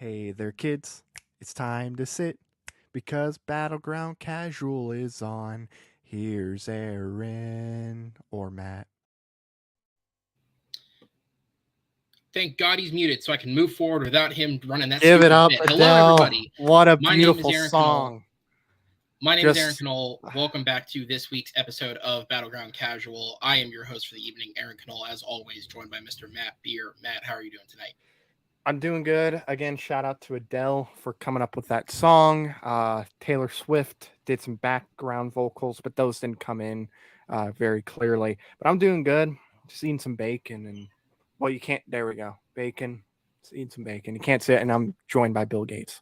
Hey there, kids. It's time to sit because Battleground Casual is on. Here's Aaron or Matt. Thank God he's muted so I can move forward without him running that Give it stupid up, bit. Adele. Hello, everybody. What a My name is beautiful Aaron song. My name is Aaron Knoll. Welcome back to this week's episode of Battleground Casual. I am your host for the evening, Aaron Knoll, as always, joined by Mr. Matt Beer. Matt, how are you doing tonight? I'm doing good. Again, shout out to Adele for coming up with that song. Taylor Swift did some background vocals, but those didn't come in very clearly. But I'm doing good. Just eating some bacon and, well, you can't. There we go. Bacon. Just eating some bacon. You can't sit, and I'm joined by Bill Gates.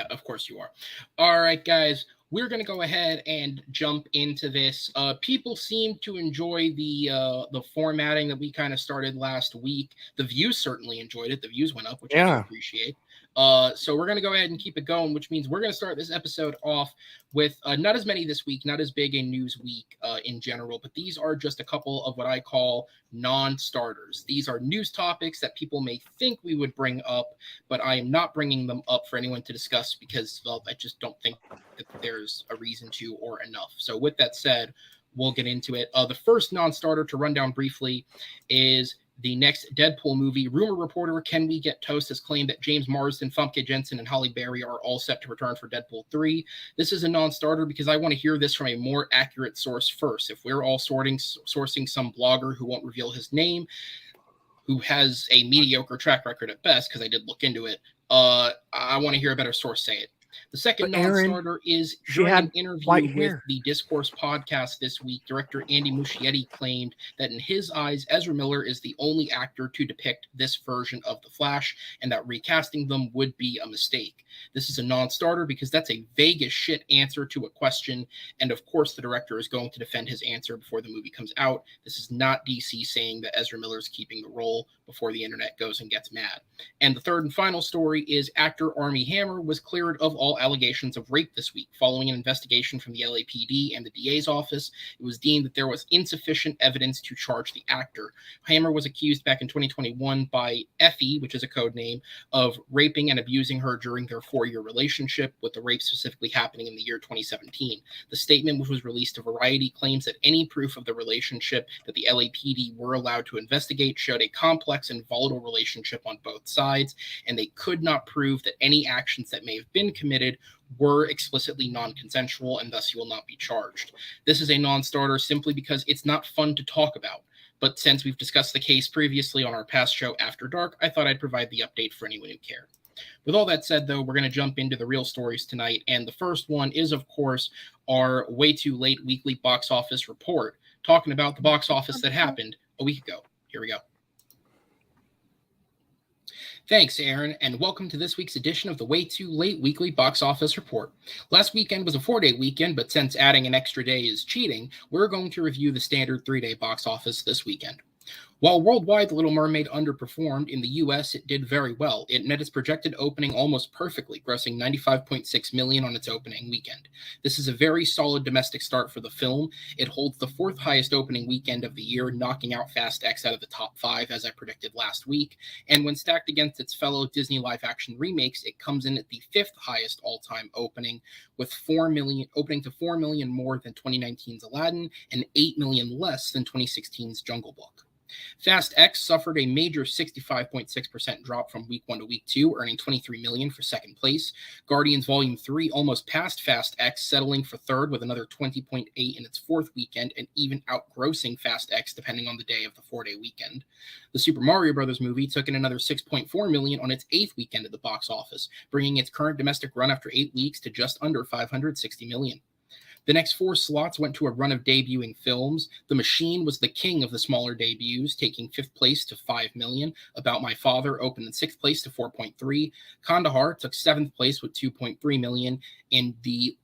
Of course you are. All right, guys. We're going to go ahead and jump into this. People seem to enjoy the formatting that we kind of started last week. The views certainly enjoyed it. The views went up, which I do appreciate. So we're going to go ahead and keep it going, which means we're going to start this episode off with not as many this week, not as big a news week in general, but these are just a couple of what I call non-starters. These are news topics that people may think we would bring up, but I am not bringing them up for anyone to discuss because, well, I just don't think that there's a reason to or enough. So with that said, we'll get into it. The first non-starter to run down briefly is the next Deadpool movie. Rumor reporter Can We Get Toast has claimed that James Marsden, Famke Jensen, and Halle Berry are all set to return for Deadpool 3. This is a non-starter because I want to hear this from a more accurate source first. If we're all sourcing some blogger who won't reveal his name, who has a mediocre track record at best, because I did look into it, I want to hear a better source say it. The second non-starter is during an interview with the Discourse podcast this week, director Andy Muschietti claimed that in his eyes, Ezra Miller is the only actor to depict this version of the Flash, and that recasting them would be a mistake. This is a non-starter because that's a vague as shit answer to a question, and of course the director is going to defend his answer before the movie comes out. This is not DC saying that Ezra Miller is keeping the role before the internet goes and gets mad. And the third and final story is actor Armie Hammer was cleared of all allegations of rape this week. Following an investigation from the LAPD and the DA's office, it was deemed that there was insufficient evidence to charge the actor. Hammer was accused back in 2021 by Effie, which is a code name, of raping and abusing her during their 4-year relationship, with the rape specifically happening in the year 2017. The statement, which was released to Variety, claims that any proof of the relationship that the LAPD were allowed to investigate showed a complex and volatile relationship on both sides, and they could not prove that any actions that may have been committed were explicitly non-consensual, and thus you will not be charged. This is a non-starter simply because it's not fun to talk about. But since we've discussed the case previously on our past show After Dark, I thought I'd provide the update for anyone who cared. With all that said, though, we're going to jump into the real stories tonight, and the first one is, of course, our Way Too Late weekly box office report, talking about the box office that happened a week ago. Here we go. Thanks, Aaron, and welcome to this week's edition of the Way Too Late weekly box office report. Last weekend was a 4-day weekend, but since adding an extra day is cheating, we're going to review the standard 3-day box office this weekend. While worldwide The Little Mermaid underperformed, in the US it did very well. It met its projected opening almost perfectly, grossing $95.6 million on its opening weekend. This is a very solid domestic start for the film. It holds the 4th highest opening weekend of the year, knocking out Fast X out of the top 5, as I predicted last week. And when stacked against its fellow Disney live-action remakes, it comes in at the 5th highest all-time opening, with opening to $4 million more than 2019's Aladdin and $8 million less than 2016's Jungle Book. Fast X suffered a major 65.6% drop from week 1 to week 2, earning $23 million for second place. Guardians Volume 3 almost passed Fast X, settling for third with another 20.8 in its 4th weekend, and even outgrossing Fast X depending on the day of the 4-day weekend. The Super Mario Bros. Movie took in another $6.4 million on its 8th weekend at the box office, bringing its current domestic run after 8 weeks to just under $560 million. The next 4 slots went to a run of debuting films. The Machine was the king of the smaller debuts, taking 5th place to $5 million. About My Father opened in 6th place to $4.3. Kandahar took 7th place with $2.3 million. And the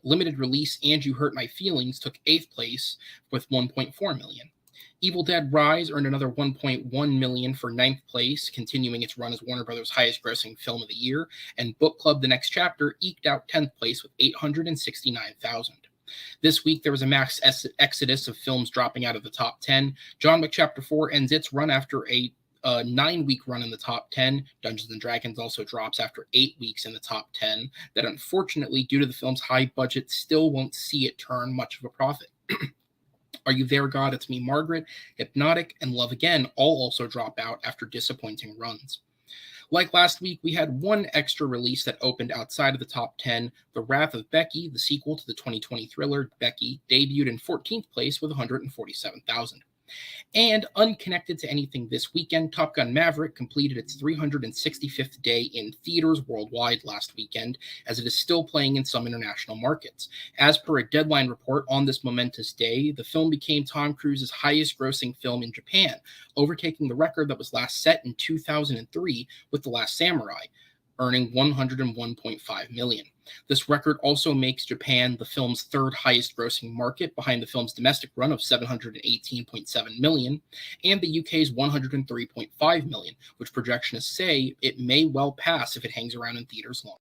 limited release And You Hurt My Feelings took 8th place with $1.4 million. Evil Dead Rise earned another $1.1 million for 9th place, continuing its run as Warner Brothers' highest-grossing film of the year, and Book Club: The Next Chapter eked out 10th place with $869,000. This week, there was a mass exodus of films dropping out of the top 10. John Wick Chapter 4 ends its run after a a 9-week run in the top 10. Dungeons and Dragons also drops after 8 weeks in the top 10. That unfortunately, due to the film's high budget, still won't see it turn much of a profit. Are You There, God? It's Me, Margaret, Hypnotic, and Love Again all also drop out after disappointing runs. Like last week, we had one extra release that opened outside of the top 10. The Wrath of Becky, the sequel to the 2020 thriller Becky, debuted in 14th place with 147,000. And unconnected to anything this weekend, Top Gun Maverick completed its 365th day in theaters worldwide last weekend, as it is still playing in some international markets. As per a Deadline report on this momentous day, the film became Tom Cruise's highest grossing film in Japan, overtaking the record that was last set in 2003 with The Last Samurai, earning $101.5 million. This record also makes Japan the film's third highest grossing market, behind the film's domestic run of $718.7 million and the UK's $103.5 million, which projections say it may well pass if it hangs around in theaters long.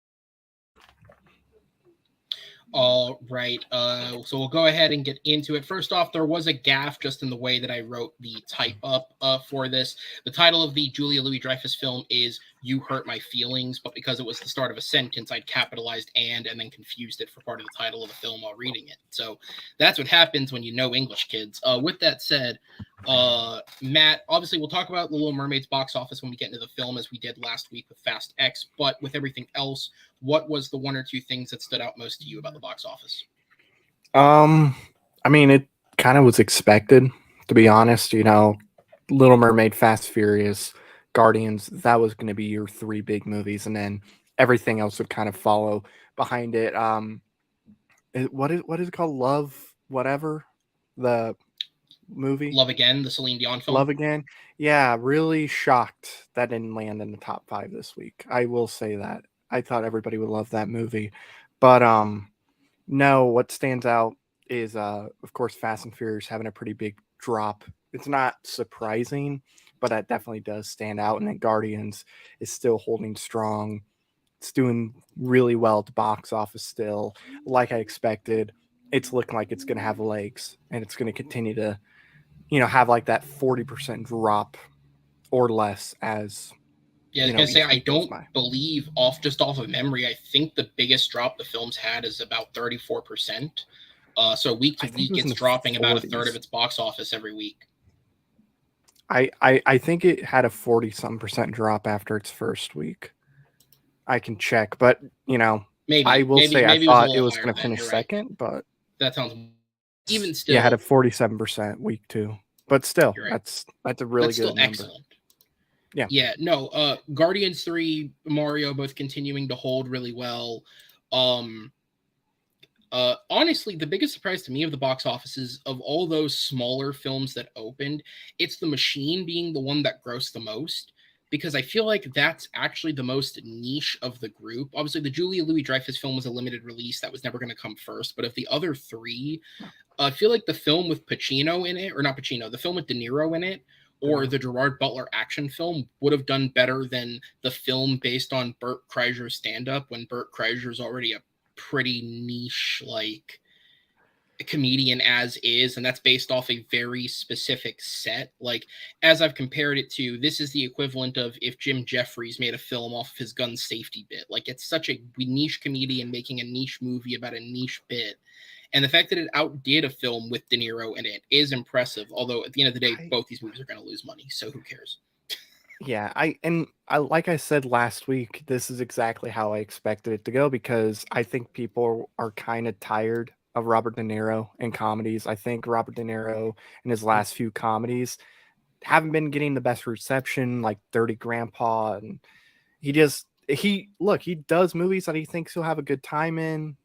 All right, so we'll go ahead and get into it. First off, there was a gaffe just in the way that I wrote the type up for this. The title of the Julia Louis-Dreyfus film is You Hurt My Feelings, but because it was the start of a sentence, I'd capitalized and then confused it for part of the title of the film while reading it. So that's what happens when you know English, kids. With that said, Matt, obviously we'll talk about The Little Mermaid's box office when we get into the film, as we did last week with Fast X, but with everything else, what was the one or two things that stood out most to you about the box office? I mean, it kind of was expected, to be honest. You know, Little Mermaid, Fast Furious, Guardians, that was going to be your three big movies, and then everything else would kind of follow behind it. What is it called? Love, whatever, the movie. Love Again, the Celine Dion film. Love Again. Yeah, really shocked that didn't land in the top 5 this week. I will say that. I thought everybody would love that movie. But no, what stands out is of course Fast and Furious having a pretty big drop. It's not surprising, but that definitely does stand out. And then Guardians is still holding strong. It's doing really well at the box office still. Like I expected, it's looking like it's going to have legs, and it's going to continue to, have like that 40% drop or less as. Yeah, I was gonna say, I don't believe off of memory, I think the biggest drop the film's had is about 34%. So week to week, it's dropping about a third of its box office every week. I think it had a 40-some% drop after its first week. I can check, but maybe I will say I thought it was going to finish second, but that sounds even still. Yeah, had a 47% week 2, but still, that's a really good number. Excellent. Yeah, no, Guardians 3, Mario, both continuing to hold really well. Honestly, the biggest surprise to me of the box office is, of all those smaller films that opened, it's The Machine being the one that grossed the most, because I feel like that's actually the most niche of the group. Obviously, the Julia Louis-Dreyfus film was a limited release that was never going to come first, but of the other three, I feel like the film with Pacino in it, or not Pacino, the film with De Niro in it, or the Gerard Butler action film would have done better than the film based on Bert Kreischer's stand-up, when Bert Kreischer's already a pretty niche, like, comedian as is, and that's based off a very specific set. Like, as I've compared it to, this is the equivalent of if Jim Jeffries made a film off of his gun safety bit. Like, it's such a niche comedian making a niche movie about a niche bit. And the fact that it outdid a film with De Niro in it is impressive. Although at the end of the day, both these movies are going to lose money, so who cares? Yeah, like I said last week, this is exactly how I expected it to go, because I think people are kind of tired of Robert De Niro in comedies. I think Robert De Niro in his last few comedies haven't been getting the best reception, like Dirty Grandpa, and he does movies that he thinks he'll have a good time in.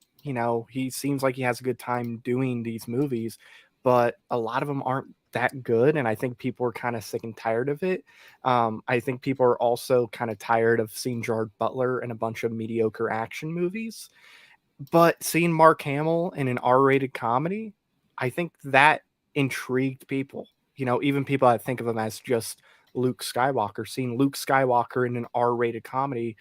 He seems like he has a good time doing these movies, but a lot of them aren't that good, and I think people are kind of sick and tired of it. I think people are also kind of tired of seeing Gerard Butler in a bunch of mediocre action movies, but seeing Mark Hamill in an R-rated comedy, I think that intrigued people. Even people that think of him as just Luke Skywalker, seeing Luke Skywalker in an R-rated comedy,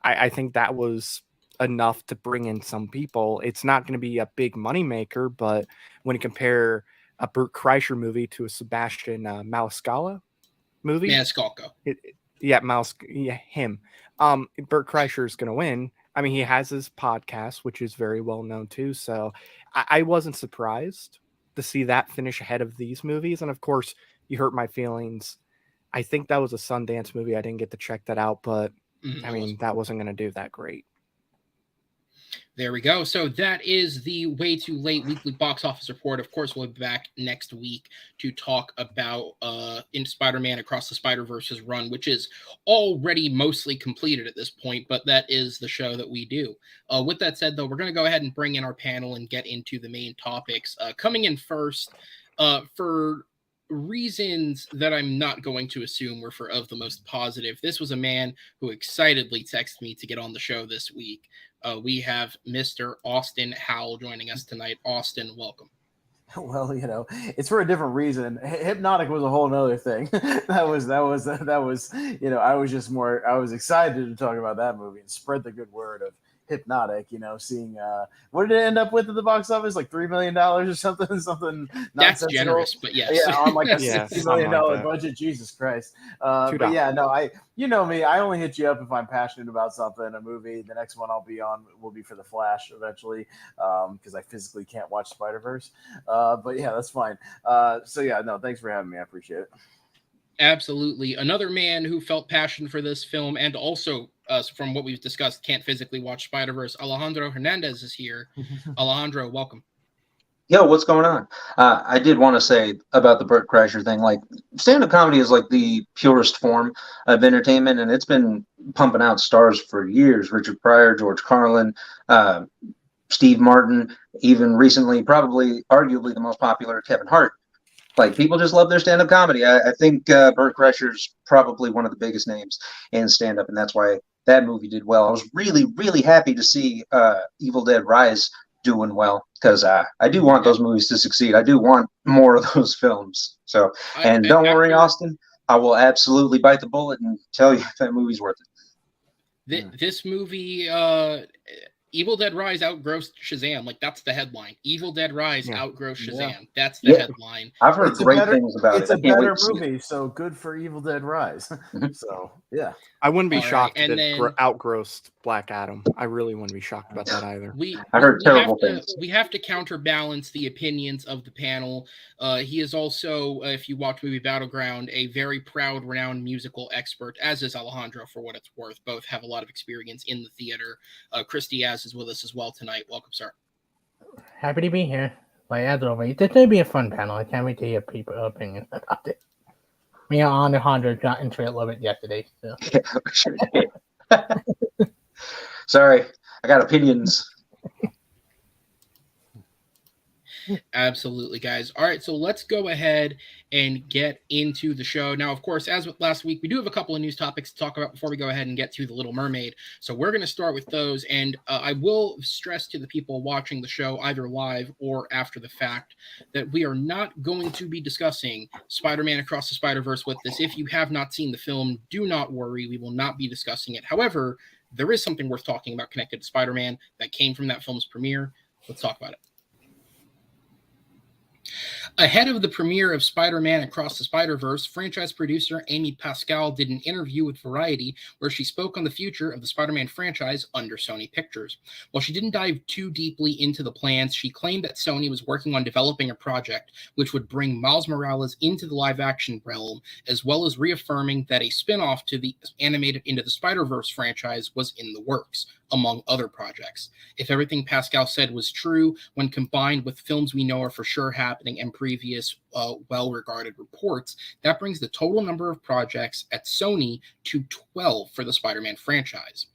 I think that was enough to bring in some people. It's not going to be a big moneymaker, but when you compare a Bert Kreischer movie to a Sebastian Maniscalco, movie. Maniscalco. Yeah, him. Bert Kreischer's going to win. I mean, he has his podcast, which is very well known too. So I wasn't surprised to see that finish ahead of these movies. And of course, you hurt my feelings. I think that was a Sundance movie. I didn't get to check that out, but I mean, that wasn't going to do that great. There we go. So that is the Way Too Late weekly box office report. Of course, we'll be back next week to talk about in Spider-Man Across the Spider-Verse's run, which is already mostly completed at this point, but that is the show that we do. With that said, though, we're going to go ahead and bring in our panel and get into the main topics. Coming in first, for reasons that I'm not going to assume were of the most positive, this was a man who excitedly texted me to get on the show this week. We have Mr. Austin Howell joining us tonight. Austin, welcome. Well, it's for a different reason. Hypnotic was a whole nother thing. that was, I was excited to talk about that movie and spread the good word of Hypnotic, seeing what did it end up with at the box office, like $3 million or something. That's generous, but yes. Yeah, on like a $60 million budget. Jesus Christ. But yeah, no, you know me, I only hit you up if I'm passionate about something, a movie. The next one I'll be on will be for The Flash eventually, because I physically can't watch Spider-Verse. But yeah, that's fine. So yeah, no, thanks for having me. I appreciate it. Absolutely. Another man who felt passion for this film and also, from what we've discussed, can't physically watch Spider-Verse, Alejandro Hernandez is here. Alejandro, welcome. Yo, what's going on? I did want to say about the Bert Kreischer thing, like stand-up comedy is like the purest form of entertainment, and it's been pumping out stars for years. Richard Pryor, George Carlin, Steve Martin, even recently, probably arguably the most popular, Kevin Hart. Like, people just love their stand-up comedy. I think Bert Kreischer's probably one of the biggest names in stand-up, and that's why that movie did well. I was really, really happy to see Evil Dead Rise doing well, because I do want those movies to succeed. I do want more of those films. So, and don't worry, Austin, I will absolutely bite the bullet and tell you if that movie's worth it. This movie... Evil Dead Rise outgrossed Shazam. Like, that's the headline. Evil Dead Rise outgrows Shazam. Yeah. That's the headline. I've heard great things about it. It's a better movie, so good for Evil Dead Rise. So, yeah. I wouldn't be shocked if it outgrossed Black Adam. I really wouldn't be shocked about that either. I heard terrible things. We have to counterbalance the opinions of the panel. He is also, if you watch movie Battleground, a very proud, renowned musical expert, as is Alejandro, for what it's worth. Both have a lot of experience in the theater. Chris Diaz is with us as well tonight. Welcome, sir. Happy to be here. Like, as always, this may be a fun panel. I can't wait to hear people's opinions about it. Me and Alejandro got into it a little bit yesterday. So. Sorry, I got opinions. Absolutely, guys. All right, so let's go ahead and get into the show. Now, of course, as with last week, we do have a couple of news topics to talk about before we go ahead and get to The Little Mermaid. So we're going to start with those, and I will stress to the people watching the show, either live or after the fact, that we are not going to be discussing Spider-Man Across the Spider-Verse with this. If you have not seen the film, do not worry. We will not be discussing it. However, there is something worth talking about connected to Spider-Man that came from that film's premiere. Let's talk about it. Ahead of the premiere of Spider-Man Across the Spider-Verse, franchise producer Amy Pascal did an interview with Variety where she spoke on the future of the Spider-Man franchise under Sony Pictures. While she didn't dive too deeply into the plans, she claimed that Sony was working on developing a project which would bring Miles Morales into the live-action realm, as well as reaffirming that a spin-off to the animated Into the Spider-Verse franchise was in the works, among other projects. If everything Pascal said was true, when combined with films we know are for sure happening and previous well-regarded reports, that brings the total number of projects at Sony to 12 for the Spider-Man franchise.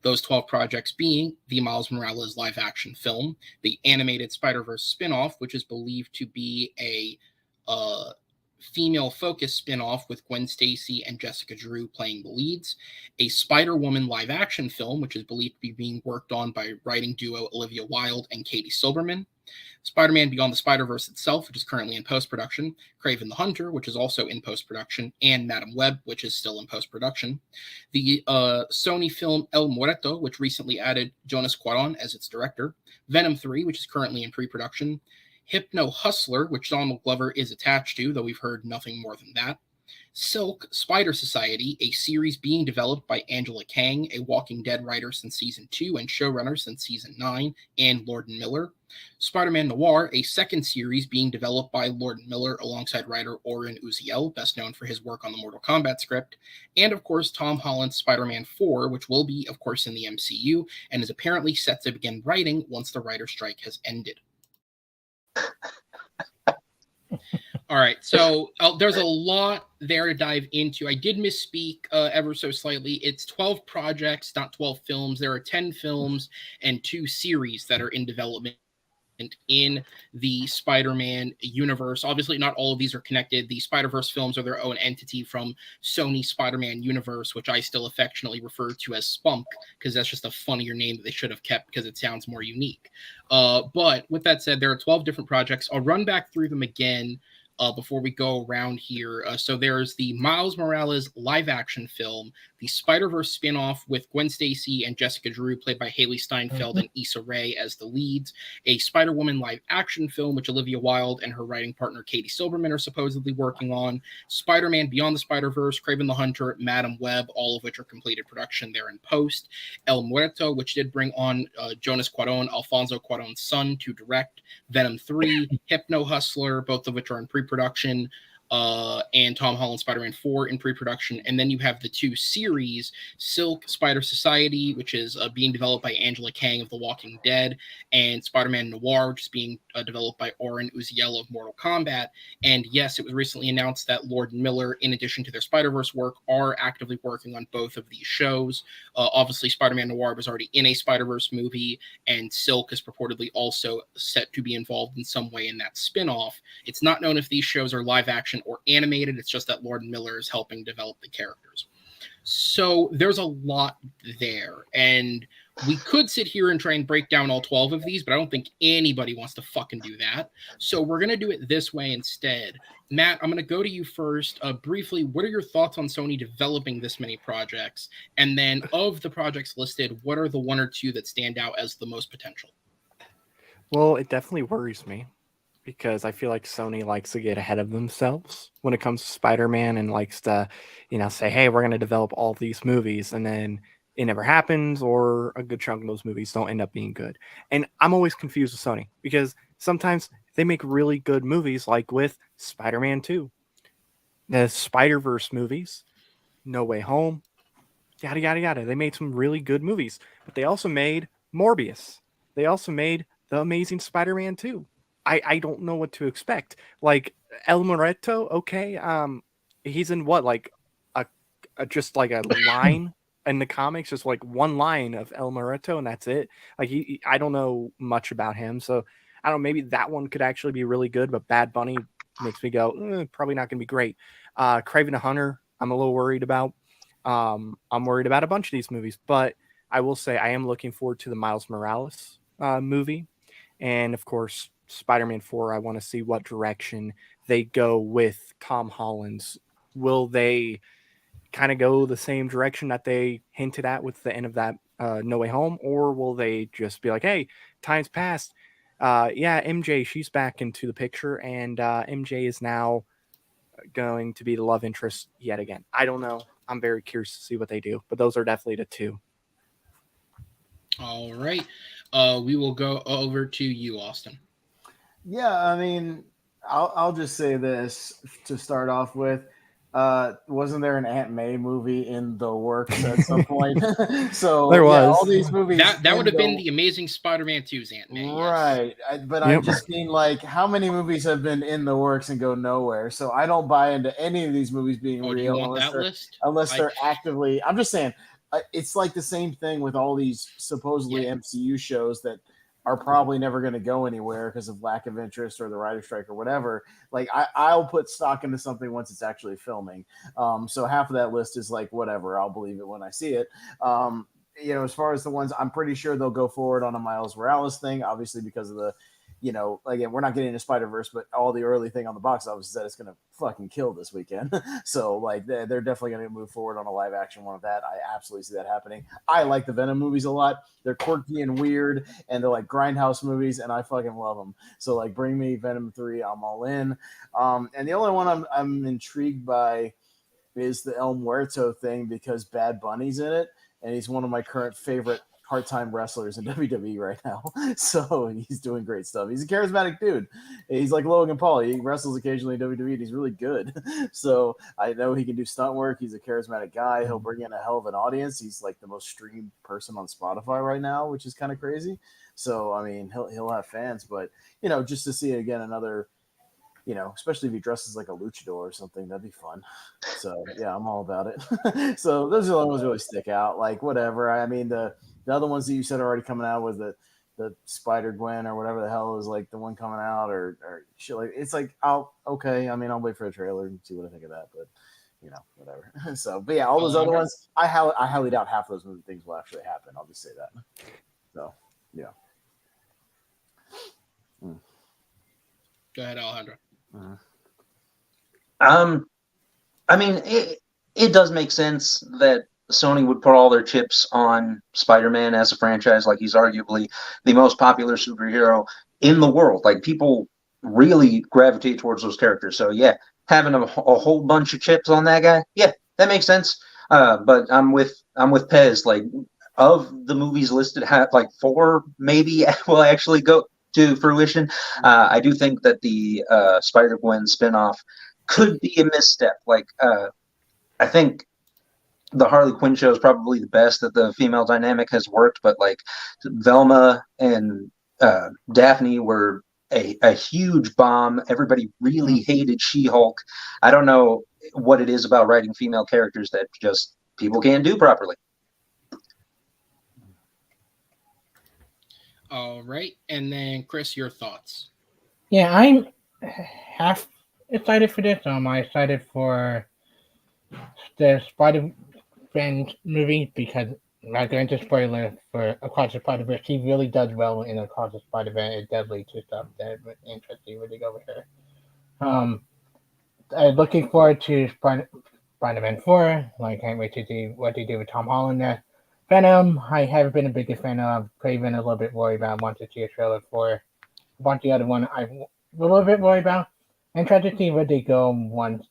Those 12 projects being the Miles Morales live-action film, the animated Spider-Verse spin-off, which is believed to be a female-focused spin-off with Gwen Stacy and Jessica Drew playing the leads, a Spider-Woman live-action film, which is believed to be being worked on by writing duo Olivia Wilde and Katie Silberman, Spider-Man Beyond the Spider-Verse itself, which is currently in post-production, Kraven the Hunter, which is also in post-production, and Madam Web, which is still in post-production, the Sony film El Muerto, which recently added Jonas Cuarón as its director, Venom 3, which is currently in pre-production, Hypno Hustler, which Donald Glover is attached to, though we've heard nothing more than that, Silk, Spider Society, a series being developed by Angela Kang, a Walking Dead writer since season 2 and showrunner since season 9, and Lord and Miller. Spider-Man Noir, a second series being developed by Lord and Miller alongside writer Oren Uziel, best known for his work on the Mortal Kombat script. And of course, Tom Holland's Spider-Man 4, which will be, of course, in the MCU and is apparently set to begin writing once the writer's strike has ended. All right, so there's a lot there to dive into. I did misspeak ever so slightly. It's 12 projects, not 12 films. There are 10 films and 2 series that are in development in the Spider-Man universe. Obviously, not all of these are connected. The Spider-Verse films are their own entity from Sony's Spider-Man universe, which I still affectionately refer to as Spunk, because that's just a funnier name that they should have kept because it sounds more unique. But with that said, there are 12 different projects. I'll run back through them again before we go around here. So there's the Miles Morales live action film, the Spider-Verse spinoff with Gwen Stacy and Jessica Drew, played by Haley Steinfeld and Issa Rae as the leads, a Spider-Woman live action film, which Olivia Wilde and her writing partner Katie Silverman are supposedly working on, Spider-Man Beyond the Spider-Verse, Kraven the Hunter, Madam Web, all of which are completed production there in post, El Muerto, which did bring on Jonas Cuarón, Alfonso Cuarón's son, to direct, Venom 3, Hypno Hustler, both of which are in pre-production, and Tom Holland's Spider-Man 4 in pre-production. And then you have the 2 series, Silk, Spider Society, which is being developed by Angela Kang of The Walking Dead, and Spider-Man Noir, which is being developed by Oren Uziel of Mortal Kombat. And yes, it was recently announced that Lord and Miller, in addition to their Spider-Verse work, are actively working on both of these shows. Obviously, Spider-Man Noir was already in a Spider-Verse movie, and Silk is purportedly also set to be involved in some way in that spin-off. It's not known if these shows are live action or animated. It's just that Lord and Miller is helping develop the characters. So there's a lot there, and we could sit here and try and break down all 12 of these, but I don't think anybody wants to fucking do that. So we're going to do it this way instead. Matt, I'm going to go to you first. Briefly, what are your thoughts on Sony developing this many projects? And then of the projects listed, what are the 1 or 2 that stand out as the most potential? Well, it definitely worries me, because I feel like Sony likes to get ahead of themselves when it comes to Spider-Man and likes to, say, hey, we're going to develop all these movies, and then it never happens, or a good chunk of those movies don't end up being good. And I'm always confused with Sony, because sometimes they make really good movies, like with Spider-Man 2, the Spider-Verse movies, No Way Home, yada, yada, yada. They made some really good movies, but they also made Morbius. They also made The Amazing Spider-Man 2. I don't know what to expect. Like El Muerto, okay. He's in what, like just like a line in the comics, just like one line of El Muerto, and that's it. Like I don't know much about him, so I don't know. Maybe that one could actually be really good, but Bad Bunny makes me go, probably not going to be great. Kraven the Hunter, I'm a little worried about. I'm worried about a bunch of these movies, but I will say I am looking forward to the Miles Morales movie, and of course Spider-Man 4. I want to see what direction they go with Tom Holland's. Will they kind of go the same direction that they hinted at with the end of that No Way Home, or will they just be like, hey, time's passed, MJ, she's back into the picture, and MJ is now going to be the love interest yet again? I don't know. I'm very curious to see what they do, but those are definitely the 2. All right. We will go over to you, Austin. Yeah, I mean, I'll just say this to start off with. Wasn't there an Aunt May movie in the works at some point? So there was. Yeah, all these movies. That would have been the Amazing Spider-Man 2's Aunt May. Right. Yes. I just mean, like, how many movies have been in the works and go nowhere? So I don't buy into any of these movies being real. Do you want that list? Unless they're actively. I'm just saying, it's like the same thing with all these supposedly MCU shows that are probably never going to go anywhere because of lack of interest or the writer's strike or whatever. Like I'll put stock into something once it's actually filming. So half of that list is like, whatever, I'll believe it when I see it. As far as the ones, I'm pretty sure they'll go forward on a Miles Morales thing, obviously because of the, again, we're not getting into Spider-Verse, but all the early thing on the box office is that it's going to fucking kill this weekend. So like they're definitely going to move forward on a live action one of that. I absolutely see that happening. I like the Venom movies a lot. They're quirky and weird, and they're like grindhouse movies, and I fucking love them. So like bring me Venom 3, I'm all in. And the only one I'm intrigued by is the El Muerto thing because Bad Bunny's in it, and he's one of my current favorite part-time wrestlers in WWE right now. So he's doing great stuff. He's a charismatic dude. He's like Logan Paul. He wrestles occasionally in WWE, and he's really good. So I know he can do stunt work. He's a charismatic guy. He'll bring in a hell of an audience. He's like the most streamed person on Spotify right now, which is kind of crazy. So I mean, he'll have fans, but just to see again another, especially if he dresses like a luchador or something, that'd be fun. So yeah, I'm all about it. So those are the ones that really stick out. Like whatever. I mean, the other ones that you said are already coming out was the Spider Gwen or whatever the hell is like the one coming out or shit like it's like I'll wait for a trailer and see what I think of that, but whatever. So but yeah, all those other ones, I highly doubt half of those things will actually happen. I'll just say that. So yeah. Go ahead, Alejandro. I mean, it does make sense that Sony would put all their chips on Spider-Man as a franchise. Like, he's arguably the most popular superhero in the world. Like, people really gravitate towards those characters. So yeah, having a whole bunch of chips on that guy, yeah, that makes sense. But I'm with Pez. Like, of the movies listed, like 4 maybe will actually go to fruition. I do think that the Spider-Gwen spinoff could be a misstep. Like, I think the Harley Quinn show is probably the best that the female dynamic has worked, but like Velma and Daphne were a huge bomb. Everybody really hated She-Hulk. I don't know what it is about writing female characters that just people can't do properly. All right, and then Chris, your thoughts? Yeah, I'm half excited for this. I'm excited for the Spider-Man movie because I'm not going to spoiler for Across the Spider-Verse. He really does well in Across the Spider-Verse. It does lead to stuff that is interesting when you go with her. I'm looking forward to Spider-Man 4. Like, can't wait to see what they do with Tom Holland there. Venom, I haven't been a biggest fan of. Craven, a little bit worried about. Want to see a trailer for. A bunch of the other one I'm a little bit worried about. And try to see where they go once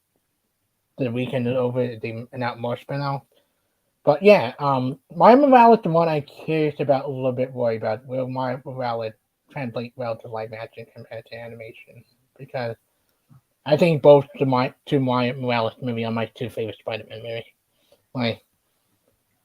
the weekend is over. They announce more spin-off. But yeah, Miles Morales, the one I'm curious about, a little bit worried about. Will Miles Morales translate well to live action compared to animation? Because I think both the two Miles Morales movies are my 2 favorite Spider-Man movies. Like,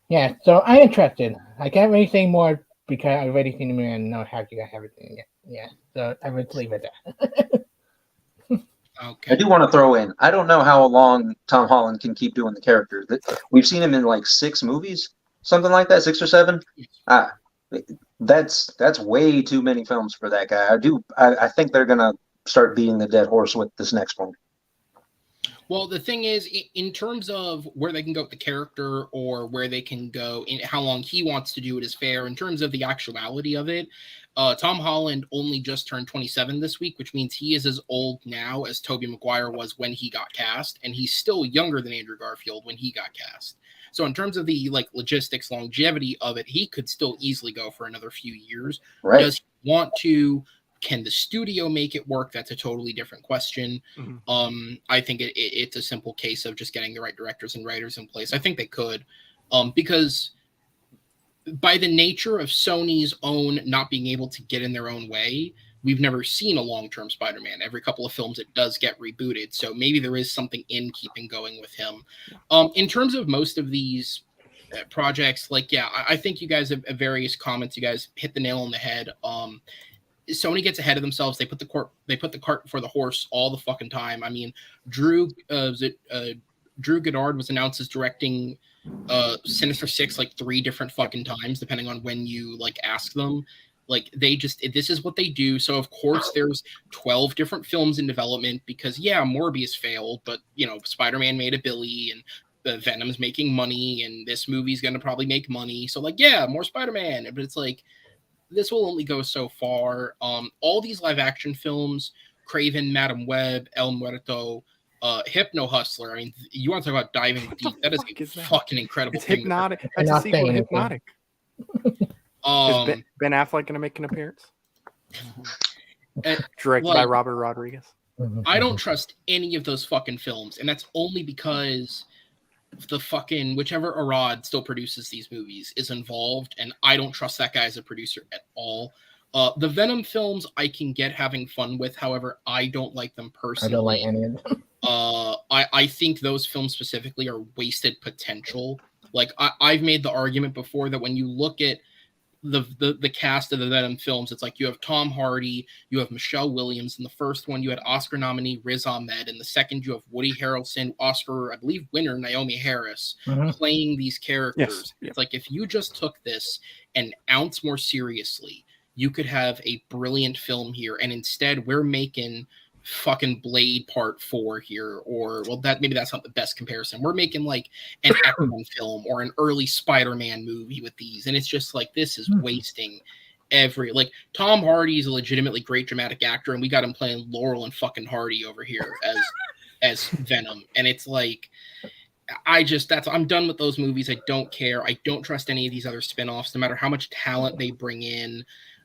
yeah, so I'm interested. I can't really say more because I've already seen the movie and know how you got everything yet. Yeah, so I would leave it there. Okay. I do want to throw in, I don't know how long Tom Holland can keep doing the character. We've seen him in like 6 movies, something like that, 6 or 7. That's way too many films for that guy. I think they're gonna start beating the dead horse with this next one. Well, the thing is, in terms of where they can go with the character or where they can go in how long he wants to do it is fair. In terms of the actuality of it, Tom Holland only just turned 27 this week, which means he is as old now as Tobey Maguire was when he got cast, and he's still younger than Andrew Garfield when he got cast. So in terms of the logistics, longevity of it, he could still easily go for another few years. Right. Does he want to? Can the studio make it work? That's a totally different question. Mm-hmm. I think it's a simple case of just getting the right directors and writers in place. I think they could, because by the nature of Sony's own not being able to get in their own way, we've never seen a long-term Spider-Man. Every couple of films, it does get rebooted. So maybe there is something in keeping going with him. In terms of most of these projects, I think you guys have various comments. You guys hit the nail on the head. Sony gets ahead of themselves. They put the cart before the horse all the fucking time. I mean, Drew Goddard was announced as directing Sinister Six 3 different fucking times, depending on when you ask them. This is what they do. So of course there's 12 different films in development because Morbius failed, but Spider-Man made a billy and Venom's making money and this movie's gonna probably make money. So more Spider-Man, but it's this will only go so far. All these live action films, Craven, Madam Web, El Muerto, Hypno Hustler. I mean, you want to talk about diving deep? That is a fucking incredible it's thing. Hypnotic. That's a sequel to Hypnotic. Is Ben Affleck going to make an appearance? Directed by Robert Rodriguez. I don't trust any of those fucking films, and that's only because the fucking whichever Arad still produces these movies is involved, and I don't trust that guy as a producer at all. The Venom films I can get having fun with, however, I don't like them personally. I don't like any of them. I think those films specifically are wasted potential. Like I've made the argument before that when you look at the cast of the Venom films, it's like you have Tom Hardy, you have Michelle Williams. In the first one, you had Oscar nominee Riz Ahmed. In the second, you have Woody Harrelson, Oscar, I believe, winner Naomi Harris playing these characters. Yes. It's like if you just took this an ounce more seriously, you could have a brilliant film here. And instead, we're making fucking Blade Part 4 here, or well, that maybe that's not the best comparison. We're making like an X-Men film or an early Spider-Man movie with these, and it's just like this is wasting every like Tom Hardy is a legitimately great dramatic actor, and we got him playing Laurel and fucking Hardy over here as Venom, and it's like I'm done with those movies. I don't care. I don't trust any of these other spin-offs, no matter how much talent they bring in.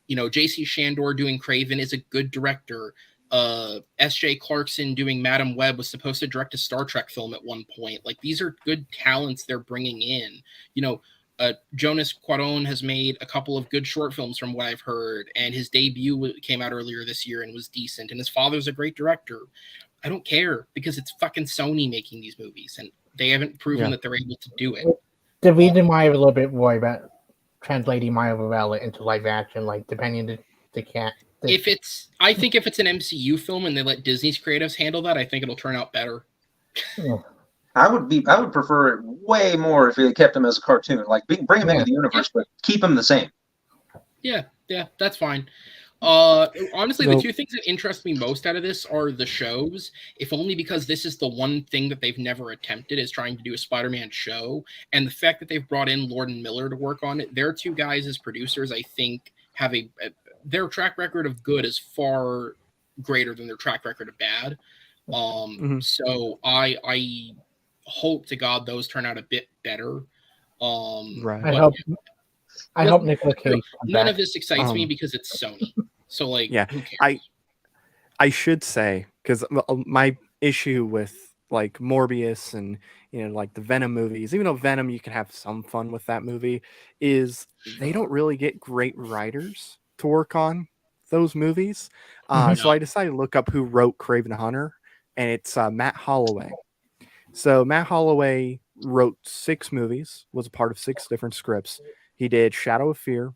You know, J.C. Shandor doing Kraven is a good director. S.J. Clarkson doing Madam Web was supposed to direct a Star Trek film at one point. Like, these are good talents they're bringing in. You know, Jonas Cuarón has made a couple of good short films from what I've heard, and his debut came out earlier this year and was decent, and his father's a great director. I don't care, because it's fucking Sony making these movies, and they haven't proven that they're able to do it. The reason why I have a little bit worried about translating Mario Varela into live action, like, depending on the cat. I think if it's an MCU film and they let Disney's creatives handle that, I think it'll turn out better. I would prefer it way more if they kept him as a cartoon. Like bring him into the universe, but keep him the same. Yeah, that's fine. Honestly, the two things that interest me most out of this are the shows, if only because this is the one thing that they've never attempted, is trying to do a Spider-Man show. And the fact that they've brought in Lord and Miller to work on it, their two guys as producers, I think, have their track record of good is far greater than their track record of bad. So I hope to God those turn out a bit better. Right. I hope Nicolas Cage. None of this excites me because it's Sony. So like, who cares? I should say, because my issue with like Morbius and like the Venom movies, even though Venom you can have some fun with that movie, is they don't really get great writers to work on those movies. So I decided to look up who wrote Kraven the Hunter, and it's Matt Holloway. So Matt Holloway wrote 6 movies, was a part of 6 different scripts. He did Shadow of Fear,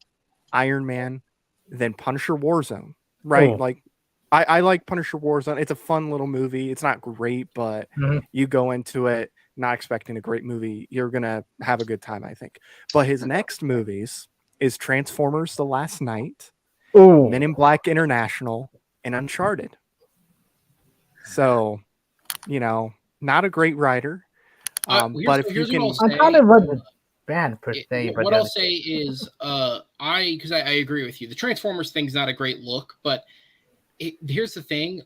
Iron Man, then Punisher Warzone. Right? Like I like Punisher Warzone. It's a fun little movie. It's not great, but you go into it not expecting a great movie, you're gonna have a good time, I think. But his next movies is Transformers: The Last Knight, Men in Black International, and Uncharted. So, not a great writer. But if you can, Uncharted wasn't bad per se. What I'll say is, because I agree with you. The Transformers thing's not a great look, but here's the thing: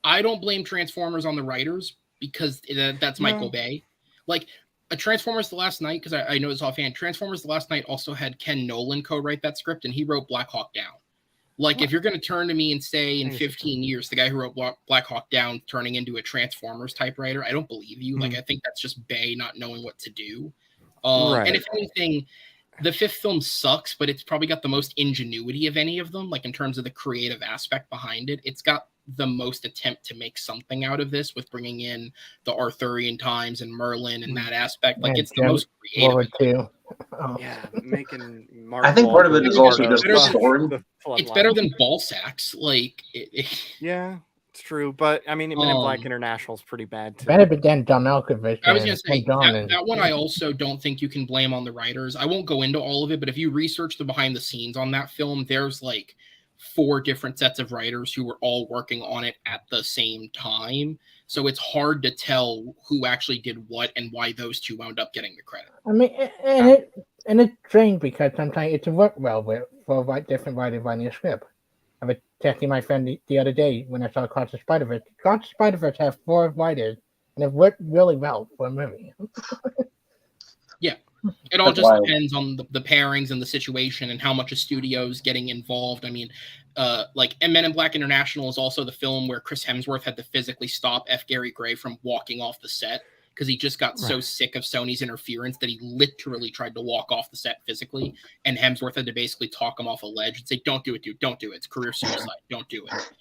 I don't blame Transformers on the writers, because that's Michael Bay. Like a Transformers: The Last Knight, because I know it's offhand. Transformers: The Last Knight also had Ken Nolan co-write that script, and he wrote Black Hawk Down. Like, if you're going to turn to me and say in 15 years, the guy who wrote Black Hawk Down turning into a Transformers type writer, I don't believe you. Like, I think that's just Bay not knowing what to do. And if anything, the 5th film sucks, but it's probably got the most ingenuity of any of them, like in terms of the creative aspect behind it. It's got the most attempt to make something out of this with bringing in the Arthurian times and Merlin and that aspect. Like, it's the most creative. Making I think part of it is also just the story. It's better than ball sacks. Like, yeah, it's true. But I mean, Men in Black International is pretty bad too. Better than John Malkovich. I was going to say that one. I also don't think you can blame on the writers. I won't go into all of it, but if you research the behind the scenes on that film, there's like 4 different sets of writers who were all working on it at the same time. So it's hard to tell who actually did what and why those 2 wound up getting the credit. I mean, and it's strange because sometimes it works well for different writers writing a script. I was texting my friend the other day when I saw Across the Spider-Verse. Across the Spider-Verse has 4 writers, and it worked really well for a movie. Yeah. It all just depends on the pairings and the situation and how much a studio's getting involved. I mean, like, and Men in Black International is also the film where Chris Hemsworth had to physically stop F. Gary Gray from walking off the set because he just got so sick of Sony's interference that he literally tried to walk off the set physically, and Hemsworth had to basically talk him off a ledge and say, "Don't do it, dude. Don't do it. It's career suicide. Don't do it."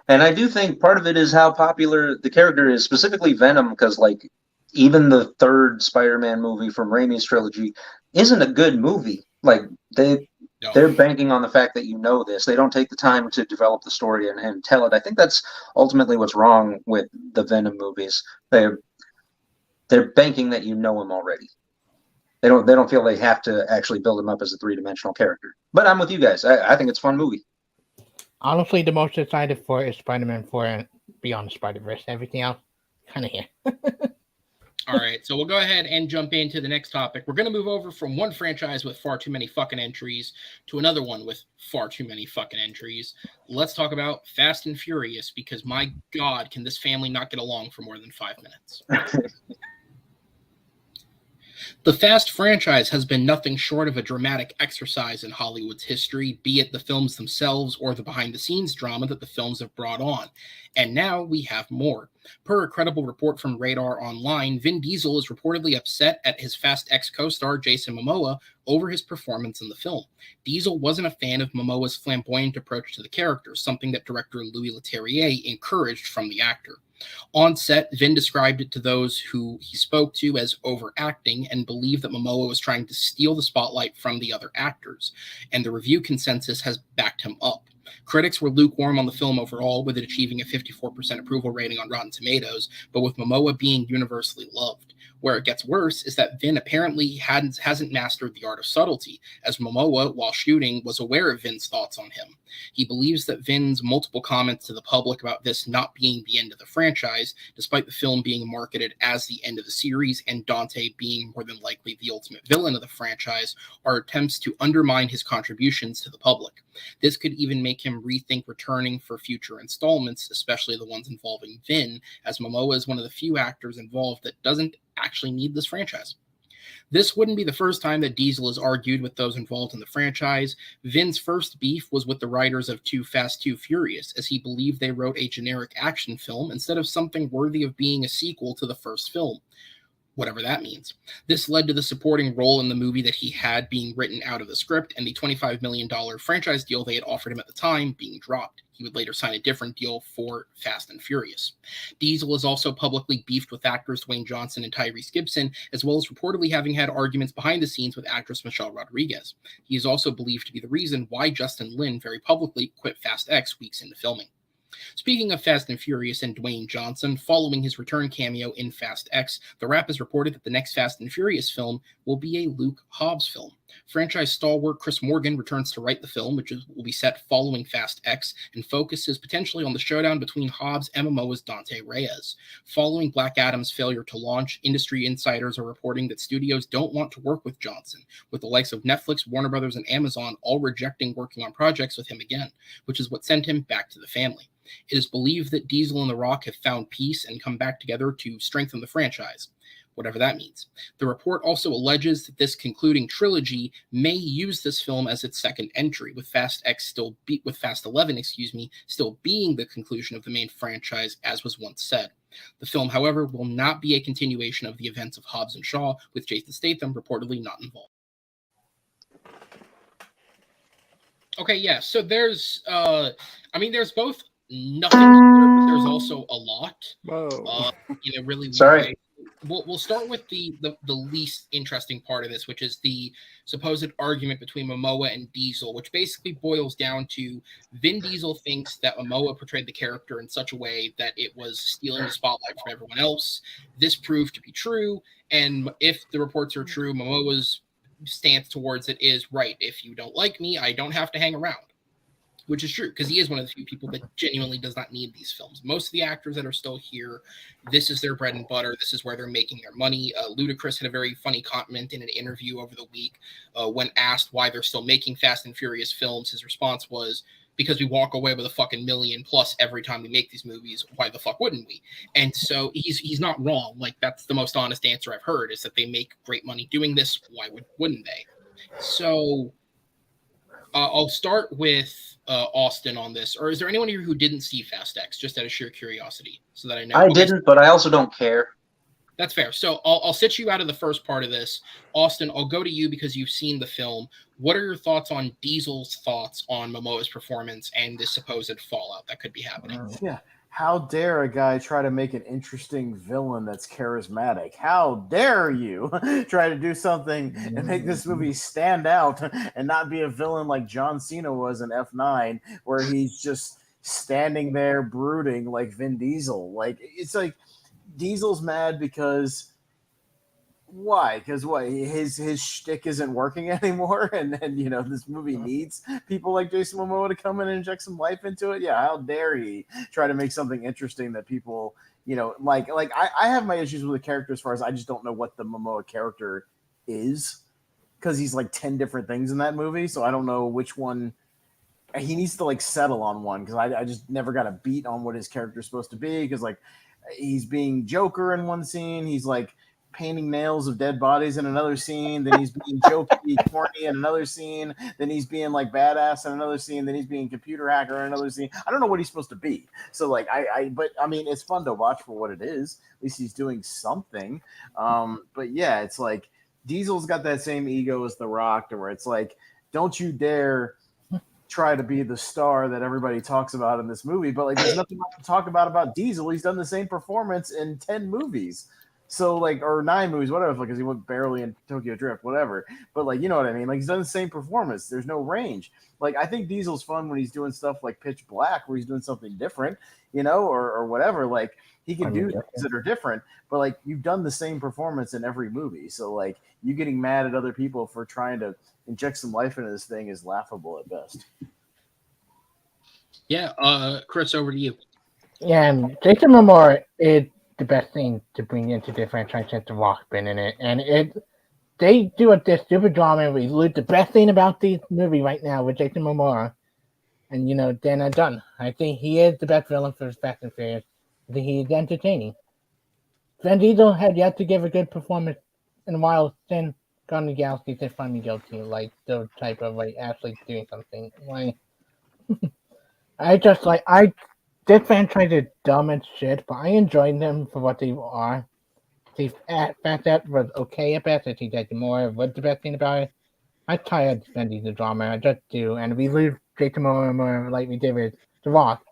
And I do think part of it is how popular the character is, specifically Venom, because like even the third Spider-Man movie from Raimi's trilogy isn't a good movie. Like they're banking on the fact that you know this. They don't take the time to develop the story and tell it. I think that's ultimately what's wrong with the Venom movies. They're banking that you know him already. They don't feel they have to actually build him up as a three-dimensional character. But I'm with you guys. I think it's a fun movie. Honestly, the most excited for is Spider-Man 4 and Beyond the Spider-Verse. Everything else, kind of here. All right, so we'll go ahead and jump into the next topic. We're going to move over from one franchise with far too many fucking entries to another one with far too many fucking entries. Let's talk about Fast and Furious, because my God, can this family not get along for more than 5 minutes? The Fast franchise has been nothing short of a dramatic exercise in Hollywood's history, be it the films themselves or the behind-the-scenes drama that the films have brought on. And now we have more. Per a credible report from Radar Online, Vin Diesel is reportedly upset at his Fast X co-star Jason Momoa over his performance in the film. Diesel wasn't a fan of Momoa's flamboyant approach to the character, something that director Louis Leterrier encouraged from the actor. On set, Vin described it to those who he spoke to as overacting and believed that Momoa was trying to steal the spotlight from the other actors, and the review consensus has backed him up. Critics were lukewarm on the film overall, with it achieving a 54% approval rating on Rotten Tomatoes, but with Momoa being universally loved. Where it gets worse is that Vin apparently hasn't mastered the art of subtlety, as Momoa, while shooting, was aware of Vin's thoughts on him. He believes that Vin's multiple comments to the public about this not being the end of the franchise, despite the film being marketed as the end of the series and Dante being more than likely the ultimate villain of the franchise, are attempts to undermine his contributions to the public. This could even make him rethink returning for future installments, especially the ones involving Vin, as Momoa is one of the few actors involved that doesn't actually need this franchise. This wouldn't be the first time that Diesel has argued with those involved in the franchise. Vin's first beef was with the writers of Too Fast, Too Furious, as he believed they wrote a generic action film instead of something worthy of being a sequel to the first film, whatever that means. This led to the supporting role in the movie that he had being written out of the script, and the $25 million franchise deal they had offered him at the time being dropped. He would later sign a different deal for Fast and Furious. Diesel has also publicly beefed with actors Dwayne Johnson and Tyrese Gibson, as well as reportedly having had arguments behind the scenes with actress Michelle Rodriguez. He is also believed to be the reason why Justin Lin very publicly quit Fast X weeks into filming. Speaking of Fast and Furious and Dwayne Johnson, following his return cameo in Fast X, The Wrap has reported that the next Fast and Furious film will be a Luke Hobbs film. Franchise stalwart Chris Morgan returns to write the film, which will be set following Fast X, and focuses potentially on the showdown between Hobbs and Momoa's Dante Reyes. Following Black Adam's failure to launch, industry insiders are reporting that studios don't want to work with Johnson, with the likes of Netflix, Warner Brothers, and Amazon all rejecting working on projects with him again, which is what sent him back to the family. It is believed that Diesel and The Rock have found peace and come back together to strengthen the franchise, whatever that means. The report also alleges that this concluding trilogy may use this film as its second entry, with Fast 11, still being the conclusion of the main franchise, as was once said. The film, however, will not be a continuation of the events of Hobbs and Shaw, with Jason Statham reportedly not involved. Okay, yeah, so there's both nothing here, but there's also a lot. Whoa. Really. Sorry. We'll start with the least interesting part of this, which is the supposed argument between Momoa and Diesel, which basically boils down to Vin Diesel thinks that Momoa portrayed the character in such a way that it was stealing the spotlight from everyone else. This proved to be true, and if the reports are true, Momoa's stance towards it is, right, if you don't like me, I don't have to hang around. Which is true, because he is one of the few people that genuinely does not need these films. Most of the actors that are still here, this is their bread and butter. This is where they're making their money. Ludacris had a very funny comment in an interview over the week when asked why they're still making Fast and Furious films. His response was, because we walk away with a fucking million plus every time we make these movies. Why the fuck wouldn't we? And so he's not wrong. Like, that's the most honest answer I've heard, is that they make great money doing this. Why wouldn't they? So I'll start with Austin on this. Or is there anyone here who didn't see Fast X, just out of sheer curiosity, so that I know? I didn't, but I also don't care. That's fair. So I'll sit you out of the first part of this. Austin, I'll go to you because you've seen the film. What are your thoughts on Diesel's thoughts on Momoa's performance and the supposed fallout that could be happening? Yeah. How dare a guy try to make an interesting villain that's charismatic? How dare you try to do something and make this movie stand out and not be a villain like John Cena was in F9, where he's just standing there brooding like Vin Diesel. Like, it's like Diesel's mad because why? Because what? His shtick isn't working anymore, and this movie needs people like Jason Momoa to come in and inject some life into it. Yeah, how dare he try to make something interesting that people like? I have my issues with the character as far as I just don't know what the Momoa character is, because he's like 10 different things in that movie, so I don't know which one. He needs to like settle on one, because I just never got a beat on what his character is supposed to be, because like he's being Joker in one scene, he's like painting nails of dead bodies in another scene, then he's being jokey, corny in another scene, then he's being like badass in another scene, then he's being computer hacker in another scene. I don't know what he's supposed to be. So like but I mean, it's fun to watch for what it is. At least he's doing something. But yeah, it's like Diesel's got that same ego as The Rock, where it's like, don't you dare try to be the star that everybody talks about in this movie. But like, there's nothing to talk about Diesel. He's done the same performance in 10 movies. So like, or 9 movies, whatever, because he went barely in Tokyo Drift, whatever. But like, you know what I mean? Like, he's done the same performance. There's no range. Like, I think Diesel's fun when he's doing stuff like Pitch Black, where he's doing something different, or whatever. Like, he can do things that are different, but like, you've done the same performance in every movie. So like, you getting mad at other people for trying to inject some life into this thing is laughable at best. Yeah, Chris, over to you. Yeah, and Jason Momoa is the best thing to bring into the franchise since The Rock's been in it. And they do this stupid drama and we lose the best thing about this movie right now with Jason Momoa. And, they're not done. I think he is the best villain for Fast and Furious. I think he is entertaining. Vin Diesel had yet to give a good performance in a while since Guardians of the Galaxy to find me guilty, like those type of like actually doing something. Like, this franchise is dumb as shit, but I enjoyed them for what they are. The fact that was okay at best. I think that more was the best thing about it. I'm tired of spending the drama. I just do. And if we lose Jason Momoa like we did with The Rock,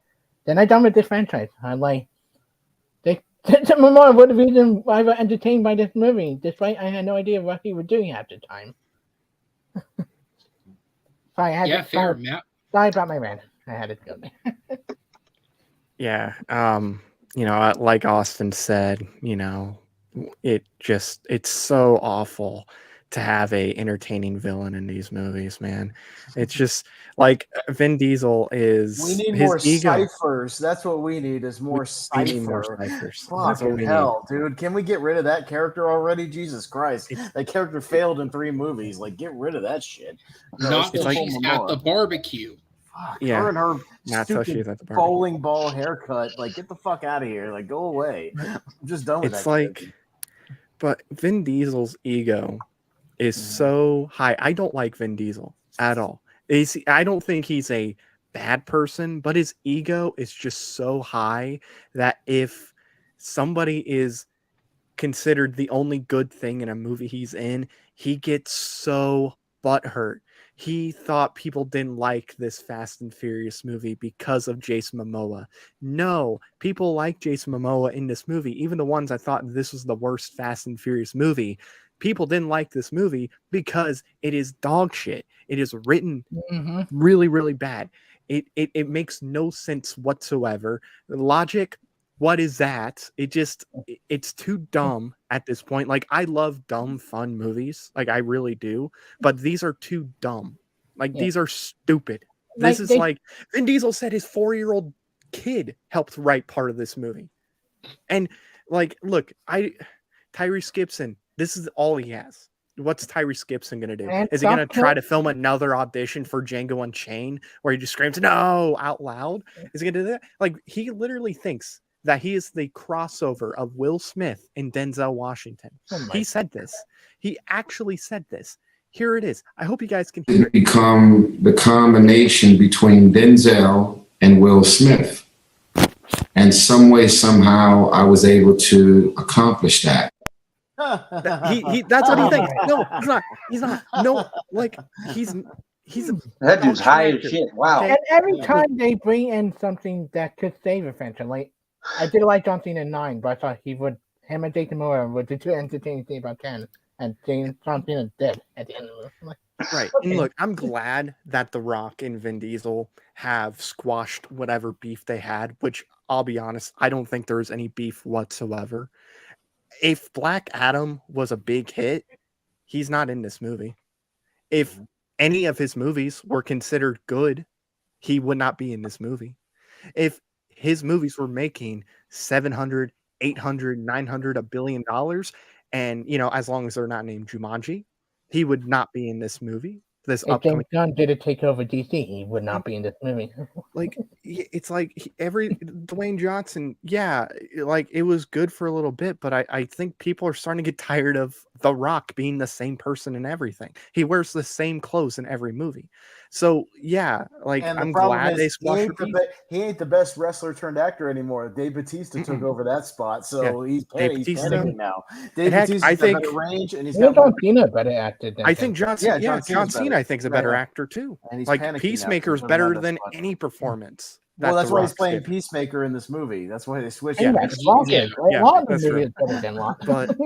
then I'm done with this franchise. I'm like, Jason Momoa was the reason I was entertained by this movie, despite I had no idea what he was doing at the time. Fair, Matt. Sorry about my rant. I had to go there. Yeah. Like Austin said, it's so awful to have a entertaining villain in these movies, man. It's just like Vin Diesel is. We need more ciphers. That's what we need, is more ciphers. We need more ciphers. Fucking hell, dude. Can we get rid of that character already? Jesus Christ. That character failed in 3 movies. Like, get rid of that shit. Not that she's at the barbecue. Yeah, her and her stupid bowling ball haircut. Like, get the fuck out of here. Like, go away. I'm just done with that. It's like, but Vin Diesel's ego is so high. I don't like Vin Diesel at all. I don't think he's a bad person, but his ego is just so high that if somebody is considered the only good thing in a movie he's in, he gets so butthurt. He thought people didn't like this Fast and Furious movie because of Jason Momoa. No, people like Jason Momoa in this movie. Even the ones I thought this was the worst Fast and Furious movie, people didn't like this movie because it is dog shit. It is written really, really bad. It makes no sense whatsoever. The logic, what is that? It's too dumb at this point. Like, I love dumb, fun movies. Like, I really do. But these are too dumb. Like, these are stupid. This is like Vin Diesel said his 4-year-old kid helped write part of this movie. And, like, look, Tyrese Gibson, this is all he has. What's Tyrese Gibson going to do? Is he going to try to film another audition for Django Unchained where he just screams, no, out loud? Is he going to do that? Like, he literally thinks that he is the crossover of Will Smith and Denzel Washington. He said this. He actually said this. Here it is. I hope you guys can hear it. Become the combination between Denzel and Will Smith. And some way, somehow, I was able to accomplish that. That's what he thinks. No, he's not. He's not. No, like he's that dude's high as actor. shit. Wow. And every time they bring in something that could save a franchise, like I did like John Cena in 9, but I thought him and Jason Momoa were the two entertaining things about 10, and John Cena dead at the end of it. Right. Okay. Look, I'm glad that The Rock and Vin Diesel have squashed whatever beef they had, which I'll be honest, I don't think there's any beef whatsoever. If Black Adam was a big hit, he's not in this movie. If any of his movies were considered good, he would not be in this movie. If his movies were making 700, 800, 900, $1 billion, and, as long as they're not named Jumanji, he would not be in this movie. This If upcoming, James Gunn did it take over DC, he would not be in this movie. like, it's like every Dwayne Johnson, like it was good for a little bit, but I think people are starting to get tired of The Rock being the same person in everything. He wears the same clothes in every movie. So like And I'm the problem glad they is squashed he ain't the best wrestler turned actor anymore. Dave Bautista took over that spot, so he's panicking now. Dave Bautista's got better range, and he's got John Cena better actor than I think John Cena, John Cena I think is a better actor too. And he's like Peacemaker's better than any performance. Well, that's why he's playing Peacemaker in this movie. That's why they switched. But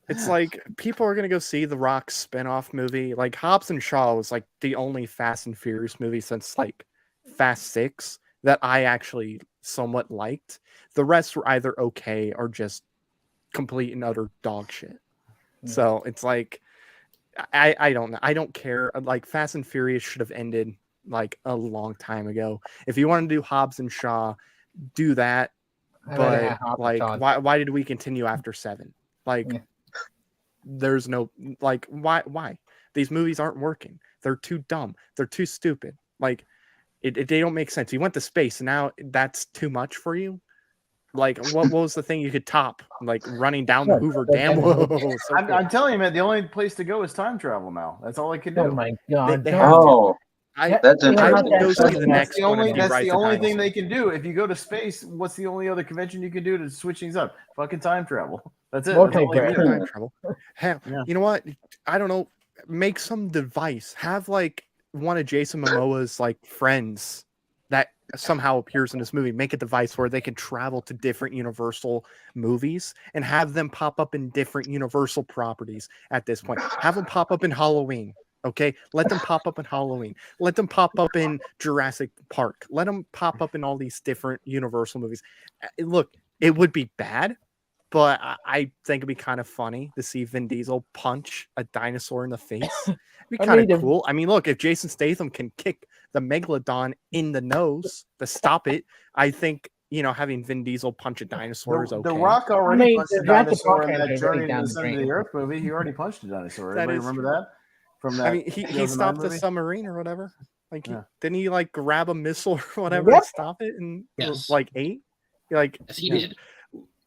it's like people are gonna go see the Rock spinoff movie. Like Hobbs and Shaw was like the only Fast and Furious movie since like Fast 6 that I actually somewhat liked. The rest were either okay or just complete and utter dog shit. So it's like I don't know. I don't care. Like Fast and Furious should have ended like a long time ago. If you want to do Hobbs and Shaw, do that. But like, why did we continue after 7? Like, there's no like why these movies aren't working. They're too dumb. They're too stupid. Like, they don't make sense. You went to space, and now that's too much for you. Like, what was the thing you could top? Like running down the Hoover Dam. Whoa, I'm telling you, man, the only place to go is time travel now. That's all I can do. Oh my god! That's the only thing they can do. If you go to space, what's the only other convention you can do to switch things up? Fucking time travel. That's it. Time travel. Hell, you know what? I don't know. Make some device. Have like one of Jason Momoa's like friends that somehow appears in this movie. Make a device where they can travel to different Universal movies and have them pop up in different Universal properties. At this point, have them pop up in Halloween. Okay, let them pop up in Halloween. Let them pop up in Jurassic Park. Let them pop up in all these different Universal movies. Look, it would be bad, but I think it'd be kind of funny to see Vin Diesel punch a dinosaur in the face. It'd be kind of cool. I mean, look, if Jason Statham can kick the Megalodon in the nose to stop it, I think, having Vin Diesel punch a dinosaur is okay. The Rock already punched a dinosaur in that Journey to the Center of the Earth movie. He already punched a dinosaur. Everybody remember that? From that, I mean, he stopped the submarine or whatever. Like, didn't he like grab a missile or whatever to stop it? And like 8, like yes, he did.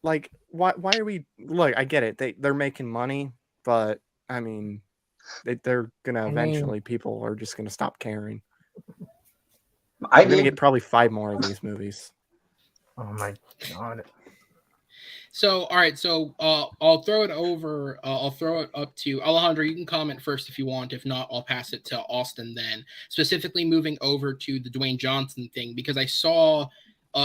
Like, why are we? Look, I get it. They're making money, but I mean, they're gonna eventually. People are just gonna stop caring. We're gonna get probably 5 more of these movies. Oh my god. So, all right. So, I'll throw it over. I'll throw it up to Alejandro. You can comment first if you want. If not, I'll pass it to Austin then. Specifically, moving over to the Dwayne Johnson thing, because I saw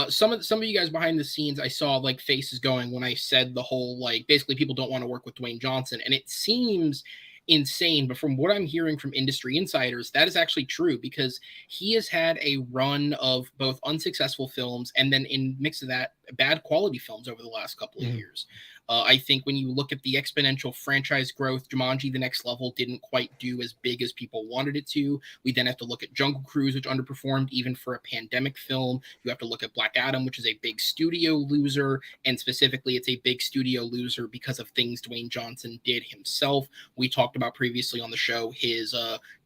some of you guys behind the scenes. I saw like faces going when I said the whole like basically people don't want to work with Dwayne Johnson, and it seems insane, but from what I'm hearing from industry insiders, that is actually true, because he has had a run of both unsuccessful films and then in mix of that bad quality films over the last couple of years. I think when you look at the exponential franchise growth, Jumanji: The Next Level didn't quite do as big as people wanted it to. We then have to look at Jungle Cruise, which underperformed even for a pandemic film. You have to look at Black Adam, which is a big studio loser, and specifically it's a big studio loser because of things Dwayne Johnson did himself. We talked about previously on the show his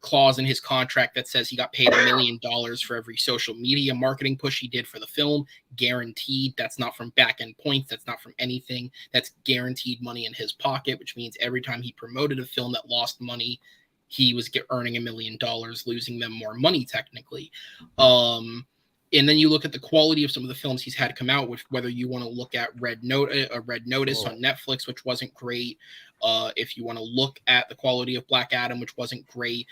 clause in his contract that says he got paid $1 million for every social media marketing push he did for the film. Guaranteed. That's not from back-end points. That's not from anything. That's guaranteed money in his pocket, which means every time he promoted a film that lost money, he was earning $1 million, losing them more money technically. And then you look at the quality of some of the films he's had come out, which whether you want to look at Red Notice on Netflix, which wasn't great. If you want to look at the quality of Black Adam, which wasn't great.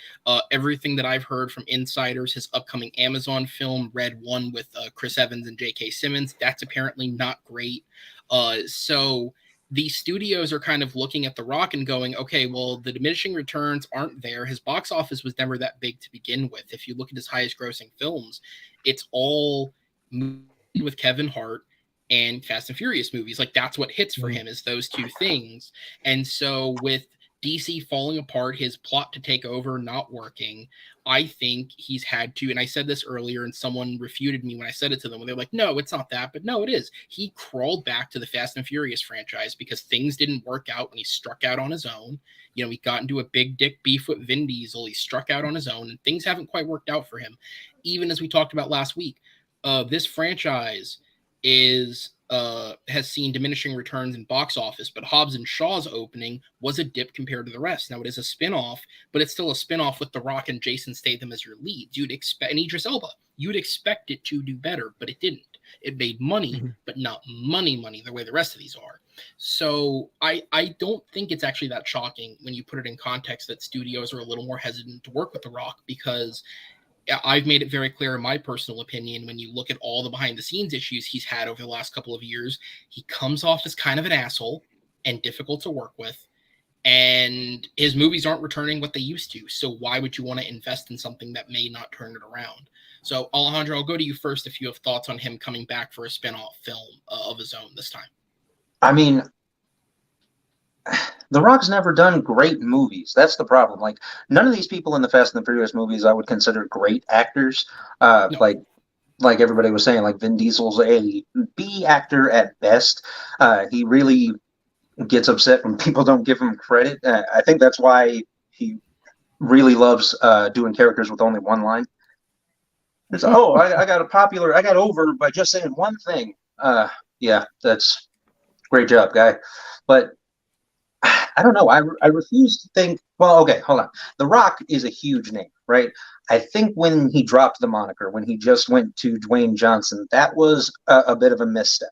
Everything that I've heard from insiders, his upcoming Amazon film, Red One with Chris Evans and J.K. Simmons, that's apparently not great. So the studios are kind of looking at The Rock and going, okay, well, the diminishing returns aren't there. His box office was never that big to begin with. If you look at his highest grossing films, it's all with Kevin Hart and Fast and Furious movies. Like, that's what hits for him, is those two things. And so with DC falling apart, his plot to take over not working, I think he's had to, and I said this earlier and someone refuted me when I said it to them, and they're like, no, it's not that, but no, it is. He crawled back to the Fast and Furious franchise because things didn't work out when he struck out on his own. You know, he got into a big dick beef with Vin Diesel. He struck out on his own, and things haven't quite worked out for him. Even as we talked about last week, this franchise has seen diminishing returns in box office, but Hobbs and Shaw's opening was a dip compared to the rest. Now, it is a spinoff, but it's still a spinoff with The Rock and Jason Statham as your leads. You'd expect, and Idris Elba, you'd expect it to do better, but it didn't. It made money, but not money the way the rest of these are. So I don't think it's actually that shocking when you put it in context that studios are a little more hesitant to work with The Rock, because I've made it very clear in my personal opinion, when you look at all the behind the scenes issues he's had over the last couple of years, he comes off as kind of an asshole and difficult to work with. And his movies aren't returning what they used to. So why would you want to invest in something that may not turn it around? So Alejandro, I'll go to you first if you have thoughts on him coming back for a spinoff film of his own this time. I mean, The Rock's never done great movies. That's the problem. Like, none of these people in the Fast and the Furious movies I would consider great actors. No. Like everybody was saying, like Vin Diesel's a B actor at best. He really gets upset when people don't give him credit. I think that's why he really loves doing characters with only one line. It's, I got over by just saying one thing. Yeah, that's great job, guy. But I don't know. I refuse to think. Well, okay, hold on. The Rock is a huge name, right? I think when he dropped the moniker, when he just went to Dwayne Johnson, that was a bit of a misstep.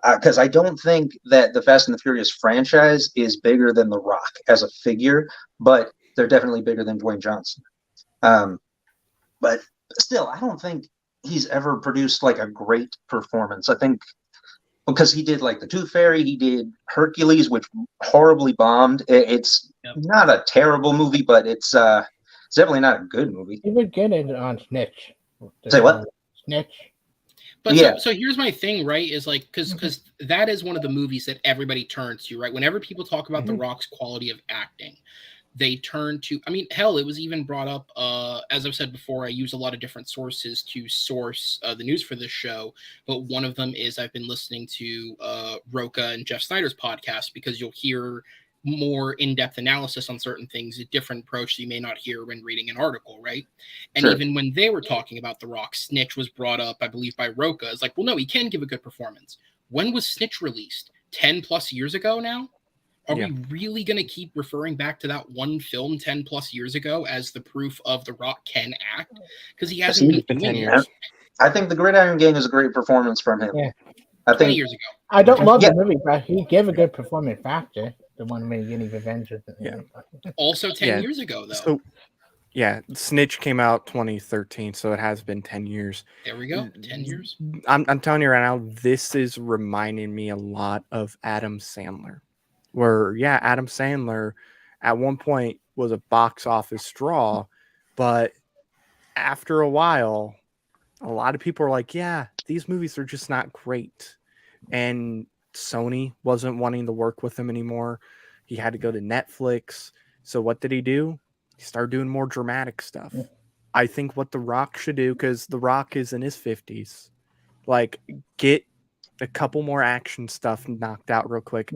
Because I don't think that the Fast and the Furious franchise is bigger than The Rock as a figure, but they're definitely bigger than Dwayne Johnson. But still, I don't think he's ever produced like a great performance. I think because he did like the Tooth Fairy, he did Hercules, which horribly bombed. It's not a terrible movie, but it's definitely not a good movie. He would get it on Snitch. Say what? Snitch. But yeah. So here's my thing, right? Is like, because that is one of the movies that everybody turns to, right? Whenever people talk about The Rock's quality of acting, they turn to, I mean, hell, it was even brought up, as I've said before, I use a lot of different sources to source the news for this show, but one of them is I've been listening to Roca and Jeff Snyder's podcast, because you'll hear more in-depth analysis on certain things, a different approach that you may not hear when reading an article, right? And Sure. Even when they were talking about The Rock, Snitch was brought up, I believe, by Roca. It's like, well, no, he can give a good performance. When was Snitch released? 10 plus years ago now? Are we really going to keep referring back to that one film 10 plus years ago as the proof of The Rock can act? Because he hasn't been 10 years. I think The Gridiron Gang is a great performance from him. Yeah. I think 20 years ago. I don't love the movie, but he gave a good performance after the one where getting revenge. Also 10 years ago, though. So, Snitch came out 2013, so it has been 10 years. There we go. 10 years. I'm telling you right now, this is reminding me a lot of Adam Sandler. Where, Adam Sandler at one point was a box office draw, but after a while, a lot of people are like, these movies are just not great. And Sony wasn't wanting to work with him anymore. He had to go to Netflix. So what did he do? He started doing more dramatic stuff. I think what The Rock should do, because The Rock is in his 50s, like, get a couple more action stuff knocked out real quick.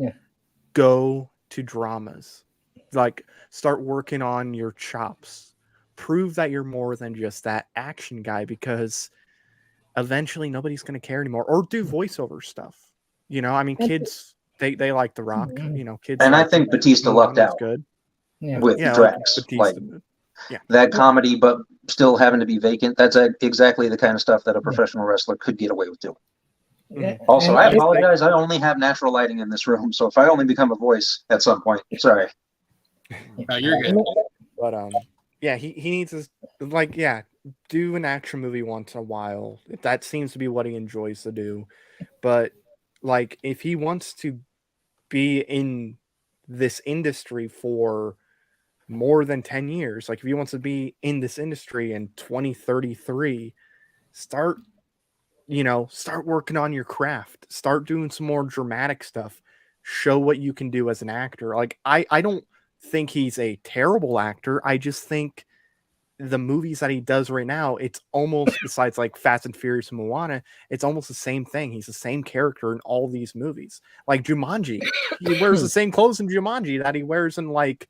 Go to dramas, like, start working on your chops, prove that you're more than just that action guy, because eventually nobody's going to care anymore. Or do voiceover stuff. You know, I mean, kids, they like The Rock, you know, kids. And like I think Batista lucked out good. with Drax. Like, that comedy, but still having to be vacant. That's exactly the kind of stuff that a professional wrestler could get away with doing. Yeah. Also, I apologize. I only have natural lighting in this room, so if I only become a voice at some point, sorry. No, you're good. But yeah, he needs to do an action movie once in a while. That seems to be what he enjoys to do. But like, if he wants to be in this industry for more than 10 years, like if he wants to be in this industry in 2033, start working on your craft, start doing some more dramatic stuff, show what you can do as an actor. Like, I don't think he's a terrible actor. I just think the movies that he does right now, it's almost, besides like Fast and Furious and Moana, it's almost the same thing. He's the same character in all these movies. Like Jumanji, he wears the same clothes in Jumanji that he wears in like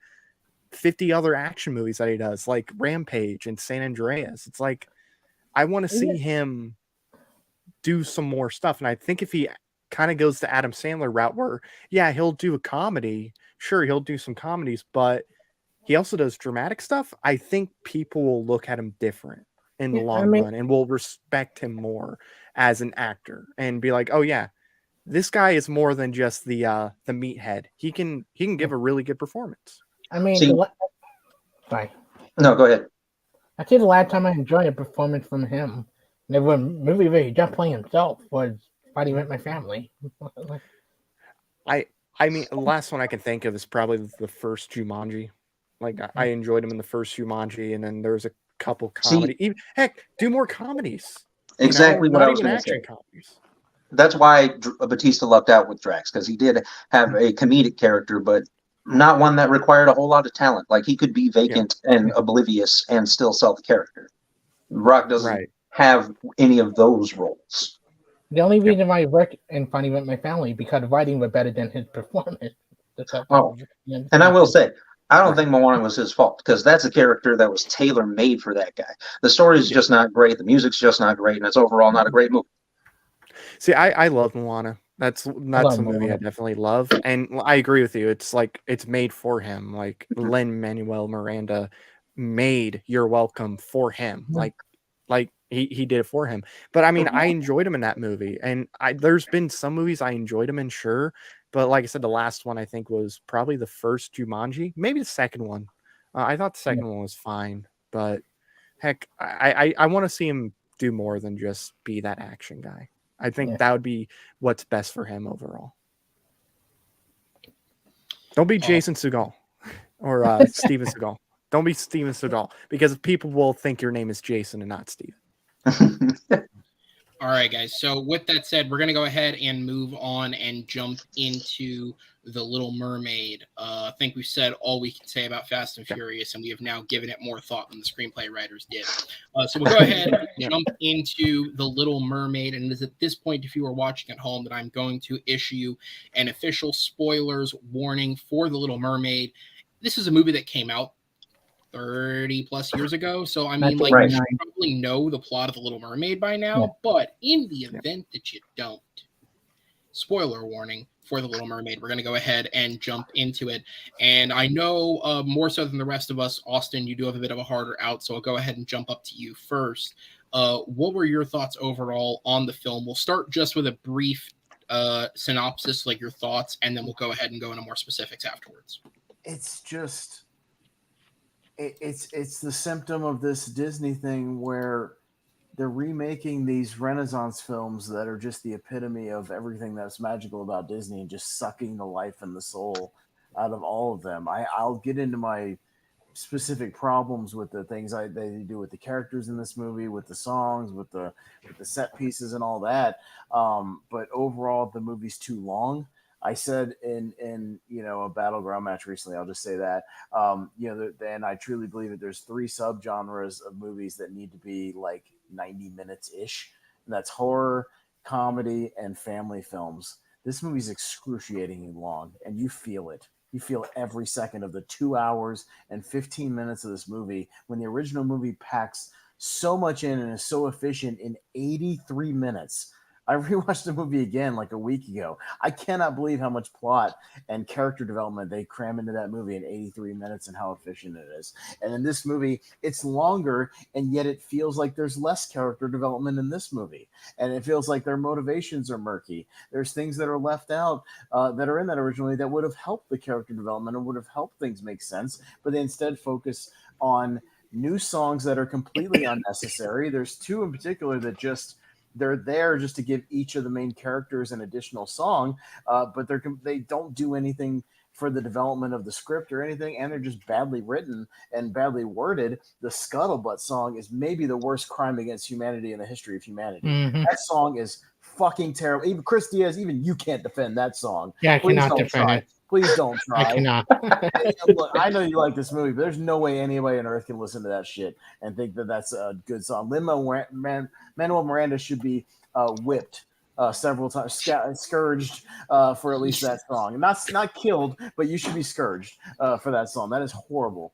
50 other action movies that he does, like Rampage and San Andreas. It's like, I want to see him do some more stuff. And I think if he kind of goes the Adam Sandler route where, yeah, he'll do a comedy. Sure, he'll do some comedies, but he also does dramatic stuff. I think people will look at him different in the long run and will respect him more as an actor and be like, oh yeah, this guy is more than just the meathead. He can give a really good performance. I mean, sorry. No, go ahead. I think the last time I enjoyed a performance from him, the movie where he just playing himself, was Fighting With My Family. I mean, the last one I can think of is probably the first Jumanji. Like, I enjoyed him in the first Jumanji, and then there's a couple comedy. Heck, do more comedies. Exactly what I was going to say. Comedies. That's why Batista lucked out with Drax, because he did have a comedic character, but not one that required a whole lot of talent. Like, he could be vacant and oblivious and still sell the character. Rock doesn't have any of those roles. The only reason why he worked in Fighting With My Family, because the writing was better than his performance. And I will say, I don't think Moana was his fault, because that's a character that was tailor-made for that guy. The story is just not great, the music's just not great, and it's overall not a great movie. See, I love Moana. That's a movie I definitely love, and I agree with you. It's like, it's made for him. Like Lin-Manuel Miranda made You're Welcome for him. Like he did it for him. But I mean, I enjoyed him in that movie, and there's been some movies I enjoyed him in, sure. But like I said, the last one I think was probably the first Jumanji, maybe the second one. I thought the second one was fine, but heck, I want to see him do more than just be that action guy. I think that would be what's best for him overall. Don't be Jason Segel or Steven Seagal. Don't be Steven Seagal, because people will think your name is Jason and not Steven. All right, guys. So with that said, we're going to go ahead and move on and jump into The Little Mermaid. I think we've said all we can say about Fast and Furious, and we have now given it more thought than the screenplay writers did. So we'll go ahead and jump into The Little Mermaid. And it is at this point, if you are watching at home, that I'm going to issue an official spoilers warning for The Little Mermaid. This is a movie that came out 30 plus years ago. So, I mean, like, you should probably know the plot of The Little Mermaid by now, but in the event that you don't, spoiler warning for The Little Mermaid. We're going to go ahead and jump into it. And I know more so than the rest of us, Austin, you do have a bit of a harder out, so I'll go ahead and jump up to you first. What were your thoughts overall on the film? We'll start just with a brief synopsis, like your thoughts, and then we'll go ahead and go into more specifics afterwards. It's just... It's the symptom of this Disney thing where they're remaking these Renaissance films that are just the epitome of everything that's magical about Disney and just sucking the life and the soul out of all of them. I'll get into my specific problems with the things they do with the characters in this movie, with the songs, with the set pieces and all that. But overall, the movie's too long. I said in a Battleground match recently, I'll just say that, and I truly believe that there's 3 subgenres of movies that need to be like 90 minutes ish. And that's horror, comedy, and family films. This movie's excruciatingly long, and you feel it. You feel every second of the 2 hours and 15 minutes of this movie, when the original movie packs so much in and is so efficient in 83 minutes. I rewatched the movie again like a week ago. I cannot believe how much plot and character development they cram into that movie in 83 minutes and how efficient it is. And in this movie, it's longer, and yet it feels like there's less character development in this movie. And it feels like their motivations are murky. There's things that are left out that are in that originally that would have helped the character development and would have helped things make sense, but they instead focus on new songs that are completely unnecessary. There's two in particular that they're there just to give each of the main characters an additional song, but they don't do anything for the development of the script or anything, and they're just badly written and badly worded. The Scuttlebutt song is maybe the worst crime against humanity in the history of humanity. Mm-hmm. That song is fucking terrible. Even Chris Diaz, even you can't defend that song. Yeah, I cannot defend it. Please don't try. I cannot. Look, I know you like this movie, but there's no way anybody on earth can listen to that shit and think that that's a good song. Lin-Manuel Miranda should be whipped several times, scourged for at least that song. Not killed, but you should be scourged for that song. That is horrible.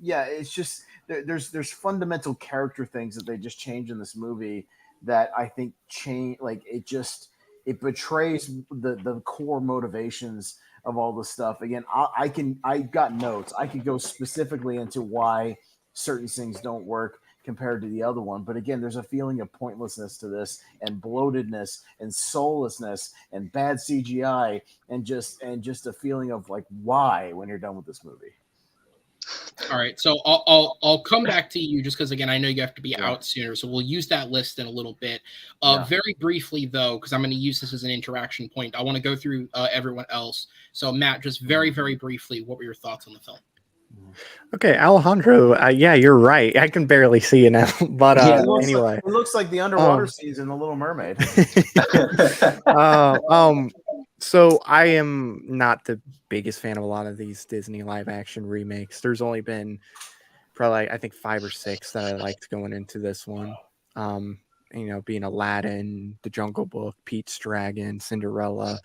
Yeah, it's just there's fundamental character things that they just change in this movie that I think change. Like it betrays the core motivations of all the stuff. Again, I got notes. I could go specifically into why certain things don't work compared to the other one. But again, there's a feeling of pointlessness to this, and bloatedness and soullessness and bad CGI and just a feeling of like, why when you're done with this movie. All right, so I'll come back to you just because, again, I know you have to be out sooner, so we'll use that list in a little bit. Very briefly, though, because I'm going to use this as an interaction point, I want to go through everyone else. So, Matt, just very, very briefly, what were your thoughts on the film? Okay, Alejandro, yeah, you're right. I can barely see it now, but anyway. It looks like the underwater scenes in The Little Mermaid. So I am not the biggest fan of a lot of these Disney live action remakes. There's only been probably, I think, 5 or 6 that I liked going into this one. Being Aladdin, The Jungle Book, Pete's Dragon, Cinderella.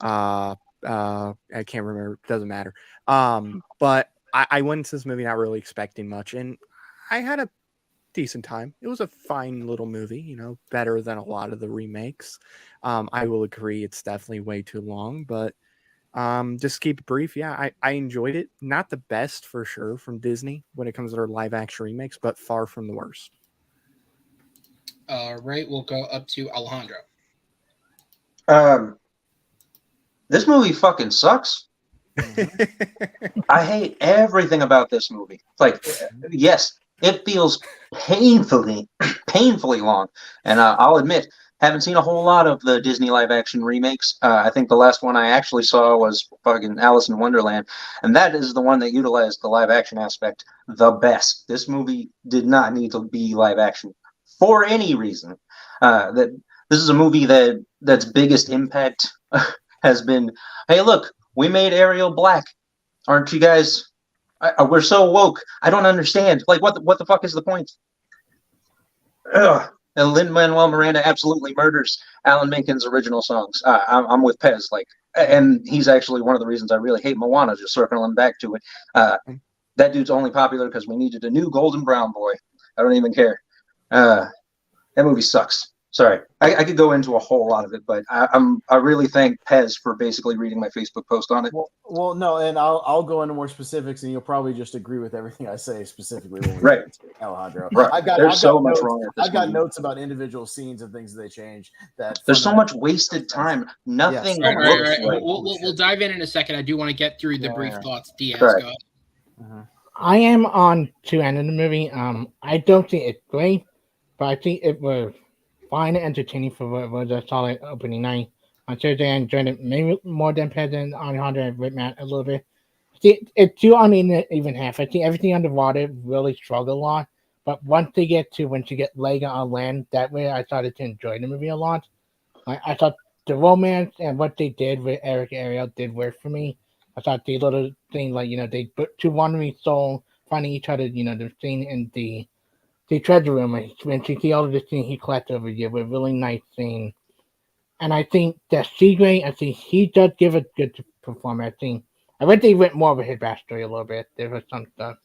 I can't remember. Doesn't matter. But I went into this movie not really expecting much, and I had a decent time. It was a fine little movie, better than a lot of the remakes. I will agree it's definitely way too long, but just keep it brief. Yeah, I enjoyed it. Not the best for sure from Disney when it comes to their live action remakes, but far from the worst. All right, we'll go up to Alejandro. This movie fucking sucks. I hate everything about this movie. Like, yes, it feels painfully long. And I'll admit, haven't seen a whole lot of the Disney live action remakes. I think the last one I actually saw was fucking Alice in Wonderland. And that is the one that utilized the live action aspect the best. This movie did not need to be live action for any reason. That this is a movie that's biggest impact has been, hey, look, we made Ariel black. Aren't you guys? We're so woke. I don't understand. Like, what the fuck is the point? Ugh. And Lin-Manuel Miranda absolutely murders Alan Menken's original songs. I'm with Pez. And he's actually one of the reasons I really hate Moana. Just circling back to it. That dude's only popular because we needed a new golden brown boy. I don't even care. That movie sucks. Sorry, I could go into a whole lot of it, but I really thank Pez for basically reading my Facebook post on it. Well, no, and I'll go into more specifics, and you'll probably just agree with everything I say specifically. When we right, get to Alejandro. Right. I've got much wrong with this I've got notes about individual scenes and things that they change. That there's so much wasted time. Nothing. Yes. All right. We'll dive in a second. I do want to get through the brief thoughts. Diaz, right. go ahead. I am on to end of the movie. I don't think it's great, but I think it was fine and entertaining for what was a solid opening night. On Thursday, I enjoyed it maybe more than President Alejandro and Matt a little bit. It's too uneven half. I think everything underwater really struggled a lot. But once they get to when she get leg on land, that way I started to enjoy the movie a lot. I thought the romance and what they did with Eric and Ariel did work for me. I thought the little thing they put two wandering souls finding each other, the scene in the treasure room when she see all of the things he collected over here with a really nice scene. And I think that Seagrain, I think he does give a good performance. I think they went more with his backstory a little bit. There was some stuff.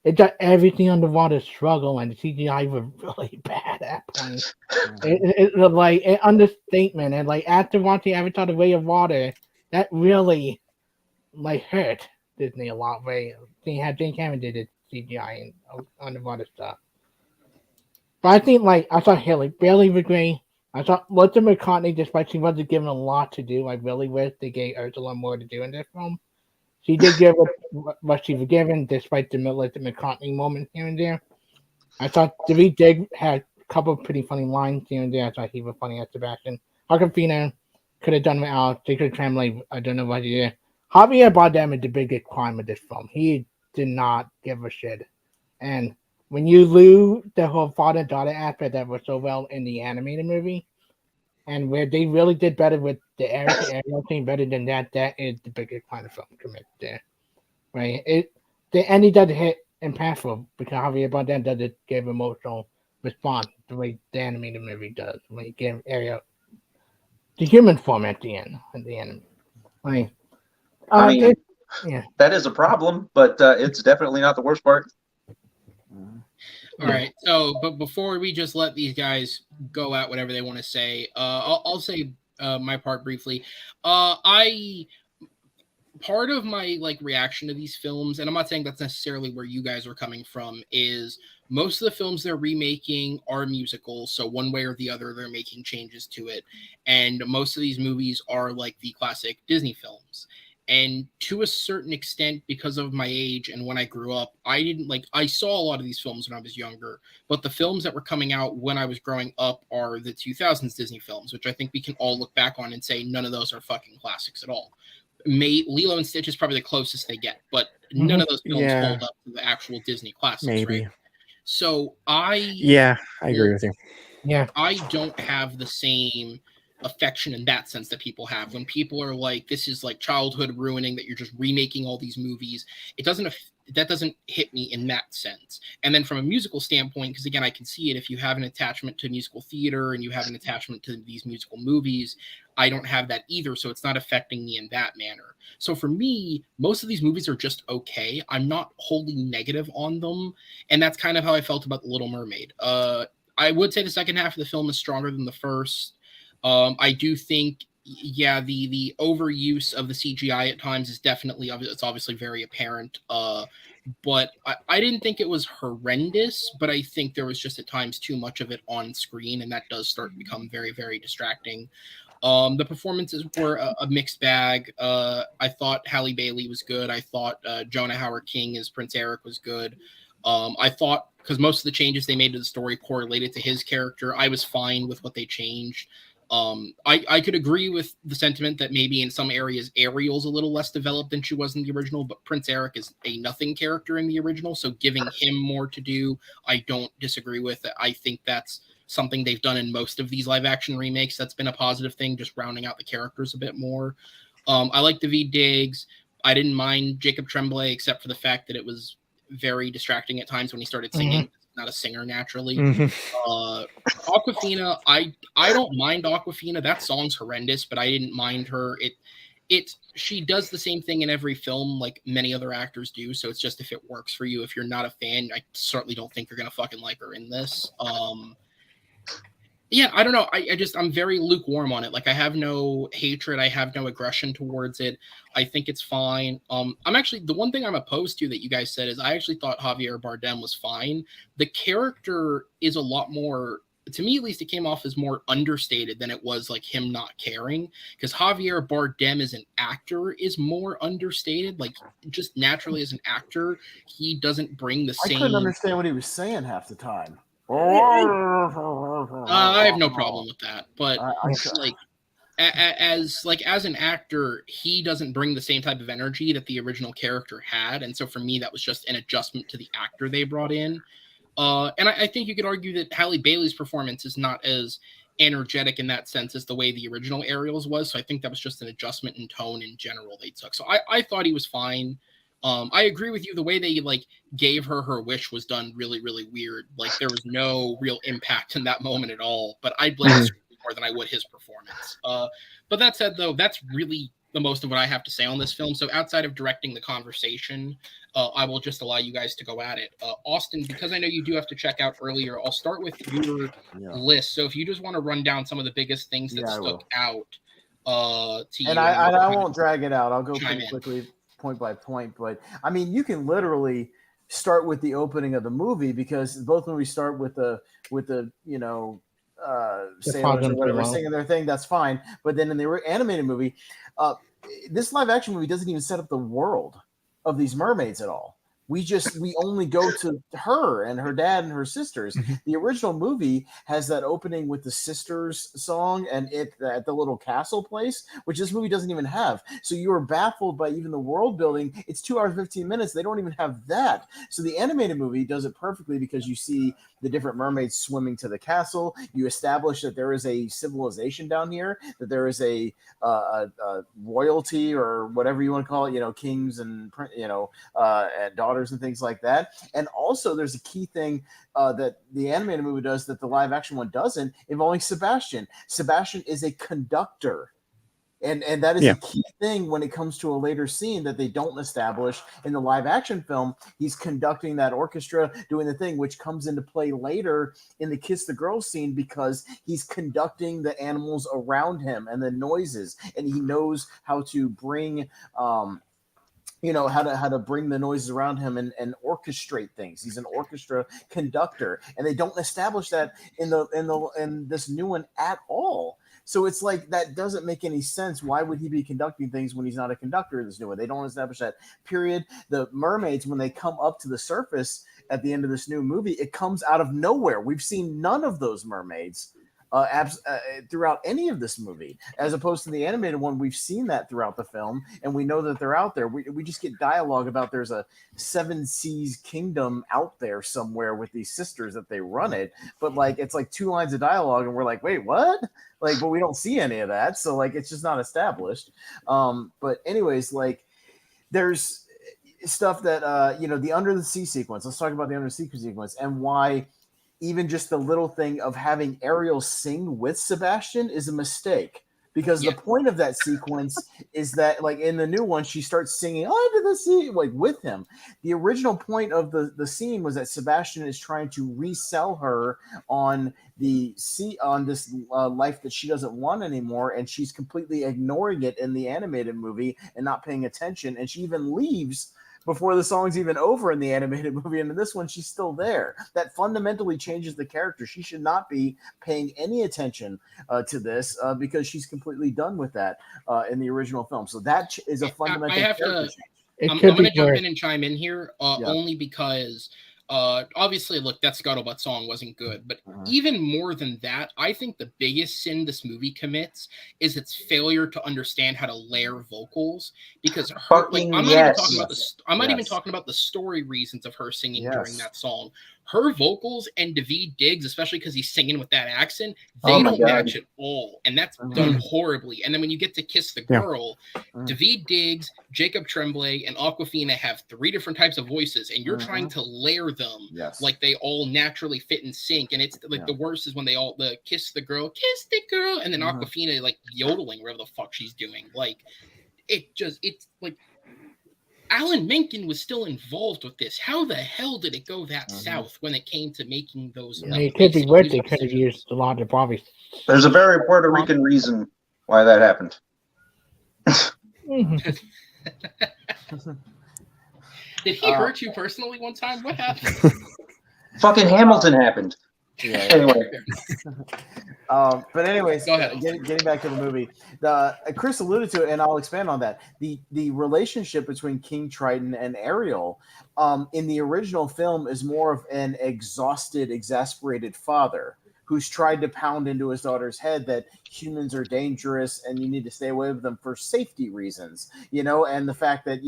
it got everything underwater struggle, and the CGI was really bad at points. It was like an understatement, and like after watching Avatar: The Way of Water, that really like hurt Disney a lot. Way seeing how James Cameron did it CGI and underwater stuff. But I think like I thought Haley Bailey was great. I thought Melissa McCartney, despite she wasn't given a lot to do, I really wish they gave Ursula more to do in this film. She did give what she was given, despite the Melissa McCartney moment here and there. I thought David Digg had a couple of pretty funny lines here and there. I thought he was funny as Sebastian. Aquafina could have done without Jacob Tremblay. I don't know what he did. Javier Bardem is the biggest crime of this film. He did not give a shit. And when you lose the whole father-daughter aspect that was so well in the animated movie, and where they really did better with the Ariel thing better than that is the biggest kind of film commit there. Right? The ending doesn't hit impactful because Javier Bardem doesn't give emotional response the way the animated movie does when you give Ariel the human form at the end. Right? I mean, that is a problem, but it's definitely not the worst part. All right. So, but before we just let these guys go at whatever they want to say, I'll say my part briefly. Part of my like reaction to these films, and I'm not saying that's necessarily where you guys are coming from, is most of the films they're remaking are musicals. So one way or the other, they're making changes to it. And most of these movies are like the classic Disney films. And to a certain extent, because of my age and when I grew up, I saw a lot of these films when I was younger, but the films that were coming out when I was growing up are the 2000s Disney films, which I think we can all look back on and say none of those are fucking classics at all. Lilo and Stitch is probably the closest they get, but none of those films hold up to the actual Disney classics, right? So I agree with you. Yeah, I don't have the same affection in that sense that people have when people are like, this is like childhood ruining, that you're just remaking all these movies. That doesn't hit me in that sense. And then from a musical standpoint, because again, I can see it, if you have an attachment to musical theater and you have an attachment to these musical movies, I don't have that either, so it's not affecting me in that manner. So for me, most of these movies are just okay. I'm not wholly negative on them, and that's kind of how I felt about The Little Mermaid. I would say the second half of the film is stronger than the first. I do think, the overuse of the CGI at times is definitely, it's obviously very apparent. But I didn't think it was horrendous, but I think there was just at times too much of it on screen, and that does start to become very, very distracting. The performances were a mixed bag. I thought Halle Bailey was good. I thought Jonah Howard King as Prince Eric was good. I thought, because most of the changes they made to the story correlated to his character, I was fine with what they changed. I could agree with the sentiment that maybe in some areas Ariel's a little less developed than she was in the original, but Prince Eric is a nothing character in the original, so giving him more to do, I don't disagree with it. I think that's something they've done in most of these live action remakes. That's been a positive thing, just rounding out the characters a bit more. I like Daveed Diggs. I didn't mind Jacob Tremblay, except for the fact that it was very distracting at times when he started singing. Not a singer naturally. Awkwafina, I don't mind Awkwafina. That song's horrendous, but I didn't mind her. She does the same thing in every film like many other actors do, so it's just if it works for you. If you're not a fan, I certainly don't think you're gonna fucking like her in this. I don't know. I'm very lukewarm on it. Like, I have no hatred. I have no aggression towards it. I think it's fine. I'm actually, the one thing I'm opposed to that you guys said is I actually thought Javier Bardem was fine. The character is a lot more, to me at least, it came off as more understated than it was like him not caring, because Javier Bardem as an actor is more understated. Like, just naturally as an actor, he doesn't bring the same. I couldn't understand what he was saying half the time. I have no problem with that, but as an actor, he doesn't bring the same type of energy that the original character had, and so for me, that was just an adjustment to the actor they brought in. And I think you could argue that Halle Bailey's performance is not as energetic in that sense as the way the original Ariel's was. So I think that was just an adjustment in tone in general they took. So I thought he was fine. I agree with you. The way they gave her wish was done really, really weird. Like, there was no real impact in that moment at all. But I blame the script more than I would his performance. But that said, though, that's really the most of what I have to say on this film. So outside of directing the conversation, I will just allow you guys to go at it. Austin, because I know you do have to check out earlier, I'll start with your list. So if you just want to run down some of the biggest things that stuck out to you. And I won't drag it out. I'll go pretty quickly, point by point. But I mean, you can literally start with the opening of the movie, because both movies start with the sailors or whatever singing their thing. That's fine. But then in the animated movie, this live action movie doesn't even set up the world of these mermaids at all. We only go to her and her dad and her sisters. Mm-hmm. The original movie has that opening with the sisters song and it at the little castle place, which this movie doesn't even have. So you are baffled by even the world building. It's 2 hours, 15 minutes. They don't even have that. So the animated movie does it perfectly, because you see the different mermaids swimming to the castle. You establish that there is a civilization down here, that there is a royalty, or whatever you want to call it, kings and and daughters and things like that. And also there's a key thing that the animated movie does that the live action one doesn't, involving Sebastian. Sebastian is a conductor. And that is a key thing when it comes to a later scene that they don't establish in the live action film. He's conducting that orchestra, doing the thing, which comes into play later in the Kiss the Girl scene, because he's conducting the animals around him and the noises, and he knows how to bring how to bring the noises around him and orchestrate things. He's an orchestra conductor, and they don't establish that in this new one at all. So it's like, that doesn't make any sense. Why would he be conducting things when he's not a conductor in this new one? They don't establish that, period. The mermaids, when they come up to the surface at the end of this new movie, it comes out of nowhere. We've seen none of those mermaids throughout any of this movie, as opposed to the animated one. We've seen that throughout the film, and we know that they're out there. We just get dialogue about there's a 7 seas kingdom out there somewhere with these sisters that they run it, but it's 2 lines of dialogue, and we're like, wait, what? But we don't see any of that, so it's just not established. But anyways, there's stuff that the under the sea sequence. Let's talk about the under the sea sequence and why even just the little thing of having Ariel sing with Sebastian is a mistake, because the point of that sequence is that, in the new one, she starts singing under the sea, with him. The original point of the scene was that Sebastian is trying to resell her on the sea, on this life that she doesn't want anymore, and she's completely ignoring it in the animated movie and not paying attention, and she even leaves before the song's even over in the animated movie, and in this one, she's still there. That fundamentally changes the character. She should not be paying any attention to this, because she's completely done with that in the original film. So that is a fundamental character change. I'm going to jump in and chime in here, only because obviously, look, that Scuttlebutt song wasn't good, but even more than that, I think the biggest sin this movie commits is its failure to understand how to layer vocals. Because I'm not even talking about the story reasons of her singing during that song. Her vocals and Daveed Diggs, especially because he's singing with that accent, they don't match at all, and that's done horribly. And then when you get to Kiss the Girl, Daveed Diggs, Jacob Tremblay, and Awkwafina have 3 different types of voices, and you're trying to layer them like they all naturally fit in sync. And it's the worst is when they all kiss the girl, and then Awkwafina yodeling whatever the fuck she's doing. It's Alan Menken was still involved with this. How the hell did it go that south when it came to making those? It could be what they could have used a lot of Bobby. There's a very Puerto Rican reason why that happened. Did he hurt you personally one time? What happened? Fucking Hamilton happened. Anyway. But anyways, go ahead. Getting back to the movie, Chris alluded to it, and I'll expand on that. The relationship between King Triton and Ariel in the original film is more of an exhausted, exasperated father who's tried to pound into his daughter's head that humans are dangerous and you need to stay away with them for safety reasons, and the fact that,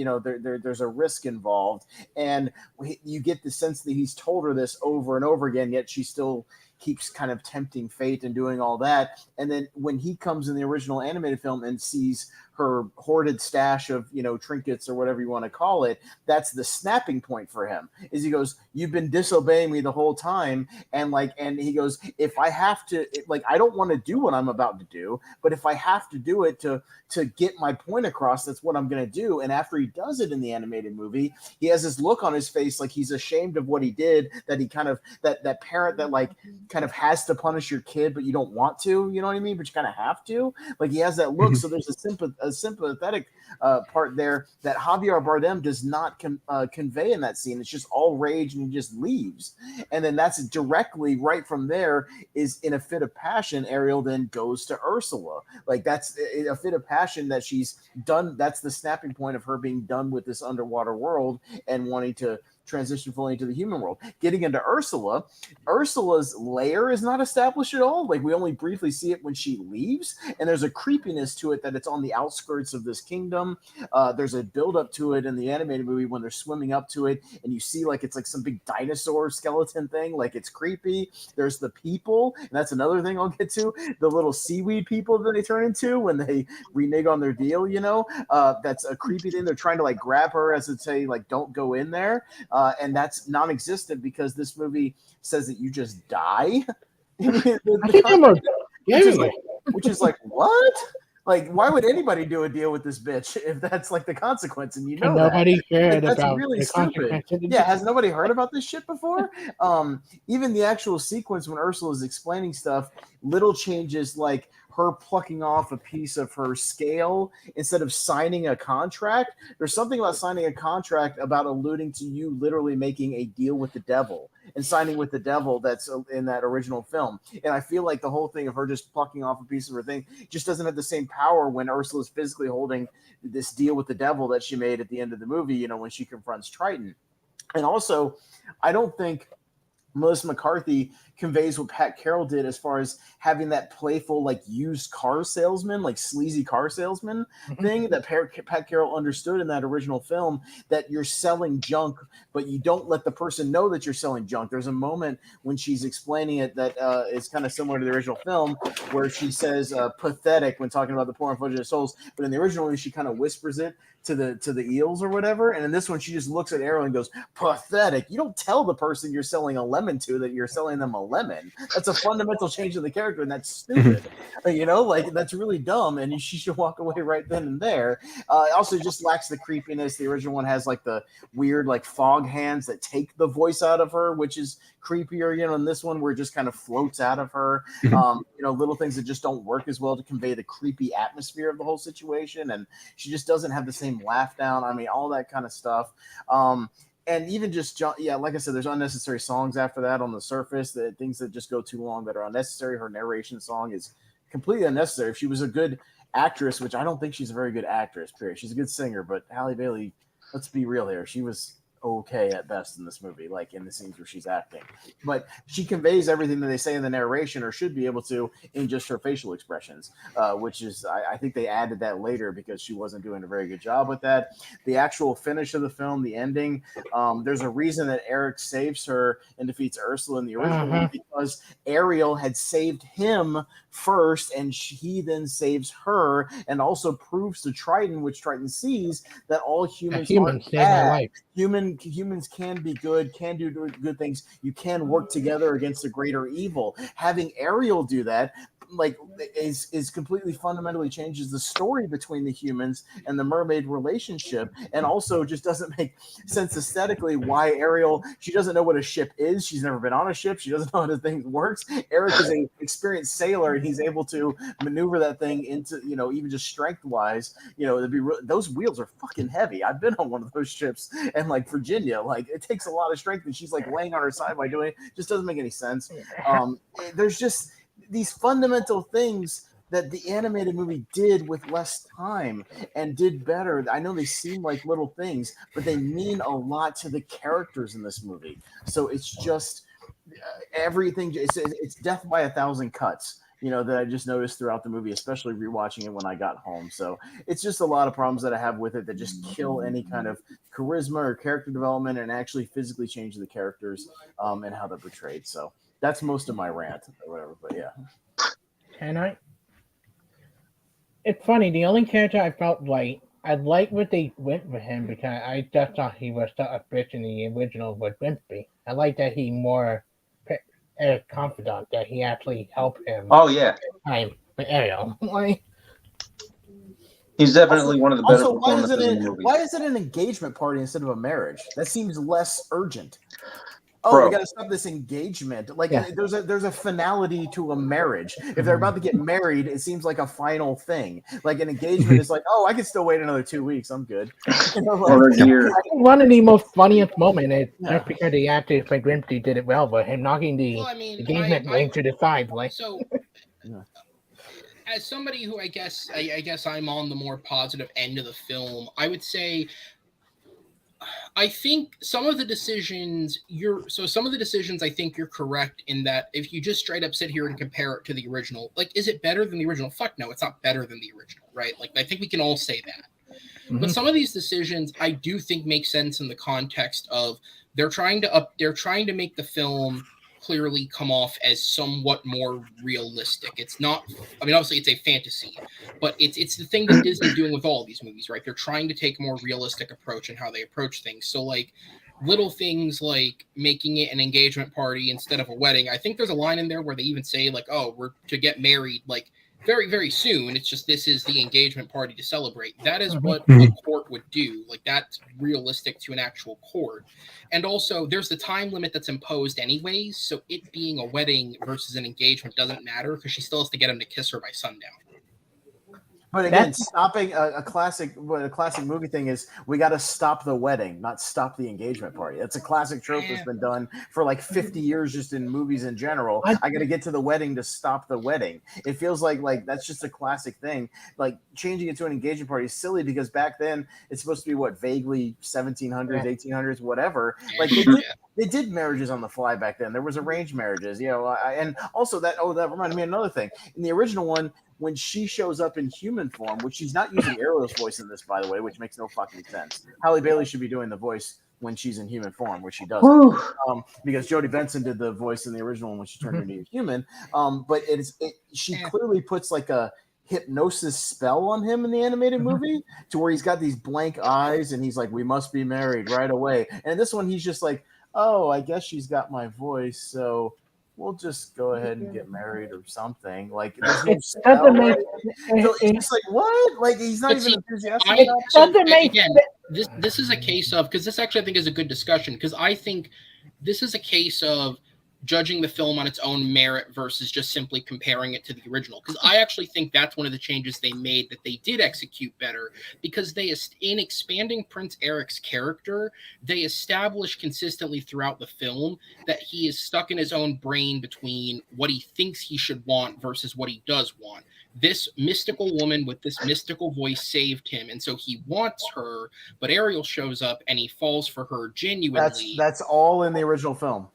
there's a risk involved. And you get the sense that he's told her this over and over again, yet she still keeps kind of tempting fate and doing all that. And then when he comes in the original animated film and sees her hoarded stash of, trinkets or whatever you want to call it. That's the snapping point for him. Is he goes, "You've been disobeying me the whole time," and he goes, "If I have to, I don't want to do what I'm about to do, but if I have to do it to get my point across, that's what I'm going to do." And after he does it in the animated movie, he has this look on his face like he's ashamed of what he did, that he kind of that parent that kind of has to punish your kid, but you don't want to, you know what I mean? But you kind of have to. He has that look. So there's a sympathetic part there that Javier Bardem does not convey in that scene. It's just all rage, and he just leaves. And then that's directly right from there is in a fit of passion, Ariel then goes to Ursula. That's a fit of passion that she's done. That's the snapping point of her being done with this underwater world and wanting to transition fully into the human world. Getting into Ursula's lair is not established at all. We only briefly see it when she leaves, and there's a creepiness to it that it's on the outskirts of this kingdom. There's a build up to it in the animated movie when they're swimming up to it, and you see it's some big dinosaur skeleton thing. It's creepy. There's the people, and that's another thing I'll get to. The little seaweed people that they turn into when they renege on their deal. That's a creepy thing. They're trying to grab her as to say don't go in there. And that's non-existent because this movie says that you just die. Which is what? Why would anybody do a deal with this bitch if that's the consequence? And nobody cared that's about really the stupid. Yeah, has nobody heard about this shit before? Even the actual sequence when Ursula is explaining stuff, little changes like her plucking off a piece of her scale instead of signing a contract. There's something about signing a contract about alluding to you literally making a deal with the devil and signing with the devil that's in that original film. And I feel the whole thing of her just plucking off a piece of her thing just doesn't have the same power when Ursula's physically holding this deal with the devil that she made at the end of the movie, when she confronts Triton. And also, I don't think Melissa McCarthy conveys what Pat Carroll did as far as having that playful, used car salesman, sleazy car salesman thing that Pat Carroll understood in that original film, that you're selling junk, but you don't let the person know that you're selling junk. There's a moment when she's explaining it that is kind of similar to the original film where she says pathetic when talking about the poor and unfortunate souls, but in the original one, she kind of whispers it to the eels or whatever. And in this one, she just looks at Ariel and goes, pathetic. You don't tell the person you're selling a lemon to that you're selling them a lemon. That's a fundamental change in the character, and that's stupid. That's really dumb, and she should walk away right then and there. Also, just lacks the creepiness. The original one has the weird fog hands that take the voice out of her, which is creepier. In this one where it just kind of floats out of her. Little things that just don't work as well to convey the creepy atmosphere of the whole situation, and she just doesn't have the same laugh down. I mean, all that kind of stuff. And even just, like I said, there's unnecessary songs after that on the surface, that things that just go too long that are unnecessary. Her narration song is completely unnecessary. If she was a good actress, which I don't think she's a very good actress, period. She's a good singer, but Halle Bailey, let's be real here. She was okay at best in this movie, in the scenes where she's acting. But she conveys everything that they say in the narration, or should be able to, in just her facial expressions, which is, I think they added that later because she wasn't doing a very good job with that. The actual finish of the film, the ending, there's a reason that Eric saves her and defeats Ursula in the original one, because Ariel had saved him first, and he then saves her, and also proves to Triton, which Triton sees, that all humans aren't bad. Humans can be good, can do good things. You can work together against a greater evil. Having Ariel do that is completely fundamentally changes the story between the humans and the mermaid relationship, and also just doesn't make sense aesthetically why Ariel, she doesn't know what a ship is. She's never been on a ship. She doesn't know how the thing works. Eric is an experienced sailor, and he's able to maneuver that thing into, even just strength wise, those wheels are fucking heavy. I've been on one of those ships, and Virginia, it takes a lot of strength, and she's laying on her side by doing it. Just doesn't make any sense. There's just these fundamental things that the animated movie did with less time and did better. I know they seem like little things, but they mean a lot to the characters in this movie. So it's just everything. It's death by 1,000 cuts, that I just noticed throughout the movie, especially rewatching it when I got home. So it's just a lot of problems that I have with it that just kill any kind of charisma or character development and actually physically change the characters and how they're portrayed. So that's most of my rant or whatever, but yeah. Can I? it's funny. The only character I felt like I like what they went with him because I just thought he was such a bitch in the original with Wimpy. I like that he more a confidant, that he actually helped him. Oh yeah, time with Ariel. Like, he's definitely one of the better also, performances in the movie. why is it an engagement party instead of a marriage? That seems less urgent. Oh, Bro. we got to stop this engagement. Like, Yeah. there's a finality to a marriage. If they're about to get married, it seems like a final thing. Like an engagement is like, oh, I can still wait another 2 weeks. I'm good. You know, like, Or a year. I think one of the most funniest moments is Yeah. just because the actor like Wimpy did it well, but him knocking the Well, I mean, engagement ring to the side, like. So, Yeah. as somebody who I guess I'm on the more positive end of the film, I would say I think some of the decisions I think you're correct in that if you just straight up sit here and compare it to the original, like, is it better than the original? Fuck no, it's not better than the original, right? Like, I think we can all say that. Mm-hmm. But some of these decisions I do think make sense in the context of they're trying to make the film clearly come off as somewhat more realistic. It's not, I mean, obviously it's a fantasy, but it's the thing that Disney's doing with all these movies, right? They're trying to take a more realistic approach in how they approach things. So, like, little things like making it an engagement party instead of a wedding. I think there's a line in there where they even say, like, oh, we're to get married, like, very, very soon. It's just this is the engagement party to celebrate. That is what a court would do. Like, that's realistic to an actual court. And also, there's the time limit that's imposed anyways. So it being a wedding versus an engagement doesn't matter because she still has to get him to kiss her by sundown. But again, stopping a classic movie thing is we got to stop the wedding, not stop the engagement party. That's a classic trope that's been done for like 50 years just in movies in general. I got to get to the wedding to stop the wedding. It feels like that's just a classic thing. Like, changing it to an engagement party is silly because back then it's supposed to be what, vaguely 1700s, 1800s, whatever. Like, they did marriages on the fly back then. There was arranged marriages, you know, and also that reminded me of another thing. In the original one, when she shows up in human form, which she's not using Ariel's voice in this, by the way, which makes no fucking sense. Halle Bailey should be doing the voice when she's in human form, which she doesn't, because Jodie Benson did the voice in the original one when she turned into a human. But she clearly puts like a hypnosis spell on him in the animated movie to where he's got these blank eyes and he's like, we must be married right away. And this one, he's just like, oh, I guess she's got my voice, so we'll just go ahead and get married or something. Like, there's no spell. So it's just like, what? Like, he's not even enthusiastic about it. Again, this is a case of, because this actually I think is a good discussion, because I think this is a case of judging the film on its own merit versus just simply comparing it to the original. Because I actually think that's one of the changes they made that they did execute better, because in expanding Prince Eric's character, they established consistently throughout the film that he is stuck in his own brain between what he thinks he should want versus what he does want. This mystical woman with this mystical voice saved him, and so he wants her, but Ariel shows up and he falls for her genuinely. That's all in the original film.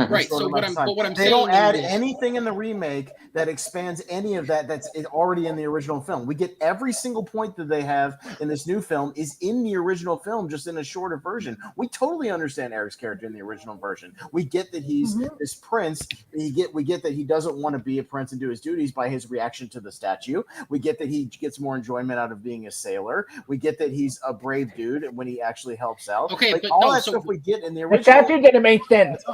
Right. So what I'm saying, they don't add anything in the remake that expands any of that that's already in the original film. We get every single point that they have in this new film is in the original film, just in a shorter version. We totally understand Eric's character in the original version. We get that he's this prince. We get that he doesn't want to be a prince and do his duties by his reaction to the statue. We get that he gets more enjoyment out of being a sailor. We get that he's a brave dude when he actually helps out. Okay, like, but all that stuff we get in the original. The statue didn't make sense.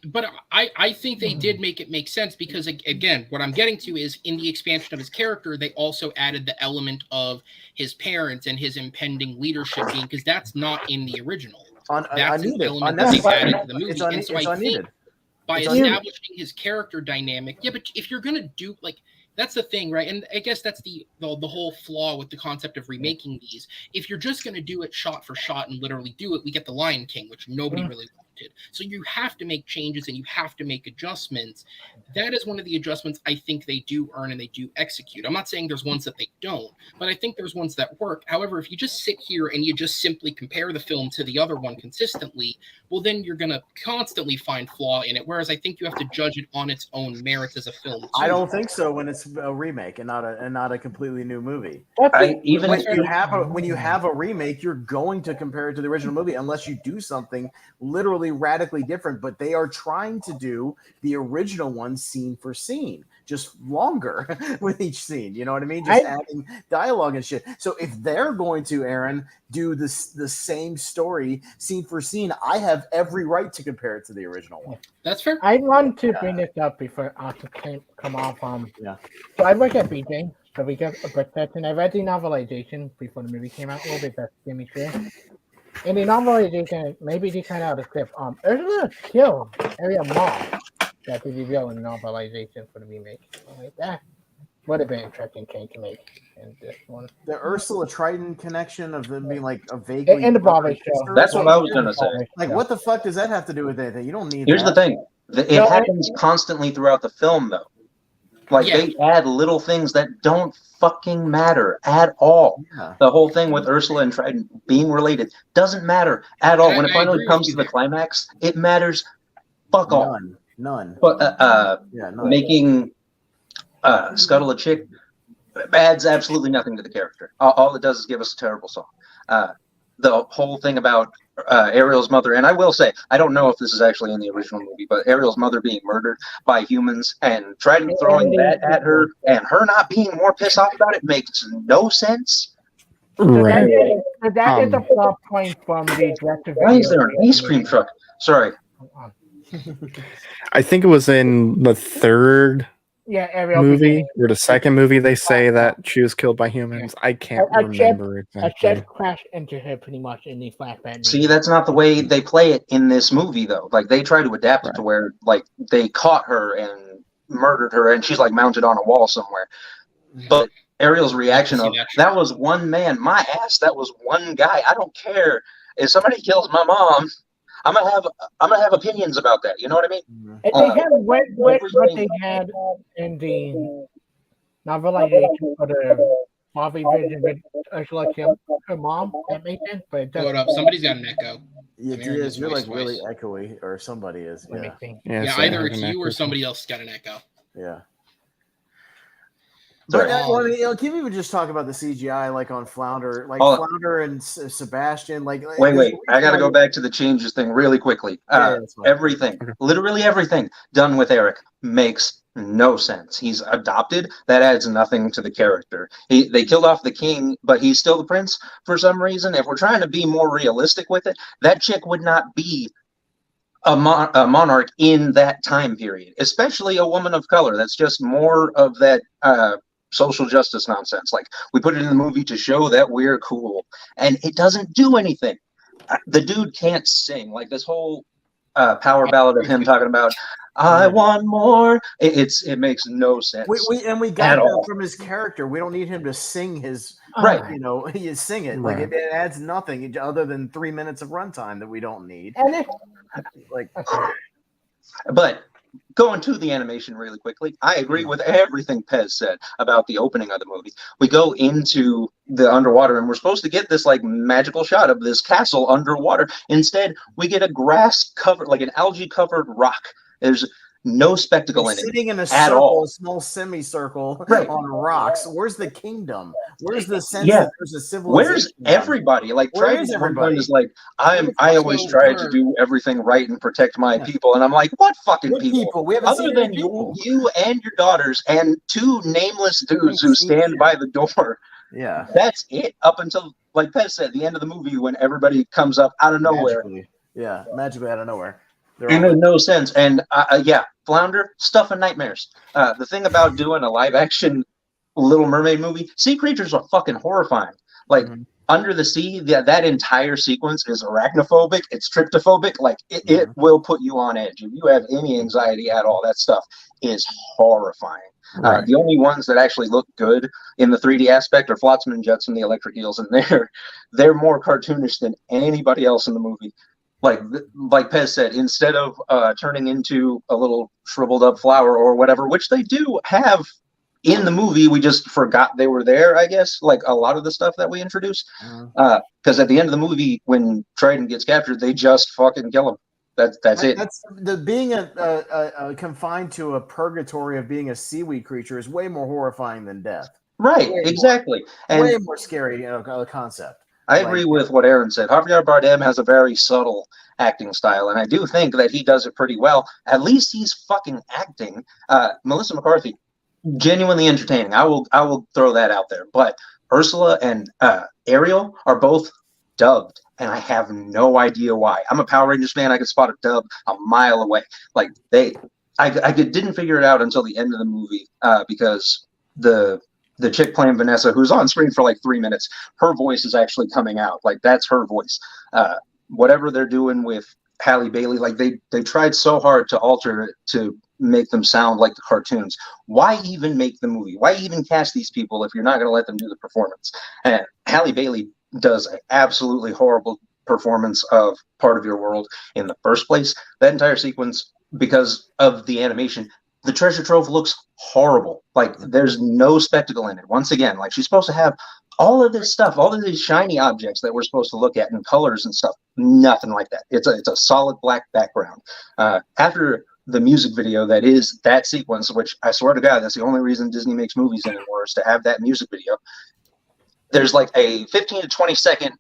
But I think they did make it make sense, because again, what I'm getting to is in the expansion of his character, they also added the element of his parents and his impending leadership being, because that's not in the original. That's an element that they added to the movie. And so I think by establishing his character dynamic, but if you're gonna do, like, that's the thing, right? And I guess that's the whole flaw with the concept of remaking these. If you're just gonna do it shot for shot and literally do it, we get The Lion King, which nobody really wanted. So you have to make changes and you have to make adjustments. That is one of the adjustments I think they do earn and they do execute. I'm not saying there's ones that they don't, but I think there's ones that work. However, if you just sit here and you just simply compare the film to the other one consistently, well, then you're going to constantly find flaw in it. Whereas I think you have to judge it on its own merits as a film, too. I don't think so when it's a remake and not a completely new movie. When you have a remake, you're going to compare it to the original movie unless you do something literally totally radically different, but they are trying to do the original one scene for scene, just longer with each scene. You know what I mean? Just adding dialogue and shit. So if they're going to, Aaron, do the same story scene for scene, I have every right to compare it to the original one. That's fair. I want to bring this up before Austin come off. So I work at BJ, so we get a book set, and I read the novelization before the movie came out. A little bit that's Jimmy Sure. In the novelization, maybe they kind of out of script. Ursula killed area mom that they reveal in the novelization for the remake. Like that would have been interesting change to make in this one. The Ursula Triton connection of them being like a vaguely in the Broadway show. That's what I was gonna say. Like, what the fuck does that have to do with anything? You don't need. Here's the thing: it happens constantly throughout the film, though. Like they add little things that don't fucking matter at all. Yeah. The whole thing with Ursula and Triton being related doesn't matter at all. When it finally comes to the climax, it matters fuck all. None. But none. Making Scuttle a chick adds absolutely nothing to the character. All it does is give us a terrible song. The whole thing about Ariel's mother, and I will say, I don't know if this is actually in the original movie, but Ariel's mother being murdered by humans and Trident throwing that at her and her not being more pissed off about it makes no sense. Right. So that is a plot point from the director. Why is there an ice cream truck? Sorry. I think it was in the third movie or the second movie they say that she was killed by humans. I can't remember exactly. A jet crashed into her pretty much in the flashback. See, that's not the way they play it in this movie, though. Like, they try to adapt it to where, like, they caught her and murdered her and she's, like, mounted on a wall somewhere. But Ariel's reaction of, that was one man, my ass, that was one guy. I don't care. If somebody kills my mom, I'm gonna have opinions about that. You know what I mean? And they had what they had in the novelization for the Harvey version with Ursula killed her mom. That makes sense, but it doesn't. Hold up, somebody's got an echo. Yeah, you're like really echoey, or somebody is. Yeah, either it's you or somebody else got an echo. Yeah. But can we even just talk about the CGI, like on Flounder, Flounder and Sebastian? Wait, I got to go back to the changes thing really quickly. Everything, literally everything done with Eric makes no sense. He's adopted. That adds nothing to the character. They killed off the king, but he's still the prince for some reason. If we're trying to be more realistic with it, that chick would not be a monarch in that time period, especially a woman of color. That's just more of that social justice nonsense. Like, we put it in the movie to show that we're cool, and it doesn't do anything. The dude can't sing. Like, this whole power ballad of him talking about I want more. It makes no sense. We got that from his character. We don't need him to sing his right. You know, he sing it. Right. Like, it adds nothing other than 3 minutes of runtime that we don't need. But going to the animation really quickly, I agree with everything Pez said about the opening of the movie. We go into the underwater and we're supposed to get this like magical shot of this castle underwater. Instead, we get a grass covered, like an algae covered rock. There's no spectacle in it. Sitting in a at all. A small semicircle on rocks. Where's the kingdom? Where's the sense that there's a civilization? Where's everybody? Like, everybody is like, I always try to do everything right and protect my people, and I'm like, what fucking people? We haven't other than you and your daughters and two nameless dudes who stand by the door. Yeah, that's it. Up until, like Pez said, the end of the movie when everybody comes up out of nowhere. Magically out of nowhere. It made no sense. And Flounder, stuff and nightmares. The thing about doing a live action Little Mermaid movie, sea creatures are fucking horrifying. Like, under the sea, that entire sequence is arachnophobic. It's tryptophobic. Like, it will put you on edge. If you have any anxiety at all, that stuff is horrifying. Right. The only ones that actually look good in the 3D aspect are Flotsam and Jetsam, the electric eels, and they're more cartoonish than anybody else in the movie. Like Pez said, instead of turning into a little shriveled up flower or whatever, which they do have in the movie, we just forgot they were there, I guess, like a lot of the stuff that we introduced. Because at the end of the movie, when Trident gets captured, they just fucking kill him. That's it. That's being confined to a purgatory of being a seaweed creature is way more horrifying than death. Right, exactly. Way more scary concept. I agree with what Aaron said. Javier Bardem has a very subtle acting style, and I do think that he does it pretty well. At least he's fucking acting. Melissa McCarthy, genuinely entertaining. I will throw that out there. But Ursula and Ariel are both dubbed, and I have no idea why. I'm a Power Rangers fan. I could spot a dub a mile away. Like I didn't figure it out until the end of the movie because the chick playing Vanessa, who's on screen for like 3 minutes, her voice is actually coming out. Like that's her voice. Whatever they're doing with Halle Bailey, like they tried so hard to alter it to make them sound like the cartoons. Why even make the movie? Why even cast these people if you're not going to let them do the performance? And Halle Bailey does an absolutely horrible performance of Part of Your World in the first place. That entire sequence, because of the animation, the treasure trove looks horrible. Like there's no spectacle in it. Once again, like she's supposed to have all of this stuff, all of these shiny objects that we're supposed to look at and colors and stuff. Nothing like that. It's a solid black background. After the music video that is that sequence, which I swear to God, that's the only reason Disney makes movies anymore, is to have that music video. There's like a 15 to 20 second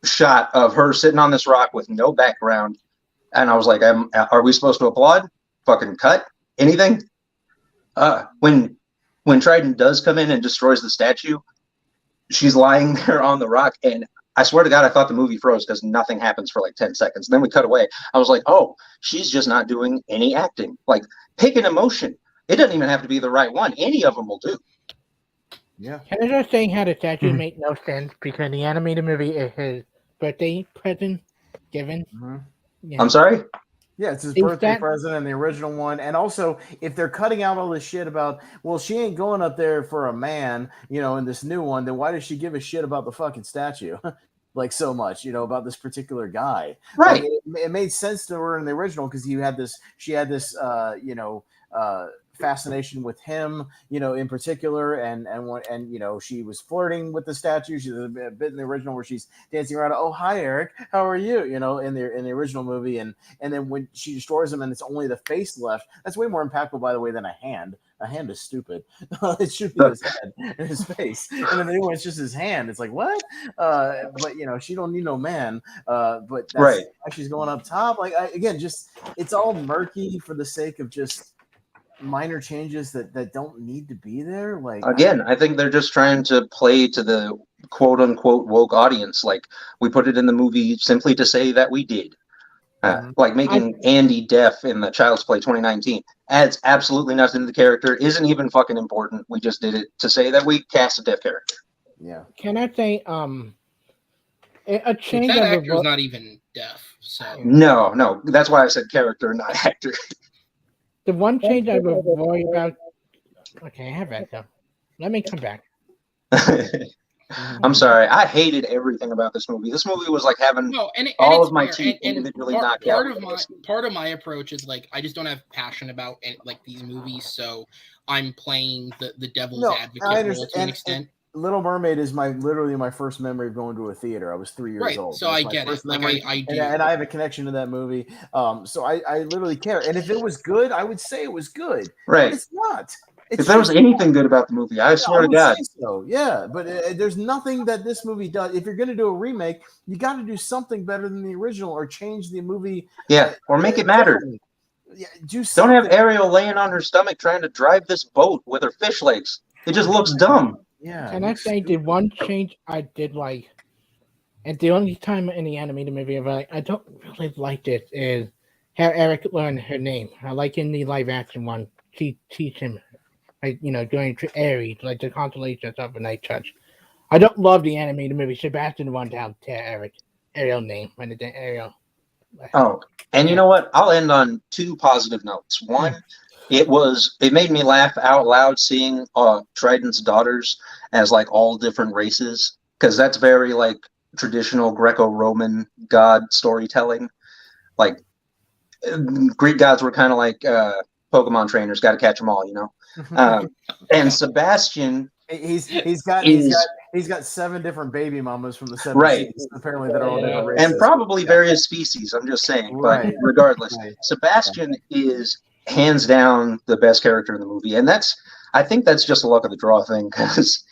shot of her sitting on this rock with no background. And I was like, are we supposed to applaud? Fucking cut? Anything? When Trident does come in and destroys the statue, she's lying there on the rock, and I swear to God, I thought the movie froze because nothing happens for like 10 seconds. And then we cut away. I was like, oh, she's just not doing any acting. Like, pick an emotion. It doesn't even have to be the right one. Any of them will do. Yeah. Can I just say how the statue made no sense because the animated movie is his birthday present given. Yeah. I'm sorry? Yeah, it's his birthday present in the original one. And also, if they're cutting out all this shit about, well, she ain't going up there for a man, in this new one, then why does she give a shit about the fucking statue? Like so much, about this particular guy. Right. Like, it made sense to her in the original because she had this, fascination with him, in particular, and she was flirting with the statue. She's a bit in the original where she's dancing around. Oh, hi, Eric, how are you? In the original movie, and then when she destroys him and it's only the face left, that's way more impactful, by the way, than a hand. A hand is stupid. It should be his head and his face, and then the new one, it's just his hand. It's like what? But she don't need no man. But that's right. Why she's going up top. Like it's all murky for the sake of just minor changes that don't need to be there. Like again, I think they're just trying to play to the quote unquote woke audience. Like we put it in the movie simply to say that we did. Like making Andy deaf in the Child's Play 2019 adds absolutely nothing to the character, isn't even fucking important. We just did it to say that we cast a deaf character. Yeah. Can I say a change that of actor's not even deaf, so no, that's why I said character, not actor. The one change I would worry about. Okay, I have that though. Let me come back. I'm sorry. I hated everything about this movie. This movie was like having all of my teeth individually knocked out. Part of my approach is like I just don't have passion about like these movies, so I'm playing the devil's advocate role to an extent. Little Mermaid is literally my first memory of going to a theater. I was 3 years old. So I get it. Like I do. And I have a connection to that movie. So I literally care. And if it was good, I would say it was good. Right. But it's not. If there was anything good about the movie, I swear to God. So. Yeah, but there's nothing that this movie does. If you're going to do a remake, you got to do something better than the original or change the movie. Yeah, or make it matter. Yeah, don't have Ariel laying on her stomach trying to drive this boat with her fish legs. It just looks dumb. Yeah. Can I say the one change I did like, and the only time in the animated movie I don't really like this is how Eric learned her name. I like in the live action one, she teach him, like going to Aries, like the constellation of a night touch. I don't love the animated movie. Sebastian wanted to tell Eric Ariel name when it Ariel. Oh, and you know what? I'll end on 2 positive notes. One. It made me laugh out loud seeing Trident's daughters as like all different races, because that's very like traditional Greco-Roman god storytelling. Like Greek gods were kind of like Pokemon trainers, got to catch them all, And Sebastian, he's got 7 different baby mamas from the 70s, right? Apparently, that are all different races, and probably various species. I'm just saying, but regardless, Sebastian is hands down the best character in the movie, and I think that's just a luck of the draw thing, because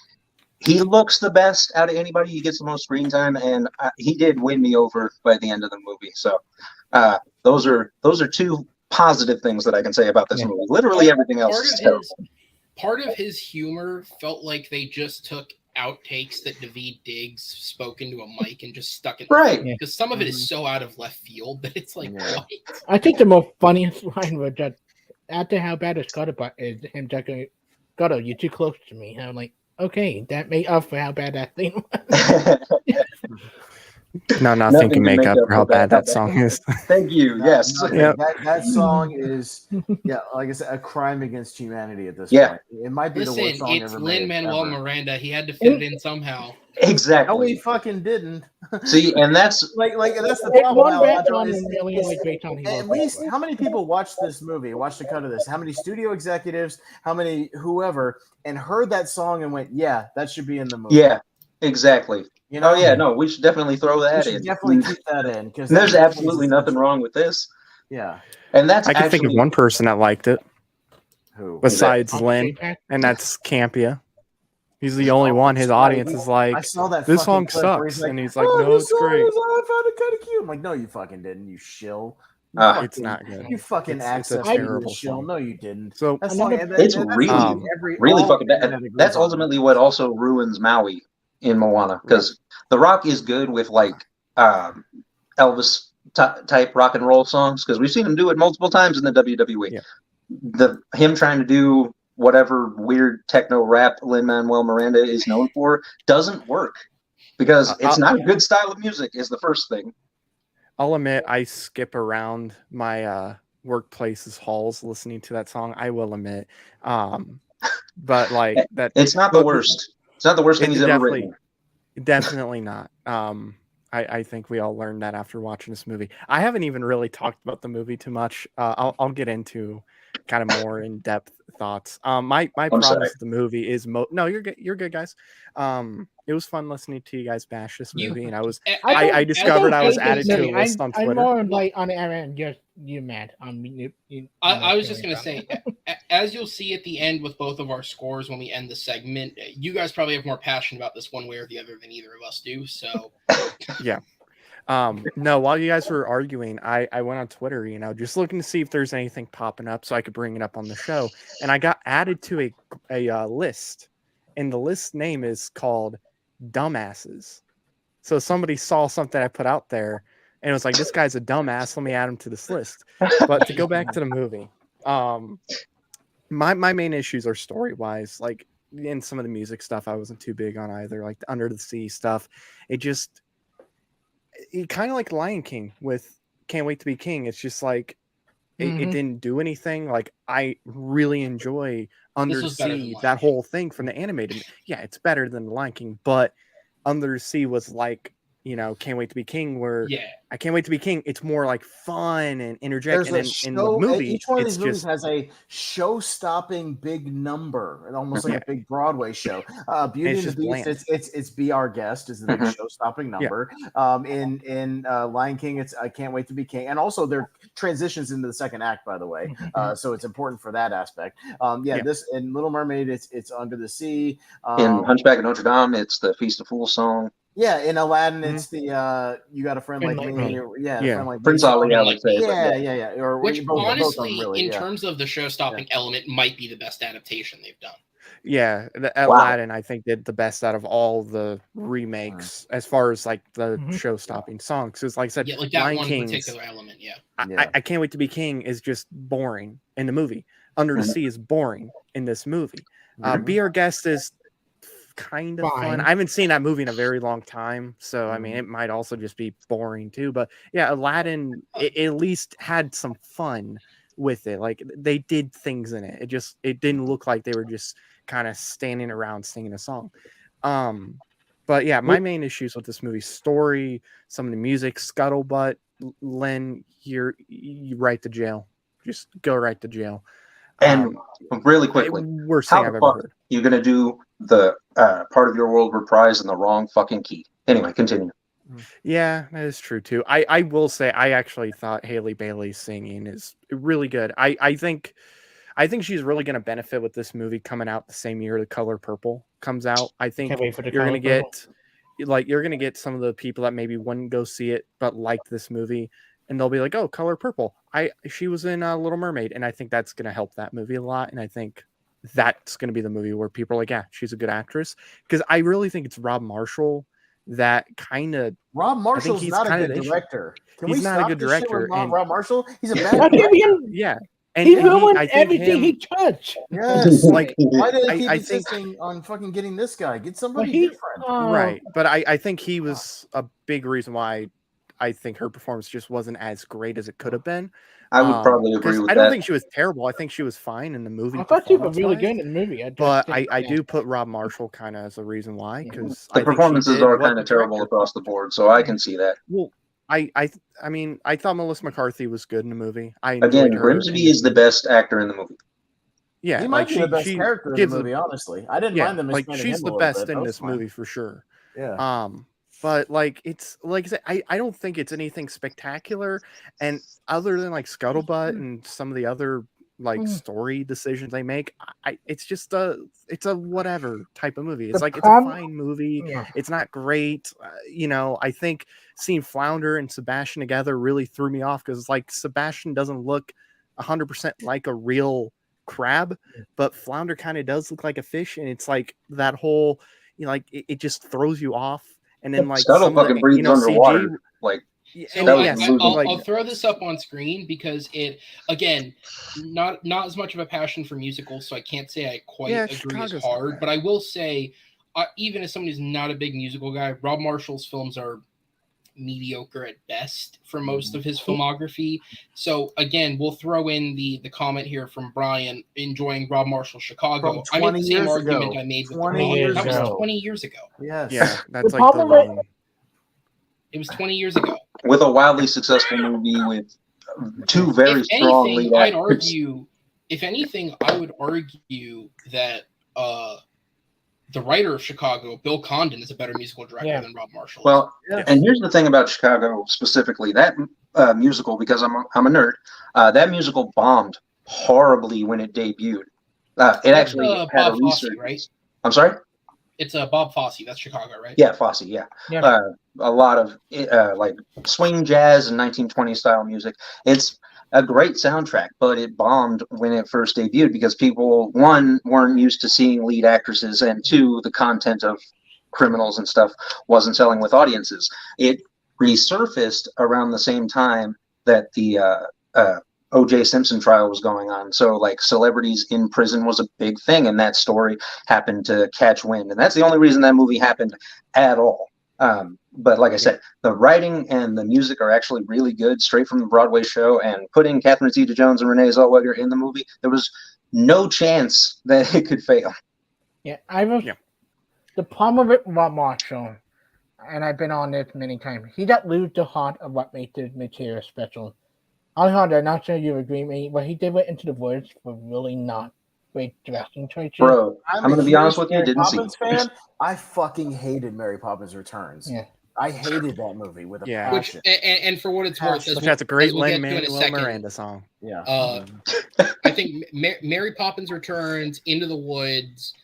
he looks the best out of anybody. He gets the most screen time, and he did win me over by the end of the movie. So those are two positive things that I can say about this movie. Literally everything else is terrible. Part of his humor felt like they just took outtakes that Daveed Diggs spoke into a mic and just stuck it right, because some of it is so out of left field that it's like, what? I think the most funniest line was just after how bad his Scuttlebutt is, him just going, Scuttle, you're too close to me. And I'm like, okay, that made up for how bad that thing was. No, nothing can make up for how bad that song is. Thank you. Yes. Yep. That song is, like I said, a crime against humanity at this point. It might be the worst song it's ever Lin-Manuel Miranda. He had to fit it in somehow. Exactly. No, he fucking didn't. See, and that's like that's the problem. At least, how many people watched this movie, watched a cut of this? How many studio executives? How many whoever, and heard that song and went, "Yeah, that should be in the movie." Yeah, exactly. You know? Oh yeah, no, we should definitely throw that in. Definitely keep that in because there's absolutely nothing wrong with this. Yeah, and that's I can think of one person that liked it. Who besides Lynn, and that's Campia. He's the only one. His audience is like, I saw that this song sucks, and he's like, no, it's great. I found it kind of cute. I'm like, no, you fucking didn't, you shill. It's not good. You fucking access a terrible shill. No, you didn't. So it's really fucking bad. That's ultimately what also ruins Maui in Moana, because The Rock is good with like Elvis type rock and roll songs, because we've seen him do it multiple times in the WWE. Yeah. Him trying to do whatever weird techno rap Lin-Manuel Miranda is known for doesn't work, because it's not a good style of music is the first thing. I'll admit I skip around my workplace's halls listening to that song. I will admit. But like that, it's not the worst. It's not the worst thing he's ever written. Definitely not. I think we all learned that after watching this movie. I haven't even really talked about the movie too much. I'll get into kind of more in depth thoughts. My problem with the movie is no, you're good. You're good, guys. It was fun listening to you guys bash this movie, and I discovered I was added to a list on Twitter. I'm more like on the other end. You're mad. I was just gonna say, as you'll see at the end with both of our scores when we end the segment, you guys probably have more passion about this one way or the other than either of us do. So yeah. No, while you guys were arguing, I went on Twitter, just looking to see if there's anything popping up so I could bring it up on the show. And I got added to a list, and the list name is called Dumbasses. So somebody saw something I put out there and it was like, this guy's a dumbass. Let me add him to this list. But to go back to the movie, my main issues are story-wise. Like, in some of the music stuff, I wasn't too big on either. Like the Under the Sea stuff, it kind of like Lion King with Can't Wait to Be King. It's just like it didn't do anything. Like, I really enjoy Under the Sea, that whole thing from the animated. Yeah, it's better than the Lion King, but Under the Sea was like, Can't Wait to Be King, where I Can't Wait to Be King, it's more like fun and energetic. And in the movie, each one of these movies has a show-stopping big number, almost like a big Broadway show. Beauty and the Beast, it's Be Our Guest is the big show-stopping number. In Lion King, it's I Can't Wait to Be King, and also there transitions into the second act, by the way. So it's important for that aspect. This in Little Mermaid, it's Under the Sea. In Hunchback of Notre Dame, it's the Feast of Fools song. Yeah, in Aladdin, it's the You Got a Friend Like Me. Friend like Prince Ali, I would say. Yeah. Or which both honestly, really, in terms of the show-stopping element, might be the best adaptation they've done. Yeah, Aladdin, I think, did the best out of all the remakes as far as like the show-stopping songs. Because, like I said, like that Lion one King's, particular element. I Can't Wait to Be King is just boring in the movie. Under the Sea is boring in this movie. Be Our Guest is kind of fun. I haven't seen that movie in a very long time, so I mean, it might also just be boring too. But yeah, Aladdin, it at least had some fun with it. Like, they did things in it. It didn't look like they were just kind of standing around singing a song. But yeah, my main issues with this movie: story, some of the music, Scuttlebutt. Len, you right to jail. Just go right to jail. And really quickly, worst thing I've ever heard. You're gonna do the Part of Your World reprise in the wrong fucking key. Anyway, continue. Yeah, that is true too. I will say I actually thought Haley Bailey's singing is really good. I think she's really going to benefit with this movie coming out the same year, The Color Purple. comes out, I think Can't wait for the you're gonna Color get some of the people that maybe wouldn't go see it but liked this movie, and they'll be like, "Oh, Color Purple! She was in Little Mermaid," and I think that's gonna help that movie a lot. And I think that's gonna be the movie where people are like, "Yeah, she's a good actress," because I really think it's Rob Marshall that kind of. Rob Marshall's he's not a kinda good the issue. director. Can He's we not a stop good this shit with director, and- Rob Marshall? He's a bad I'll give director. him. Yeah, and He he, ruined I think everything he touched. Yes, Like, why do they keep I think- insisting on fucking getting this guy? Get But somebody he, different. right, but I think he was a big reason why I think her performance just wasn't as great as it could have been. I would probably agree 'Cause with I don't that. think she was terrible. I think she was fine in the movie. I thought she was really performance-wise, good in the movie. But I do put Rob Marshall kind of as a reason why, because The performances are kind of terrible director. across the board, so I can see that. Well, I mean, I thought Melissa McCarthy was good in the movie. I enjoyed Again, her. Grimsby is the best actor in the movie. Yeah, He might like be the best she character in gives the movie, honestly. I didn't yeah, mind them like expanding she's him a the little best bit. in That was this fine. movie for sure. Yeah. But like it's like I said, I don't think it's anything spectacular, and other than like Scuttlebutt and some of the other like story decisions they make, it's just it's a whatever type of movie. It's The like it's a problem- fine movie. Yeah. It's not great. I think seeing Flounder and Sebastian together really threw me off, because like Sebastian doesn't look 100% like a real crab, but Flounder kind of does look like a fish, and it's like that whole like it just throws you off. And then like Scuttle some of fucking breathes underwater. CG, Like, So That was yes, moving. like, I'll throw this up on screen because it, again, not as much of a passion for musicals, so I can't say I quite agree Chicago's as not hard. bad. But I will say, even as someone who's not a big musical guy, Rob Marshall's films are mediocre at best for most of his filmography. So again, we'll throw in the comment here from Brian enjoying Rob Marshall's Chicago. From I made the 20 same years argument ago. I made with 20 the years That was ago. 20 years ago. Yes. yeah, that's The like problem with- It was 20 years ago. with a wildly successful movie with two very If strong anything, lead I'd actors. argue. If anything, I would argue that the writer of Chicago, Bill Condon, is a better musical director than Rob Marshall. Well, Yeah. and here's the thing about Chicago specifically, that musical, because I'm a nerd, that musical bombed horribly when it debuted. It actually had Bob a Fosse, research. right? I'm sorry? It's Bob Fosse. That's Chicago, right? Yeah, Fosse, yeah. Yeah. A lot of like swing jazz and 1920 style music. It's a great soundtrack, but it bombed when it first debuted because people, one, weren't used to seeing lead actresses, and two, the content of criminals and stuff wasn't selling with audiences. It resurfaced around the same time that the O.J. Simpson trial was going on. So like celebrities in prison was a big thing, and that story happened to catch wind. And that's the only reason that movie happened at all. But like I said, the writing and the music are actually really good, straight from the Broadway show. And putting Catherine Zeta-Jones and Renee Zellweger in the movie, there was no chance that it could fail. Yeah, I was. Yeah. The problem with Rob Marshall, and I've been on this many times, he got lose the heart of what made the material special. I'm not sure you agree with me, but he did with Into the Woods for really not great directing choices. Bro, I'm going to be honest with you, Mary didn't see Poppins fan. I fucking hated Mary Poppins Returns. Yeah. I hated that movie with a Yeah. Which passion. and for what it's worth, Which that's a great as we'll get to in a Lin-Manuel second, Miranda song. Yeah. I think Mary Poppins Returns, Into the Woods.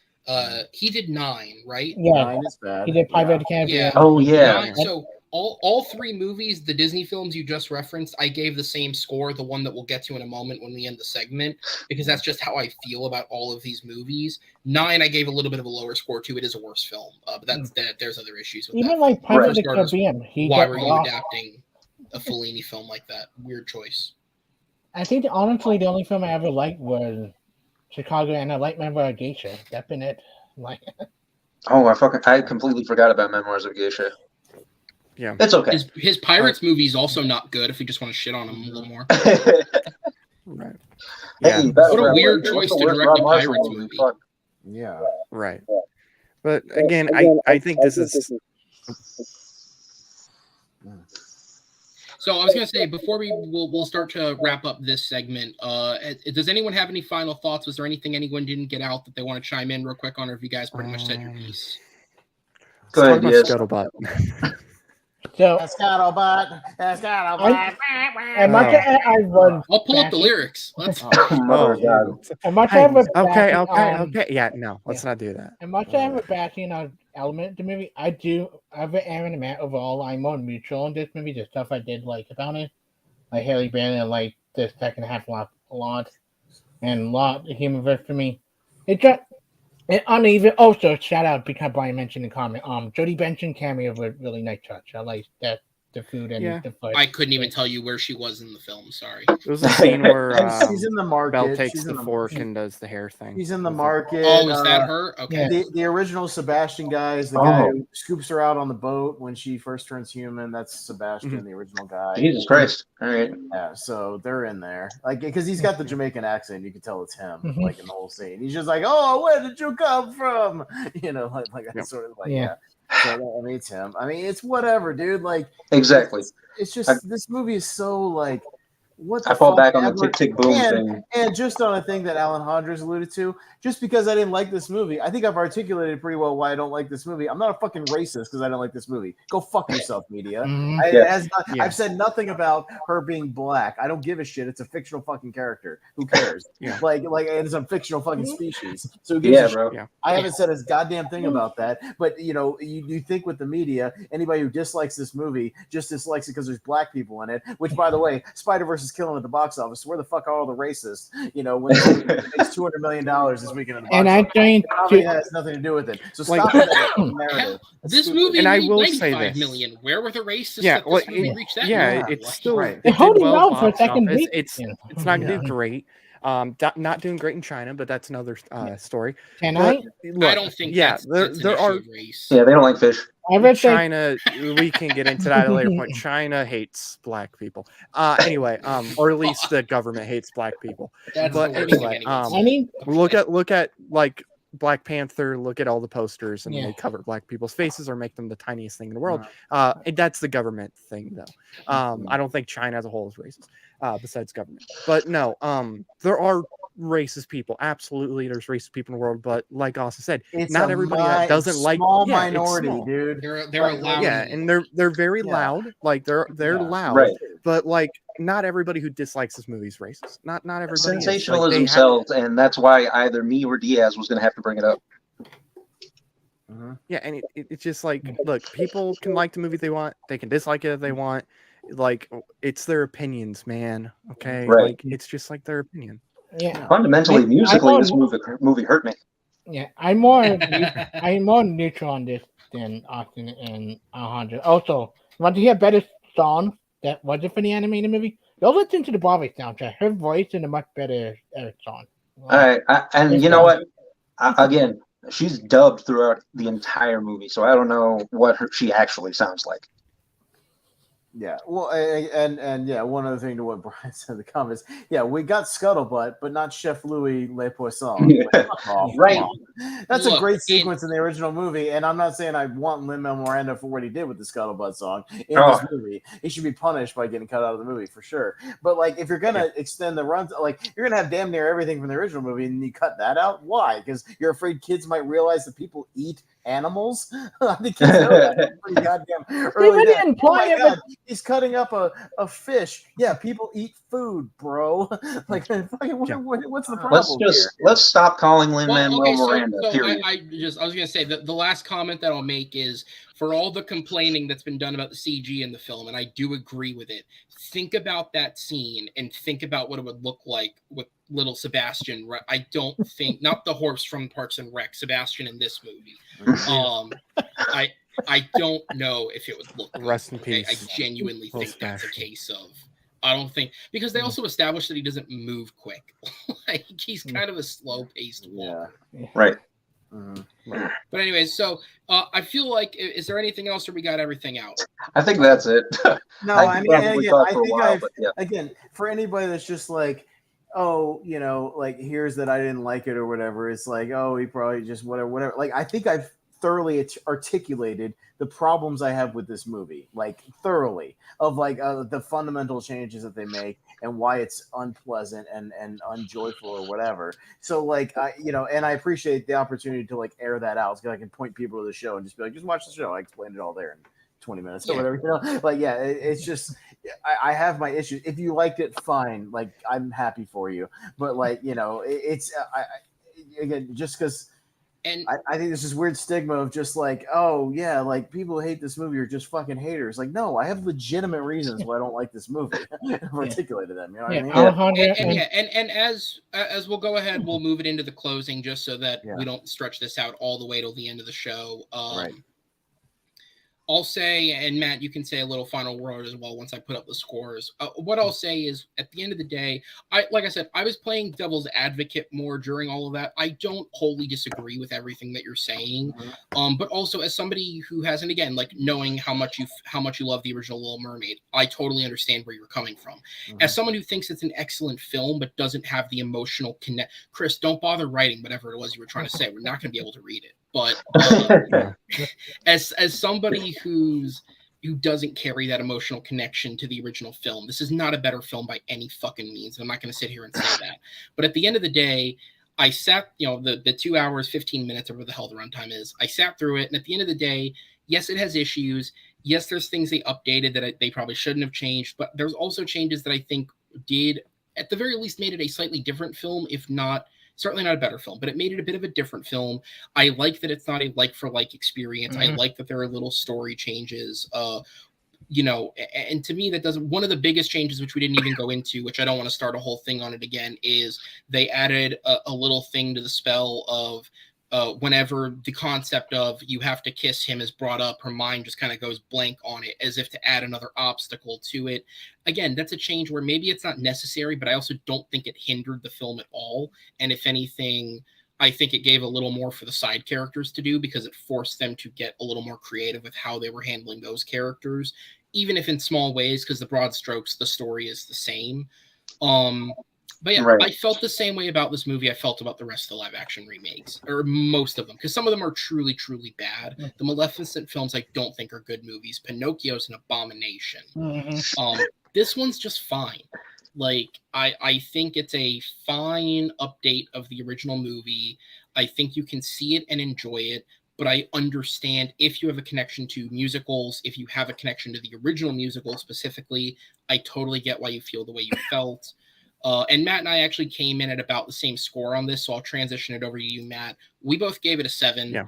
He did 9, right? Yeah, Nine is bad. he did Pirates Yeah. of the Caribbean. Yeah. Oh, yeah. 9, so all 3 movies, the Disney films you just referenced, I gave the same score, the one that we'll get to in a moment when we end the segment, because that's just how I feel about all of these movies. 9, I gave a little bit of a lower score to. It is a worse film, but there's other issues with Even that. like Pirates of the Regardless, Caribbean, he Why got were you lost. adapting a Fellini film like that? Weird choice. I think honestly the only film I ever liked was Chicago, and I like Memoir of Geisha. That's been it. Like, Oh, I completely forgot about Memoirs of a Geisha. Yeah. It's okay. His Pirates movie is also not good. If we just want to shit on him a little more. Right. Hey, Yeah. Battleground, What a weird what's choice the to worst direct Rob a Marshall Pirates movie. Fuck. Yeah. Right. But again, I think this is So I was going to say, before we'll start to wrap up this segment, does anyone have any final thoughts? Was there anything anyone didn't get out that they want to chime in real quick on, or have you guys pretty much said your piece? Go ahead, Let's yes. talk about Scuttlebutt. So Scuttlebutt. and much as I was I'll pull up the bashing- lyrics. Let's. Mother of God. And much Hey, as I was okay, bashing okay, on- okay. Yeah, no, let's not do that. And much as I was bashing on element of the movie, I do have an Aaron and Matt overall. I'm more neutral in this movie. The stuff I did like about it, like Haley Bailey, I like the second half a lot, and a lot of humor for me. It just uneven. Also, shout out because Brian mentioned in the comment. Jodie Benson cameo was a really nice touch. I like that the food and Yeah. the foot. I couldn't even tell you where she was in the film. Sorry. It was a scene where She's in the market. Belle takes She's the in the fork and does the hair thing. She's in the with it. market. Oh, is that her? Okay. Yeah. The original Sebastian guy is the guy who scoops her out on the boat when she first turns human. That's Sebastian, the original guy. Jesus Christ. All right. Yeah, so they're in there, like, because he's got the Jamaican accent. You can tell it's him, like in the whole scene. He's just like, "Oh, where did you come from?" You know, like Yep. sort of like, yeah. So I mean, it's him. I mean, it's whatever, dude. Like, Exactly. it's just this movie is so like, what the I fall fuck back on the ever. tick tick boom thing. And just on a thing that Alan Hodges alluded to, just because I didn't like this movie, I think I've articulated pretty well why I don't like this movie. I'm not a fucking racist because I don't like this movie. Go fuck yourself, media. I've said nothing about her being black. I don't give a shit. It's a fictional fucking character. Who cares? Like it's a fictional fucking species. So who gives a bro. shit? I haven't said a goddamn thing about that. But you think with the media, anybody who dislikes this movie just dislikes it because there's black people in it. Which, by the way, Spider-Verse is killing at the box office. Where the fuck are all the racists? When it makes $200 million this weekend at the box And I office. think That has nothing to do with it. So stop that narrative. This movie And I made will say 95 this. million. Where were the racists Yeah, that this movie reached that? Yeah, it's Like, still right. it They're did holding well out for a box second office. week. It's not going to do great. Not doing great in China, but that's another story. Can But, I? look, I don't think that's there are race. Yeah, they don't like fish. I would say China. We can get into that at a later point. China hates black people. Anyway, or at least the government hates black people. That's But the worst thing anyway, anyone said. look at like Black Panther. Look at all the posters, and Yeah. they cover black people's faces or make them the tiniest thing in the world. And that's the government thing, though. I don't think China as a whole is racist, besides government. But no, there are racist people. Absolutely, there's racist people in the world. But like Austin said, It's not everybody that doesn't like small yeah, it's minority, small. dude. They're allowed. Yeah, and they're very loud. Like they're loud. Right. But like not everybody who dislikes this movie is racist. Not everybody. Is. Like, Sensationalism they sells, and that's why either me or Diaz was going to have to bring it up. Yeah, and it's just like, look, people can like the movie they want. They can dislike it if they want. Like, it's their opinions, man. Okay, Right. like it's just like their opinion. yeah. Fundamentally, musically, this movie hurt me. Yeah, I'm more neutral on this than Austin and Alejandro. Also, want to hear a better song that wasn't for the animated movie? Go listen to the Broadway soundtrack. Her voice in a much better song. All right, and you know what? Again, she's dubbed throughout the entire movie, so I don't know what she actually sounds like. Yeah, well, and yeah, one other thing to what Brian said in the comments. Yeah, we got Scuttlebutt, but not Chef Louis Le Poisson. Like, Right. That's Look, a great sequence in the original movie, and I'm not saying I want Lin-Manuel Miranda for what he did with the Scuttlebutt song in this movie. He should be punished by getting cut out of the movie for sure. But like, if you're gonna extend the run, like you're gonna have damn near everything from the original movie, and you cut that out. Why? Because you're afraid kids might realize that people eat animals. I think kids know that pretty goddamn early. Oh my God, he's cutting up a fish. Yeah, people eat food, bro. Like, what's the problem? Let's stop calling Lin-Manuel Miranda. So period. I was gonna say that the last comment that I'll make is, for all the complaining that's been done about the CG in the film, and I do agree with it, think about that scene and think about what it would look like with little Sebastian. I don't think, not the horse from Parks and Rec, Sebastian in this movie. I don't know if it would look good. Rest in peace. I genuinely think that's a case of, I don't think, because they also established that he doesn't move quick. Like, he's kind of a slow-paced walker. Yeah. Right. But anyways, so I feel like, is there anything else, or we got everything out? I think that's it. No, I mean, again, for anybody that's just like, oh, like, here's that I didn't like it or whatever. It's like, oh, he probably just whatever. Like, I think I've thoroughly articulated the problems I have with this movie, like thoroughly, of like the fundamental changes that they make and why it's unpleasant and unjoyful or whatever. So like, and I appreciate the opportunity to like air that out, because I can point people to the show and just be like, just watch the show. I explained it all there in 20 minutes or whatever, like, yeah, it's just, I have my issues. If you liked it, fine. Like, I'm happy for you. But like, it's, again, just because And I think there's this weird stigma of just like, oh yeah, like people who hate this movie are just fucking haters. Like, no, I have legitimate reasons why I don't like this movie. I've articulated them. You know what I mean? And as we'll go ahead, we'll move it into the closing just so that we don't stretch this out all the way till the end of the show. Right. I'll say, and Matt, you can say a little final word as well once I put up the scores. What I'll say is, at the end of the day, like I said, I was playing devil's advocate more during all of that. I don't wholly disagree with everything that you're saying, but also as somebody who hasn't, again, like knowing how much you love the original Little Mermaid, I totally understand where you're coming from. As someone who thinks it's an excellent film but doesn't have the emotional connect, Chris, don't bother writing whatever it was you were trying to say. We're not going to be able to read it. But as somebody who doesn't carry that emotional connection to the original film, this is not a better film by any fucking means. I'm not going to sit here and say that. But at the end of the day, I sat, the 2 hours, 15 minutes, or whatever the hell the runtime is, I sat through it. And at the end of the day, yes, it has issues. Yes, there's things they updated that they probably shouldn't have changed. But there's also changes that I think did, at the very least, made it a slightly different film, if not, certainly not a better film, but it made it a bit of a different film. I like that it's not a like-for-like experience. I like that there are little story changes, and to me, that doesn't, one of the biggest changes, which we didn't even go into, which I don't want to start a whole thing on it again, is they added a little thing to the spell of, whenever the concept of you have to kiss him is brought up, her mind just kind of goes blank on it, as if to add another obstacle to it. Again, that's a change where maybe it's not necessary, but I also don't think it hindered the film at all. And if anything, I think it gave a little more for the side characters to do, because it forced them to get a little more creative with how they were handling those characters, even if in small ways, because the broad strokes, the story is the same. But yeah, I felt the same way about this movie I felt about the rest of the live action remakes, or most of them, because some of them are truly, truly bad. The Maleficent films I don't think are good movies. Pinocchio's an abomination. This one's just fine. Like, I think it's a fine update of the original movie. I think you can see it and enjoy it, but I understand if you have a connection to musicals, if you have a connection to the original musical specifically, I totally get why you feel the way you felt. And Matt and I actually came in at about the same score on this, so I'll transition it over to you, Matt. We both gave it a 7. Yeah.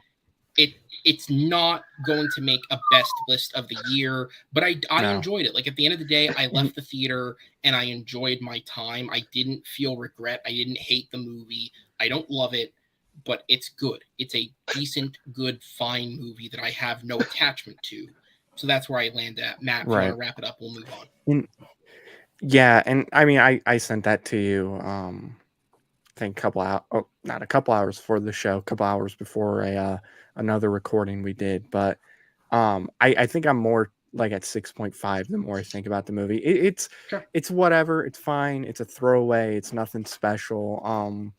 It's not going to make a best list of the year, but I enjoyed it. Like, at the end of the day, I left the theater and I enjoyed my time. I didn't feel regret. I didn't hate the movie. I don't love it, but it's good. It's a decent, good, fine movie that I have no attachment to. So that's where I land at. Matt, if you want to wrap it up, we'll move on. Yeah, and I mean, I sent that to you, I think not a couple hours before the show, a couple hours before another recording we did. But I think I'm more like at 6.5 the more I think about the movie. It's whatever. It's fine. It's a throwaway. It's nothing special.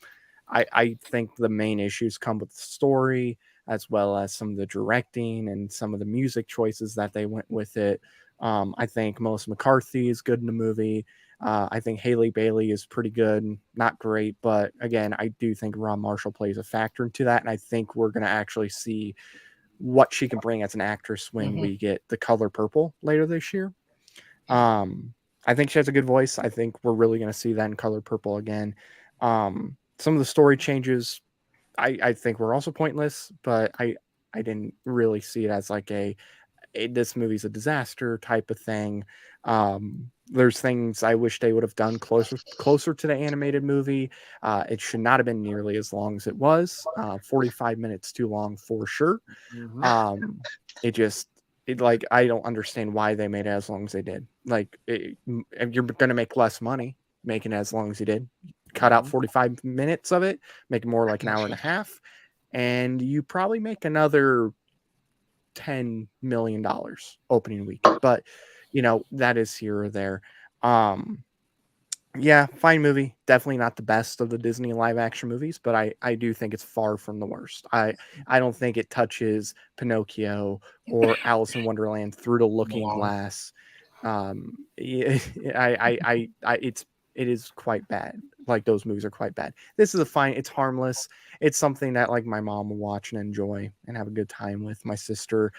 I think the main issues come with the story, as well as some of the directing and some of the music choices that they went with it. I think Melissa McCarthy is good in the movie. I think Haley Bailey is pretty good, not great, but again, I do think Ron Marshall plays a factor into that, and I think we're going to actually see what she can bring as an actress when we get The Color Purple later this year. I think she has a good voice. I think we're really going to see that in Color Purple again. Some of the story changes, I think were also pointless, but I didn't really see it as like this movie's a disaster type of thing. There's things I wish they would have done closer to the animated movie. It should not have been nearly as long as it was. 45 minutes too long for sure. I don't understand why they made it as long as they did. Like, you're going to make less money making it as long as you did. Cut out 45 minutes of it, make it more like an hour and a half, and you probably make another $10 million opening weekend. But that is here or there. Yeah, fine movie. Definitely not the best of the Disney live action movies, but I do think it's far from the worst. I don't think it touches Pinocchio or Alice in Wonderland Through the Looking Glass. It is quite bad. like those movies are quite bad. This is it's harmless. It's something that like my mom will watch and enjoy and have a good time with. My sister,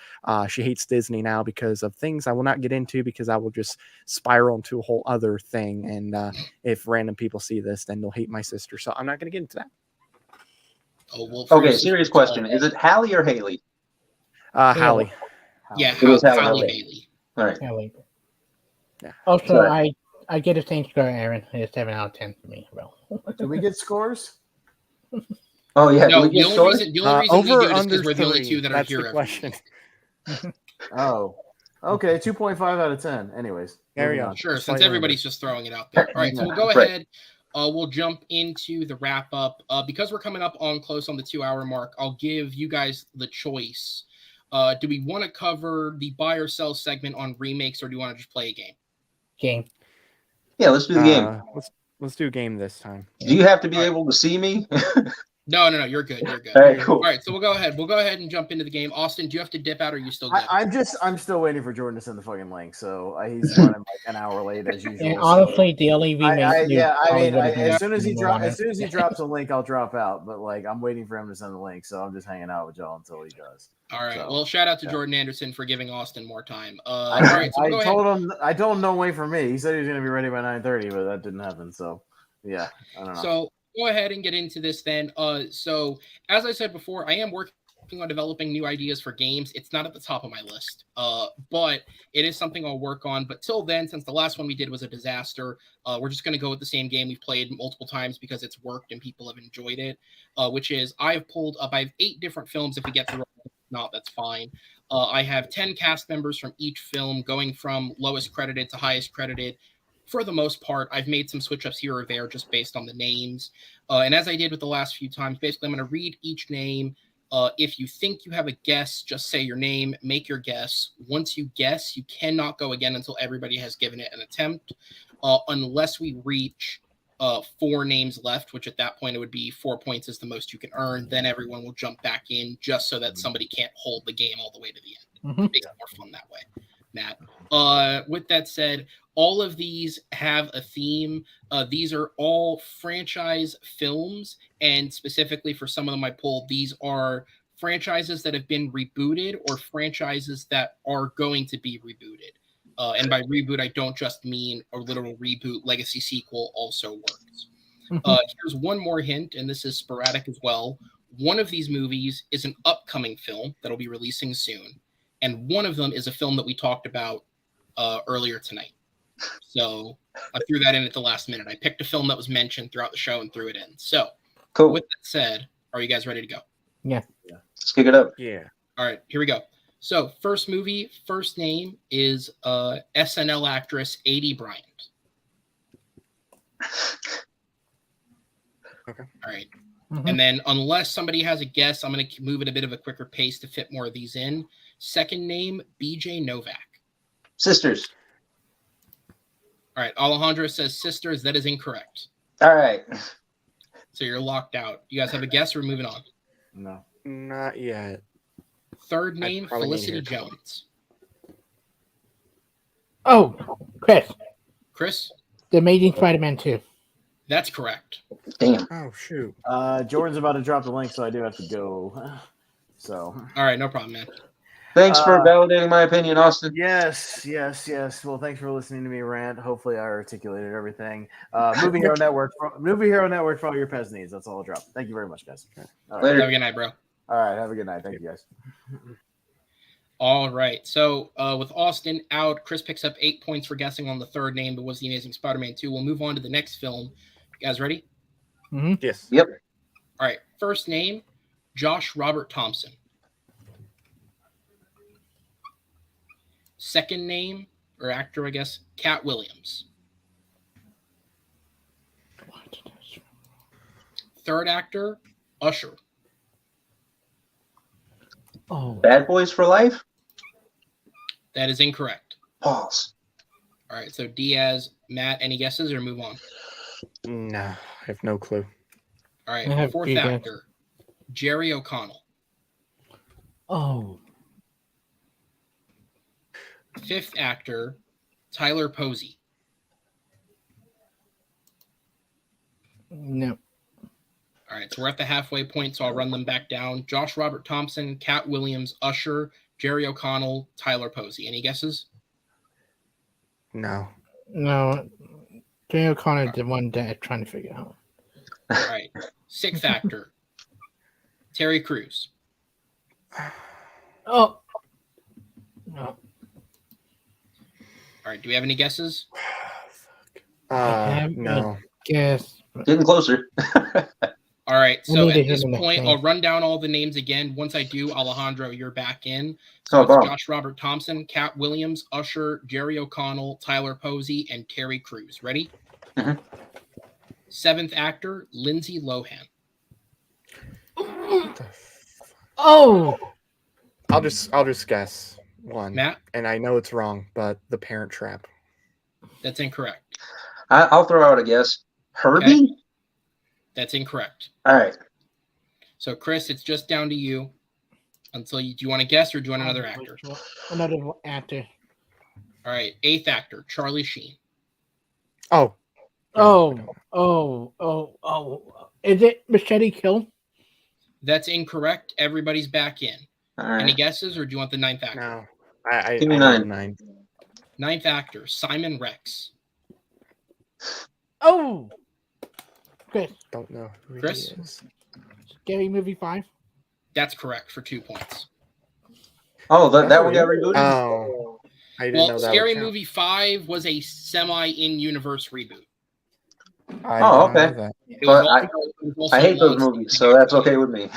she hates Disney now because of things I will not get into because I will just spiral into a whole other thing. And if random people see this, then they'll hate my sister. So I'm not going to get into that. Oh, well, Okay, serious question. Is it Hallie or Haley? Hallie. Yeah, It was Halle Halle. Bailey. All right. Haley. Yeah. Also, Sorry. I get a same score, Aaron. It's 7 out of 10 for me, bro. Do we get scores? Oh yeah. No, Do we get scores? the only reason we Over do it is under because we're the only 3. two that are That's here the every question. week. Oh, okay, 2.5 out of 10. Anyways, There you moving go. on. Sure, Just since like everybody's just throwing it out there. All right, so we'll go Right. ahead. We'll jump into the wrap up. Because we're coming up on close on the 2-hour mark, I'll give you guys the choice. Do we want to cover the buy or sell segment on remakes, or do you want to just play a game? Game. Yeah, let's do the game. Let's do a game this time. Do you have to be All right. able to see me? No, you're good. You're good. All right, cool. All right, so we'll go ahead. We'll go ahead and jump into the game. Austin, do you have to dip out, or are you still good? I'm still waiting for Jordan to send the fucking link. So he's running like an hour late as usual. And honestly, the only remake. as soon as he drops a link, I'll drop out. But like, I'm waiting for him to send the link, so I'm just hanging out with y'all until he does. All right. So, well, shout out to Jordan Anderson for giving Austin more time. All right, so we'll I told him don't wait for me. He said he was going to be ready by 9:30, but that didn't happen. So yeah, I don't know. So go ahead and get into this then. So as I said before, I am working on developing new ideas for games. It's not at the top of my list, but it is something I'll work on. But till then, since the last one we did was a disaster, we're just going to go with the same game we've played multiple times because it's worked and people have enjoyed it, which is I have 8 different films. If we get through, if not, that's fine. I have 10 cast members from each film going from lowest credited to highest credited. For the most part, I've made some switch ups here or there just based on the names. And as I did with the last few times, basically I'm going to read each name. If you think you have a guess, just say your name, make your guess. Once you guess, you cannot go again until everybody has given it an attempt, unless we reach 4 names left, which at that point it would be 4 points is the most you can earn. Then everyone will jump back in just so that somebody can't hold the game all the way to the end. Mm-hmm. It makes it more fun that way, Matt. With that said, all of these have a theme. These are all franchise films, and specifically for some of them I pulled, these are franchises that have been rebooted or franchises that are going to be rebooted. And by reboot, I don't just mean a literal reboot. Legacy sequel also works. Here's one more hint, and this is sporadic as well. One of these movies is an upcoming film that'll be releasing soon, and one of them is a film that we talked about earlier tonight. So I threw that in at the last minute. I picked a film that was mentioned throughout the show and threw it in. So Cool. With that said, are you guys ready to go? Yeah. Let's kick it up. Yeah. All right, here we go. So first movie, first name is SNL actress A.D. Bryant. Okay. All right. Mm-hmm. And then unless somebody has a guess, I'm going to move at a bit of a quicker pace to fit more of these in. Second name, B.J. Novak. Sisters. All right, Alejandro says sisters. That is incorrect. All right. So you're locked out. You guys have a guess or moving on? No. Not yet. Third name, probably need to Felicity hear it. Jones. Oh, Chris. Chris? The Amazing Spider-Man 2. That's correct. Damn. Oh shoot. Jordan's about to drop the link, so I do have to go. So. All right, no problem, man. Thanks for validating my opinion, Austin. Yes. Well, thanks for listening to me rant. Hopefully, I articulated everything. Movie Hero Network for all your pets needs. That's all I'll drop. Thank you very much, guys. All right. Later. Have a good night, bro. All right. Have a good night. Thank you, guys. All right. So with Austin out, Chris picks up 8 points for guessing on the third name, but was The Amazing Spider-Man 2. We'll move on to the next film. You guys ready? Mm-hmm. Yes. Yep. All right. First name, Josh Robert Thompson. Second name, or actor, I guess, Cat Williams. Third actor, Usher. Oh. Bad Boys for Life? That is incorrect. Pause. All right. So Diaz, Matt, any guesses or move on? No, I have no clue. All I right. have Fourth two guesses. actor, Jerry O'Connell. Oh. Fifth actor, Tyler Posey. No. All right, so we're at the halfway point, so I'll run them back down. Josh Robert Thompson, Cat Williams, Usher, Jerry O'Connell, Tyler Posey. Any guesses? No. No. Jerry O'Connor the one that I'm trying to figure out. All right. Sixth actor, Terry Crews. Oh. No. All right, do we have any guesses? No. Guess. Getting closer. All right, so need at to this hear the point, name. I'll run down all the names again. Once I do, Alejandro, you're back in. Oh, So it's wow. Josh Robert Thompson, Cat Williams, Usher, Jerry O'Connell, Tyler Posey, and Terry Crews. Ready? Mhm. Seventh actor, Lindsay Lohan. Oh. I'll just guess one. Matt, And I know it's wrong, but The Parent Trap. that's incorrect. I'll throw out a guess. Herbie? Okay. That's incorrect. All right. So, Chris, it's just down to you. Do you want to guess or do you want another actor? Another actor. All right, eighth actor, Charlie Sheen. Oh. Oh. Is it Machete Kill? That's incorrect. Everybody's back in. All Any right. guesses or do you want the ninth actor? No. I Give me know nine. 9. Ninth actor, Simon Rex. Oh. Chris. Don't know who Chris? he is. Scary Movie 5. That's correct for 2 points. Oh, that one got rebooted? Oh. I didn't know Well, that Scary would count. Movie 5 was a semi-in-universe reboot. I Oh, did not know okay. that. It But was also I hate those launched- movies, so that's okay with me.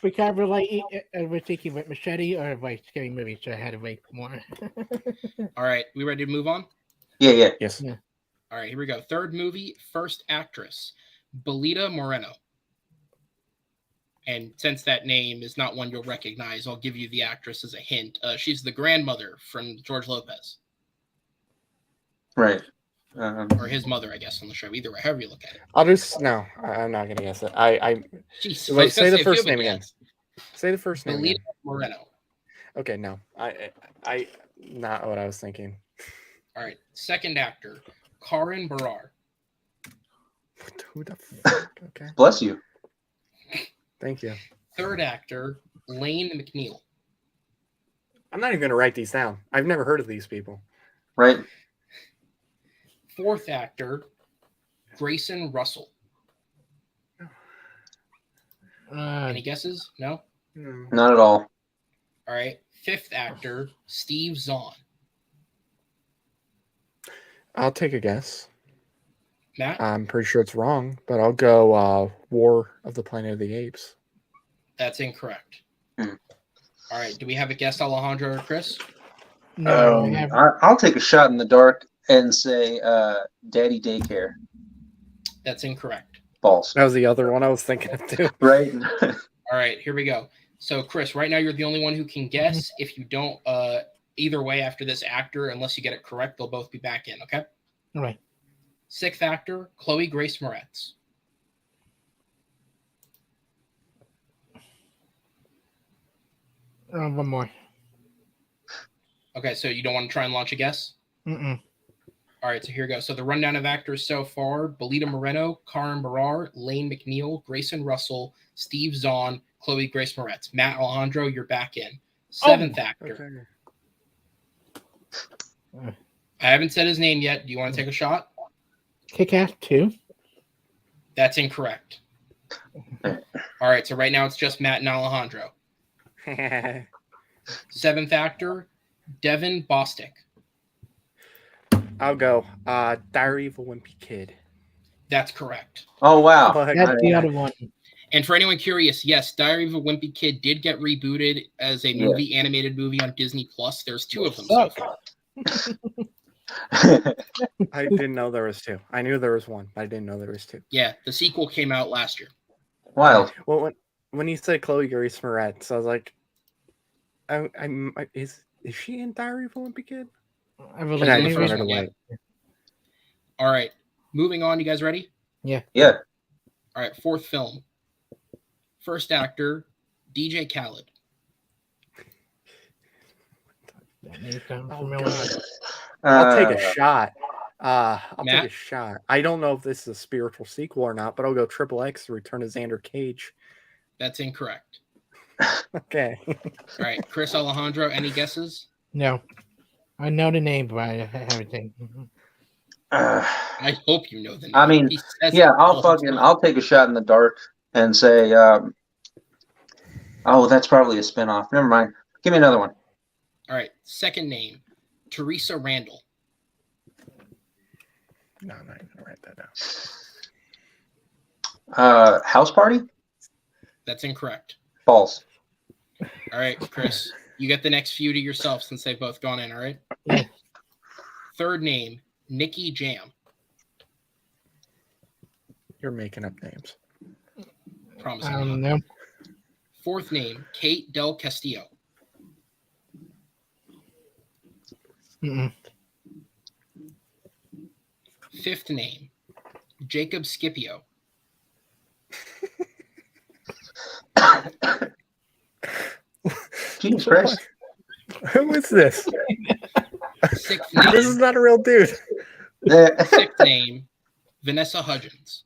We can't relate. We're thinking with Machete or by Scary Movie, so I had to wait more. All right, we ready to move on? Yeah. Yes. Yeah. All right, here we go. Third movie, first actress, Belita Moreno. And since that name is not one you'll recognize, I'll give you the actress as a hint. She's the grandmother from George Lopez, Right. or his mother, I guess, on the show. Either way, however you look at it. I'm not gonna guess it. I Jeez, Wait, I was say gonna the if you first have a name again. guess. Say the first name Belita again. Moreno. Okay, no. I not what I was thinking. All right, second actor, Karan Barar. Who the fuck? Okay. Bless you. Thank you. Third actor, Lane McNeil. I'm not even gonna write these down. I've never heard of these people. Right. Fourth actor, Grayson Russell. Any guesses? No? Not at all. All right. Fifth actor, Steve Zahn. I'll take a guess. Matt? I'm pretty sure it's wrong, but I'll go War of the Planet of the Apes. That's incorrect. Hmm. All right. Do we have a guess, Alejandro or Chris? No, I haven't. I'll take a shot in the dark and say Daddy Daycare. That's incorrect. False. That was the other one I was thinking of too. Right. All right. Here we go. So, Chris, right now you're the only one who can guess. If you don't, either way after this actor, unless you get it correct, they'll both be back in. Okay. All right. Sixth actor, Chloe Grace Moretz. One more. Okay, so you don't want to try and launch a guess? Mm-mm. All right, so here we go. So the rundown of actors so far: Belita Moreno, Karan Barar, Lane McNeil, Grayson Russell, Steve Zahn, Chloe Grace Moretz. Matt Alejandro, you're back in. Seventh actor. Okay. I haven't said his name yet. Do you want to take a shot? Kick-Ass 2. That's incorrect. All right, so right now it's just Matt and Alejandro. Seventh actor, Devin Bostick. I'll go. Diary of a Wimpy Kid. That's correct. Oh, wow. That's the other one. And for anyone curious, yes, Diary of a Wimpy Kid did get rebooted as a movie, animated movie on Disney Plus. There's 2 of them so far. I didn't know there was 2. I knew there was 1, but I didn't know there was 2. Yeah, the sequel came out last year. Wild. Well, when you said Chloe Grace Moretz, I was like, is she in Diary of a Wimpy Kid? I really And I the just first wanted to one, wait. All right, moving on. You guys ready? Yeah. All right, fourth film. First actor, DJ Khaled. That name sounds Oh, familiar. God. I'll take a shot. I'll Matt? take a shot. I don't know if this is a spiritual sequel or not, but I'll go Triple X, The Return of Xander Cage. That's incorrect. Okay. All right, Chris Alejandro, any guesses? No. I know the name, but I haven't seen. I hope you know the name. I mean, He says yeah, it all the time. I'll take a shot in the dark and say, oh, that's probably a spinoff. Never mind. Give me another one. All right, second name, Teresa Randall. No, I'm not even gonna write that down. House Party? That's incorrect. False. All right, Chris, you get the next few to yourself since they've both gone in, all right? Yeah. Third name, Nikki Jam. You're making up names. Promise I I'm don't not. know. Fourth name, Kate Del Castillo. Mm-mm. Fifth name, Jacob Scipio. Jesus Christ. Who is this? Sixth This is name, not a real dude. sixth name, Vanessa Hudgens.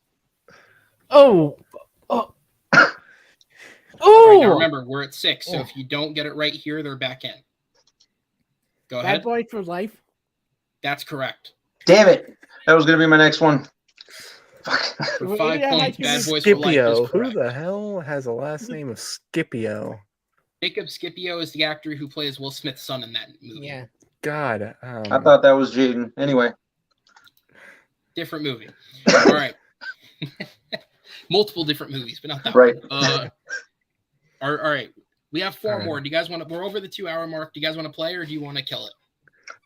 Oh. All right, now Oh. remember, we're at 6, so if you don't get it right here, they're back in. Go Bad ahead. Boy for Life. That's correct. Damn it. That was going to be my next one. Fuck. For Well, 5 yeah, points, like Bad Boys for Life Scipio. is Who correct. the hell has a last name of Scipio? Jacob Scipio is the actor who plays Will Smith's son in that movie. Yeah. God. I thought that was Jaden. Anyway. Different movie. All right. Multiple different movies, but not that Right. one. All right. We have 4 All right. more. Do you guys want to? We're over the 2-hour mark. Do you guys want to play, or do you want to kill it?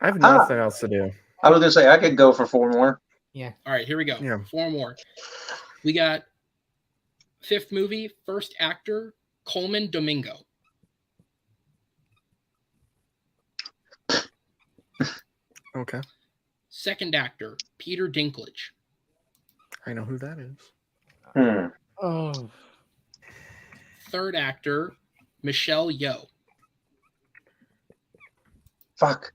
I have nothing else to do. I was going to say, I could go for 4 more. All right, here we go. Yeah. 4 more. We got 5th movie, first actor, Coleman Domingo. Okay. Second actor, Peter Dinklage. I know who that is. Oh. Third actor, Michelle Yeoh. Fuck.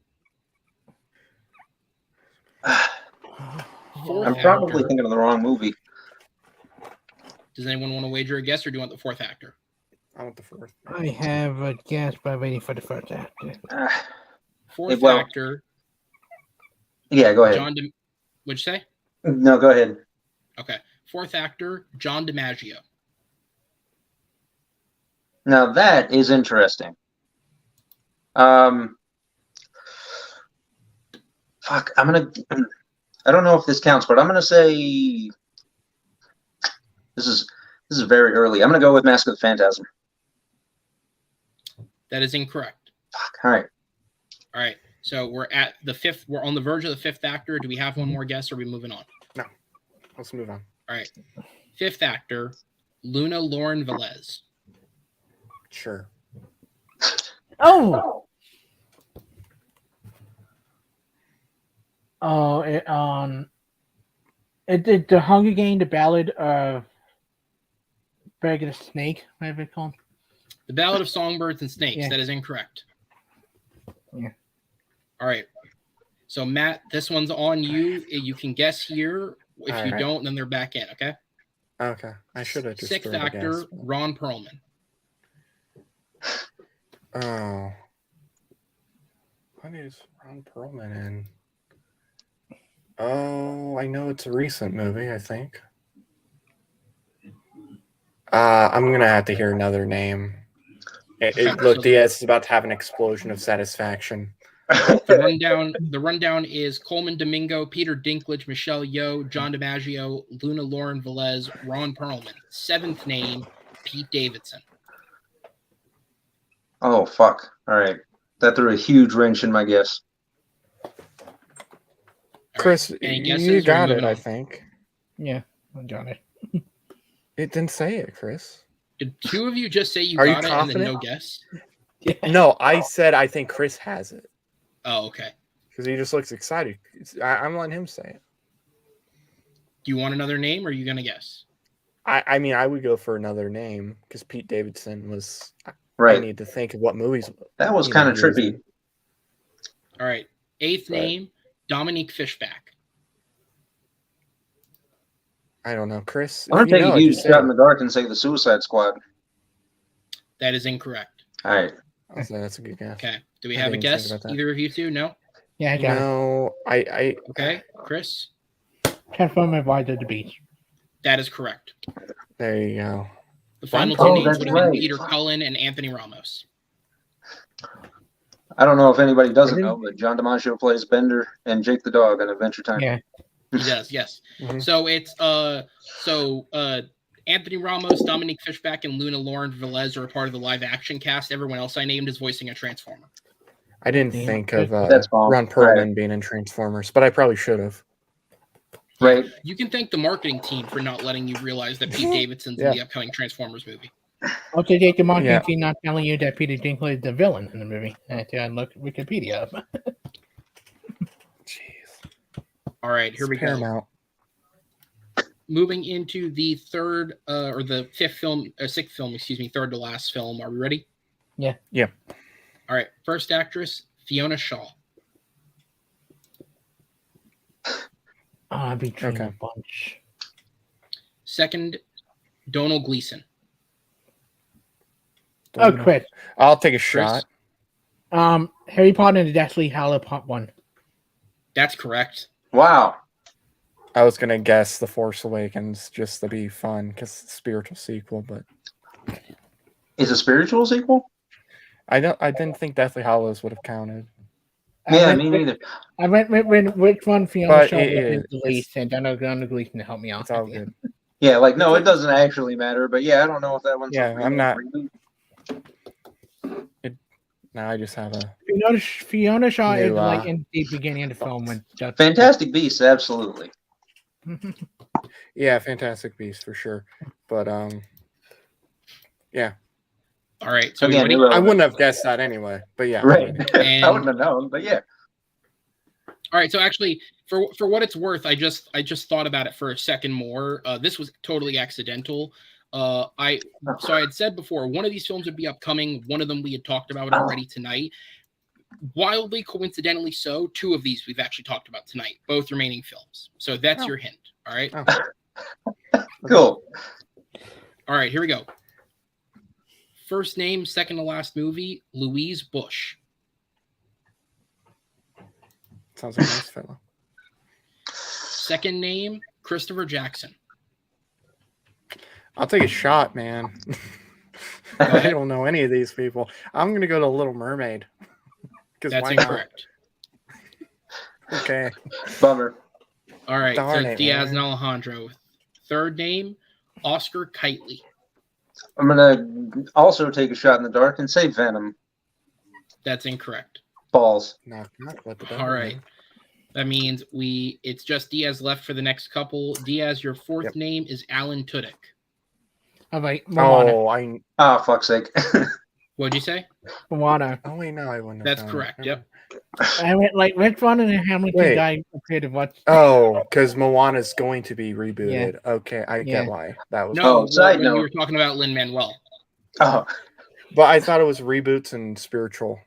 Fourth I'm probably actor. thinking of the wrong movie. Does anyone want to wager a guess, or do you want the 4th actor? I want the fourth. I have a guess, but I'm waiting for the first actor. Fourth Well- actor, Yeah, go ahead. What'd you say? No, go ahead. Okay. 4th actor, John DiMaggio. Now that is interesting. Fuck, I don't know if this counts, but I'm gonna say this is very early. I'm gonna go with Mask of the Phantasm. That is incorrect. Fuck. All right. All right. So we're at the 5th. We're on the verge of the 5th actor. Do we have one more guess, or are we moving on? Let's move on. All right. 5th actor, Luna Lauren Velez. Sure. Oh. It did the Hunger Game, the Ballad of Bag of the Snake, whatever it's called. The Ballad of Songbirds and Snakes. Yeah. That is incorrect. Yeah. All right. So Matt, this one's on you. You can guess here. If All you right. don't, then they're back in. Okay. Okay. I should have just 6th thrown a actor, guess. Ron Perlman. Oh. What is Ron Perlman in? Oh, I know it's a recent movie, I think. I'm gonna have to hear another name. Look, Diaz is about to have an explosion of satisfaction. The rundown is Coleman Domingo, Peter Dinklage, Michelle Yeoh, John DiMaggio, Luna Lauren Velez, Ron Perlman. 7th name, Pete Davidson. Oh fuck. All right. That threw a huge wrench in my guess. All Chris, right. Any you guesses, or are we got it, moving I on? think. Yeah, I got it. It didn't say it, Chris. Did 2 of you just say you Are you got it and then confident? no guess? No, I said I think Chris has it Oh, okay. because he just looks excited. I'm letting him say it. Do you want another name, or are you gonna guess? I mean, I would go for another name because Pete Davidson was. I Right. need to think of what movies. That was you kind know, of he was trippy. in. All right. 8th Right. name, Dominique Fishback. I don't know, Chris. I'm gonna take a huge just shot in the dark and say the Suicide Squad. That is incorrect. All right. I'll say that's a good guess. Okay. Do we have a guess? Either of you two? No? Yeah, I got it. No, I. Okay. Chris? Transformers Rise of the Beast. That is correct. There you go. The final Oh, two names that's would have been right. Peter Cullen and Anthony Ramos. I don't know if anybody doesn't know, but John DiMaggio plays Bender and Jake the dog on Adventure Time. Yeah. He does, yes. Mhm. So it's Anthony Ramos, Dominique Fishback, and Luna Lauren Velez are a part of the live action cast. Everyone else I named is voicing a Transformer. I didn't think of That's fine. Ron Perlman being in Transformers, but I probably should have. Right. You can thank the marketing team for not letting you realize that Pete Davidson's in the upcoming Transformers movie. Also, take the marketing team not telling you that Peter Dinklage is the villain in the movie. I look Wikipedia up. Jeez. All right, here we Paramount. go. Moving into the third or the sixth film, third to last film. Are we ready? Yeah. Yeah. All right. First actress, Fiona Shaw. Oh, I've been trying Okay. a bunch. Second, Donald Gleason. Oh, Chris. I'll take a shot. Harry Potter and the Deathly Hallows Part 1. That's correct. Wow. I was gonna guess The Force Awakens just to be fun because it's a spiritual sequel, but It's a spiritual sequel? I didn't think Deathly Hallows would have counted. Yeah, me neither. I went with which one Fiona But Shaw it was the least, and Donald Gleason to help me out. It's all good. Yeah, like no, it doesn't actually matter. But yeah, I don't know if that one's. Yeah, I'm not. No, I just have a Fiona Shaw is New, like in the beginning of the film when Fantastic Beasts, absolutely. yeah, Fantastic Beast for sure. But yeah. All right. So Again, ready? I wouldn't have guessed that anyway. But yeah. Right. And- I wouldn't have known, but yeah. All right. So actually, for what it's worth, I just thought about it for a second more. This was totally accidental. I had said before one of these films would be upcoming. One of them we had talked about already tonight. Wildly coincidentally, so two of these we've actually talked about tonight. Both remaining films. So that's your hint. All right. Cool. All right. Here we go. First name, second to last movie, Louise Bush. Sounds like a nice fellow. Second name, Christopher Jackson. I'll take a shot, man. I don't know any of these people. I'm gonna go to Little Mermaid. That's incorrect. Okay. Bummer. All right. Darn So it, Diaz man. and Alejandro. Third name, Oscar Kitely. I'm gonna also take a shot in the dark and say Venom. That's incorrect. Balls. Not what the All right. That means it's just Diaz left for the next couple. Diaz, your fourth name is Alan Tudyk. All right, Moana. Oh, Ah, fuck's sake. What'd you say? Moana. Oh wait, no, I wouldn't. That's correct. Yep. I went like which one and Hamilton Wait. guy appeared to watch. Oh, because Moana's going to be rebooted. Okay, I get why that was. No, side when note. we were talking about Lin-Manuel. Oh, But I thought it was reboots and spiritual.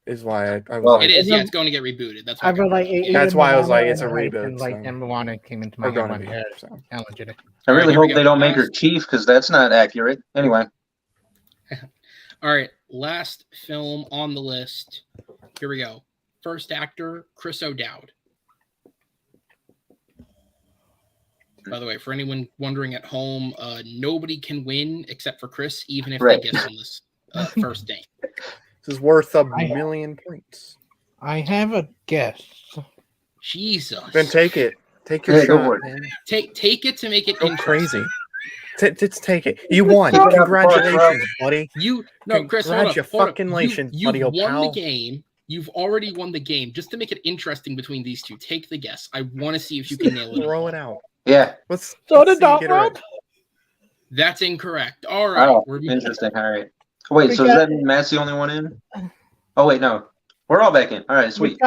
Is why I was Well, like, It is. Yeah, it's going to get rebooted. That's I why. was like, That's why I was like, Moana it's a and, reboot, And like, so- then Moana came into my Or gonna head. be, When so. Alan Tudyk. I really here we hope go. they don't make her Last- chief because that's not accurate. Anyway, All right. Last film on the list. Here we go. First actor, Chris O'Dowd. By the way, for anyone wondering at home, nobody can win except for Chris, even if Right. they guess on this first name. This is worth a million points. I have a guess. Jesus. Then take it. Take your Yeah, go shot. for it. Oh, Man. Take it to make it Go interesting. crazy. Just take it. You won. Keep it up, Congratulations, buddy. Chris, hold up. Congratulations, You've buddy, old won pal. the game. You've already won the game. Just to make it interesting between these two, take the guess. I want to see if you can nail it. Throw it out. yeah. Let's. So let's did see you Dot get it Rob? right. That's incorrect. All right. Oh, we're interesting. All right. Wait, so does Because- that mean Matt's the only one in? Oh wait, no. We're all back in. All right, sweet.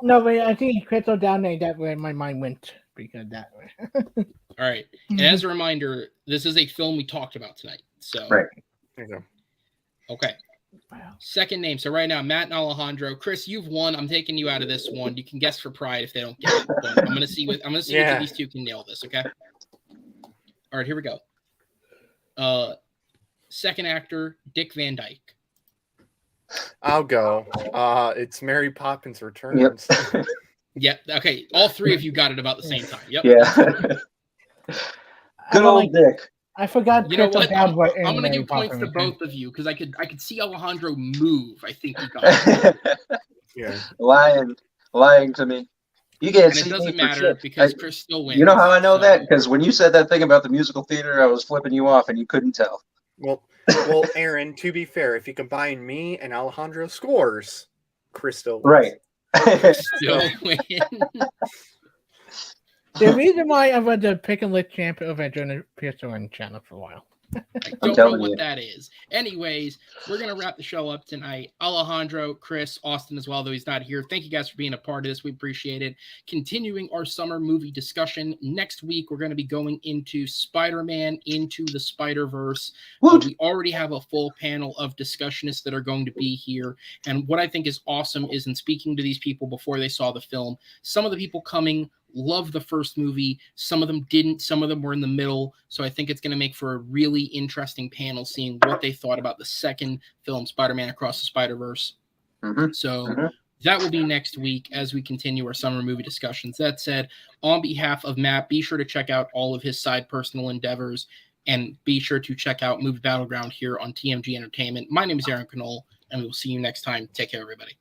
No, wait, I think Chris O'Dowd made that where my mind went because that way. All right. And as a reminder, this is a film we talked about tonight. So, Right. There you go. okay. Second name. So right now, Matt and Alejandro. Chris, you've won. I'm taking you out of this one. You can guess for pride if they don't get it. But I'm gonna see if Yeah. these two can nail this. Okay. All right, here we go. Second actor, Dick Van Dyke. I'll go. It's Mary Poppins Returns. Yep. Yep. Okay. All three of you got it about the same time. Yep. Yeah. Good old Dick. I forgot. You know what? I'm going to give points to both of you because I could see Alejandro move. I think he got it. Yeah. Lying to me. You can't see it doesn't me for matter shit. because Chris still wins. You know how I know that? Because when you said that thing about the musical theater, I was flipping you off and you couldn't tell. Well, Aaron, to be fair, if you combine me and Alejandro scores, Chris still wins. Right. Still win. The reason why I was the pick and lick champion over at Jonah Pearson channel for a while. I don't know what that is. Anyways, we're going to wrap the show up tonight. Alejandro, Chris, Austin as well, though he's not here. Thank you guys for being a part of this. We appreciate it. Continuing our summer movie discussion. Next week, we're going to be going into Spider-Man Into the Spider-Verse. We already have a full panel of discussionists that are going to be here. And what I think is awesome is in speaking to these people before they saw the film, some of the people coming loved the first movie. Some of them didn't. Some of them were in the middle. So I think it's going to make for a really interesting panel seeing what they thought about the second film, Spider-Man Across the Spider-Verse. So that will be next week as we continue our summer movie discussions. That said, on behalf of Matt, be sure to check out all of his side personal endeavors and be sure to check out Movie Battleground here on TMG Entertainment. My name is Aaron Knoll, and we will see you next time. Take care, everybody.